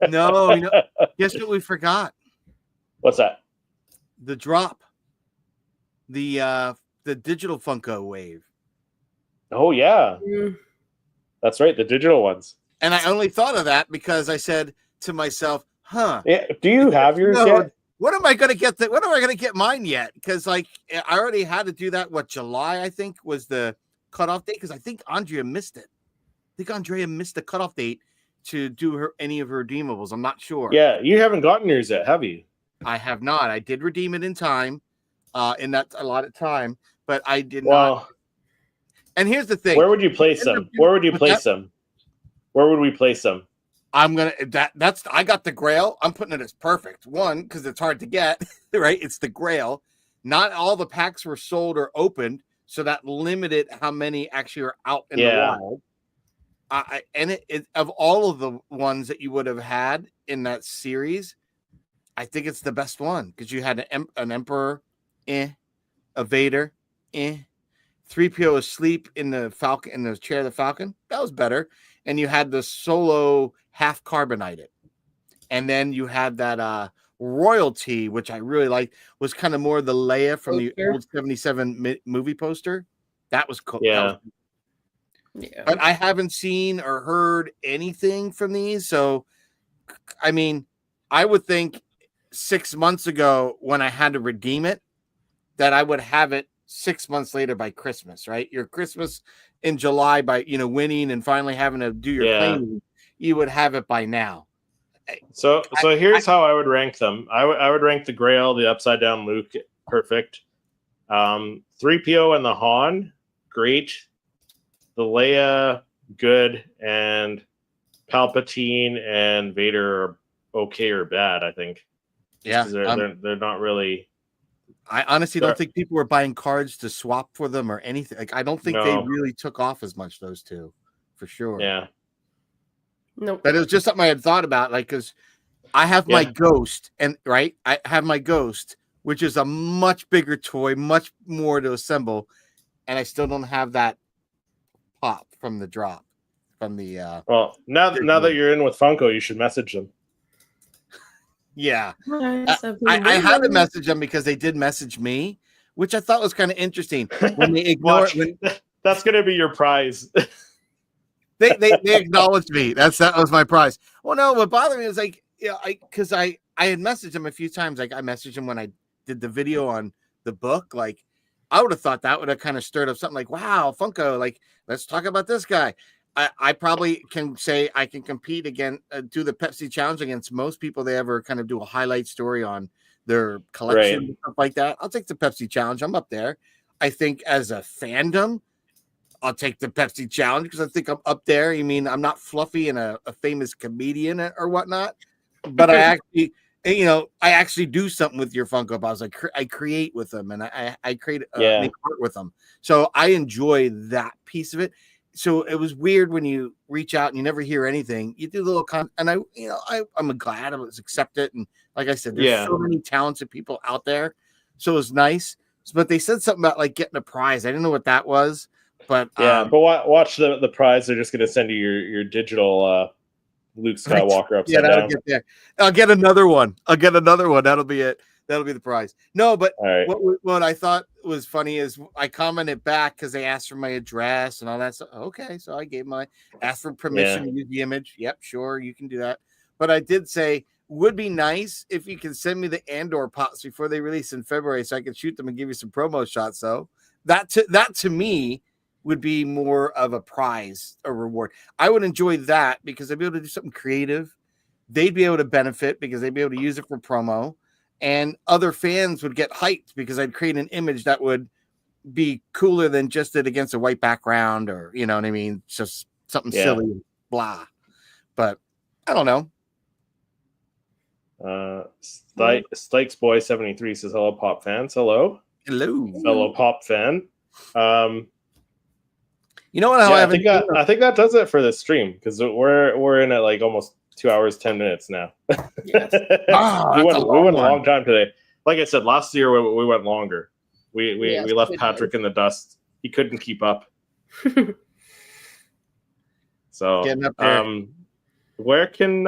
No, guess what we forgot? What's that? The drop. The digital Funko wave. Oh yeah. That's right, the digital ones. And I only thought of that because I said to myself, huh. Yeah, do you have yours yet? When am I going to get that? When am I going to get mine yet? Because like I already had to do that. July, I think, was the cutoff date. Because I think Andrea missed it. I think Andrea missed the cutoff date to do any of her redeemables. I'm not sure. Yeah, you haven't gotten yours yet, have you? I have not. I did redeem it in time, in that allotted time, but I did not. And here's the thing: where would you place them? Where would you place them? Where would we place them? I'm gonna that's I got the Grail. I'm putting it as perfect. One, because it's hard to get, right? It's the Grail. Not all the packs were sold or opened, so that limited how many actually are out in the wild. Of all of the ones that you would have had in that series, I think it's the best one because you had an Emperor, a Vader, 3PO asleep in the Falcon, in the chair of the Falcon. That was better. And you had the Solo half carbonated. And then you had that Royalty, which I really liked, was kind of more the Leia from the old 77 movie poster. That was cool. Yeah. But I haven't seen or heard anything from these. So, I mean, I would think 6 months ago when I had to redeem it, that I would have it 6 months later by Christmas, right? Your Christmas in July by, winning and finally having to do your claiming, you would have it by now. So here's how I would rank them. I would rank the Grail, the Upside Down Luke, perfect. 3PO and the Han, great. The Leia, good. And Palpatine and Vader are okay or bad, I think. Yeah. They're not really... I honestly don't think people were buying cards to swap for them or anything. Like, I don't think they really took off as much, those two, for sure. Yeah. Nope. But it was just something I had thought about, like, because I have my Ghost, and right, I have my Ghost, which is a much bigger toy, much more to assemble, and I still don't have that pop from the drop, from the. Well, now that you're in with Funko, you should message them. Yeah, I had to message them because they did message me, which I thought was kind of interesting. When they ignore that's going to be your prize. they acknowledged me. That was my prize. Well, no, what bothered me is like, because I had messaged them a few times. Like I messaged them when I did the video on the book. Like I would have thought that would have kind of stirred up something like, wow, Funko, like let's talk about this guy. I probably can say I can compete again, do the Pepsi challenge against most people. They ever kind of do a highlight story on their collection and stuff like that. I'll take the Pepsi challenge. I'm up there. I think as a fandom, I'll take the Pepsi challenge because I think I'm up there. You mean I'm not fluffy and a famous comedian or whatnot, but I actually do something with your Funko Pops. I create with them and I create make art with them. So I enjoy that piece of it. So it was weird when you reach out and you never hear anything. You do a little and I'm glad I was accepted. And like I said, there's so many talented people out there. So it was nice. But they said something about like getting a prize. I didn't know what that was. But but watch the prize. They're just going to send you your digital Luke Skywalker upside down. Get there. I'll get another one. That'll be it. That'll be the prize. No, but what I thought was funny is I commented back because they asked for my address and all that stuff. Okay, so I gave asked for permission to use the image. Yep, sure, you can do that. But I did say, would be nice if you can send me the Andor pops before they release in February so I can shoot them and give you some promo shots. So that to me would be more of a prize, a reward. I would enjoy that because I'd be able to do something creative. They'd be able to benefit because they'd be able to use it for promo. and other fans would get hyped because I'd create an image that would be cooler than just it against a white background, or you know what I mean, just something silly, blah. But I don't know. Stikes Boy 73 says hello, Pop fans. Hello, fellow Pop fan. You know what? I think that does it for this stream, because we're in at like almost 2 hours 10 minutes now. Yes. we went a long time today. Like I said, last year we went longer. We left Patrick in the dust. He couldn't keep up. So where can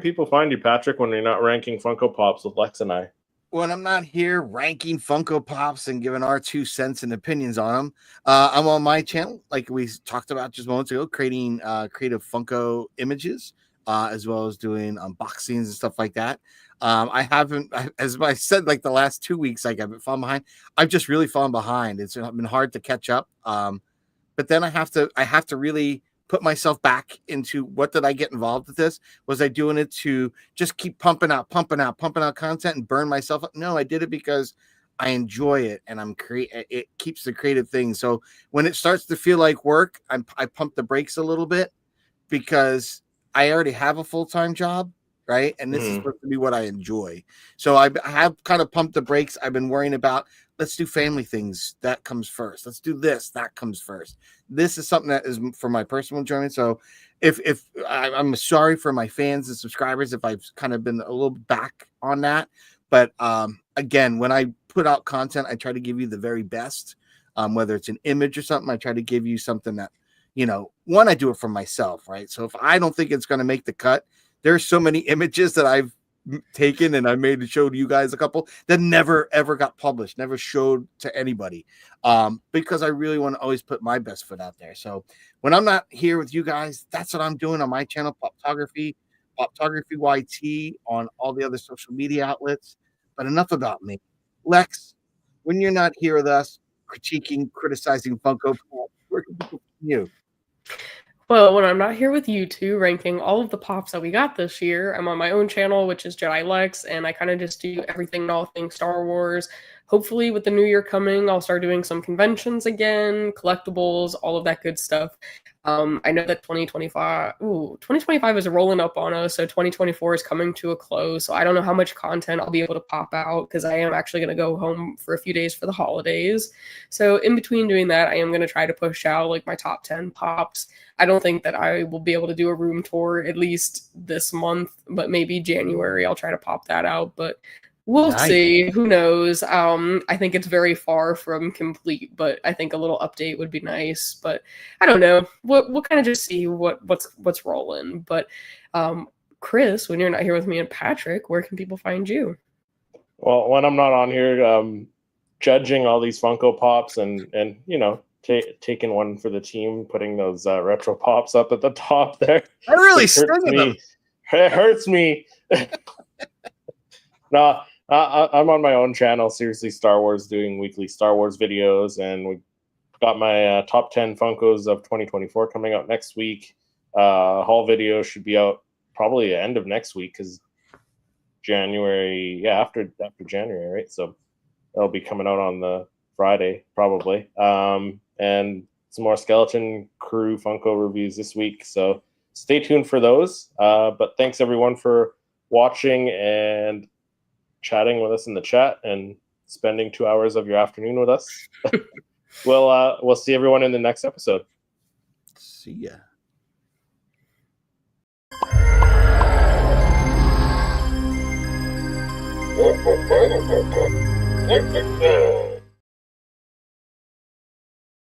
people find you, Patrick, when you're not ranking Funko Pops with Lex and I? When I'm not here ranking Funko Pops and giving our 2 cents and opinions on them, I'm on my channel, like we talked about just moments ago, creating creative Funko images, as well as doing unboxings and stuff like that. As I said, like the last 2 weeks, like I've been falling behind. I've just really fallen behind. It's been hard to catch up. But then I have to really put myself back into, what did I get involved with this? Was I doing it to just keep pumping out content and burn myself up? No, I did it because I enjoy it, and it keeps the creative thing. So when it starts to feel like work, I pump the brakes a little bit, because I already have a full-time job, right? And this is supposed to be what I enjoy. So I have kind of pumped the brakes. I've been worrying about, let's do family things. That comes first. Let's do this. That comes first. This is something that is for my personal enjoyment. So if I'm sorry for my fans and subscribers if I've kind of been a little back on that. But again, when I put out content, I try to give you the very best. Whether it's an image or something, I try to give you something that, one, I do it for myself, right? So if I don't think it's going to make the cut, there's so many images that I've taken and I made to show to you guys, a couple that never ever got published, never showed to anybody, because I really want to always put my best foot out there. So when I'm not here with you guys, that's what I'm doing on my channel, Poptography YT, on all the other social media outlets. But enough about me. Lex, when you're not here with us criticizing Funko Pop, where can people find you? Well, when I'm not here with you two ranking all of the pops that we got this year, I'm on my own channel, which is Jedi Lex, and I kind of just do everything and all things Star Wars. Hopefully, with the new year coming, I'll start doing some conventions again, collectibles, all of that good stuff. I know that 2025 is rolling up on us, so 2024 is coming to a close. So I don't know how much content I'll be able to pop out, because I am actually going to go home for a few days for the holidays. So in between doing that, I am going to try to push out like my top 10 pops. I don't think that I will be able to do a room tour at least this month, but maybe January I'll try to pop that out. But we'll see. Who knows? I think it's very far from complete, but I think a little update would be nice. But I don't know. We'll kind of just see what's rolling. But Chris, when you're not here with me and Patrick, where can people find you? Well, when I'm not on here, judging all these Funko Pops and taking one for the team, putting those retro pops up at the top there. I really stung them. It hurts me. No, I'm on my own channel, Seriously Star Wars, doing weekly Star Wars videos, and we got my top 10 Funkos of 2024 coming out next week. Haul video should be out probably the end of next week, because January, after January, right? So it'll be coming out on the Friday probably. And some more Skeleton Crew Funko reviews this week, so stay tuned for those. But thanks everyone for watching and chatting with us in the chat and spending 2 hours of your afternoon with us. We'll see everyone in the next episode. See ya.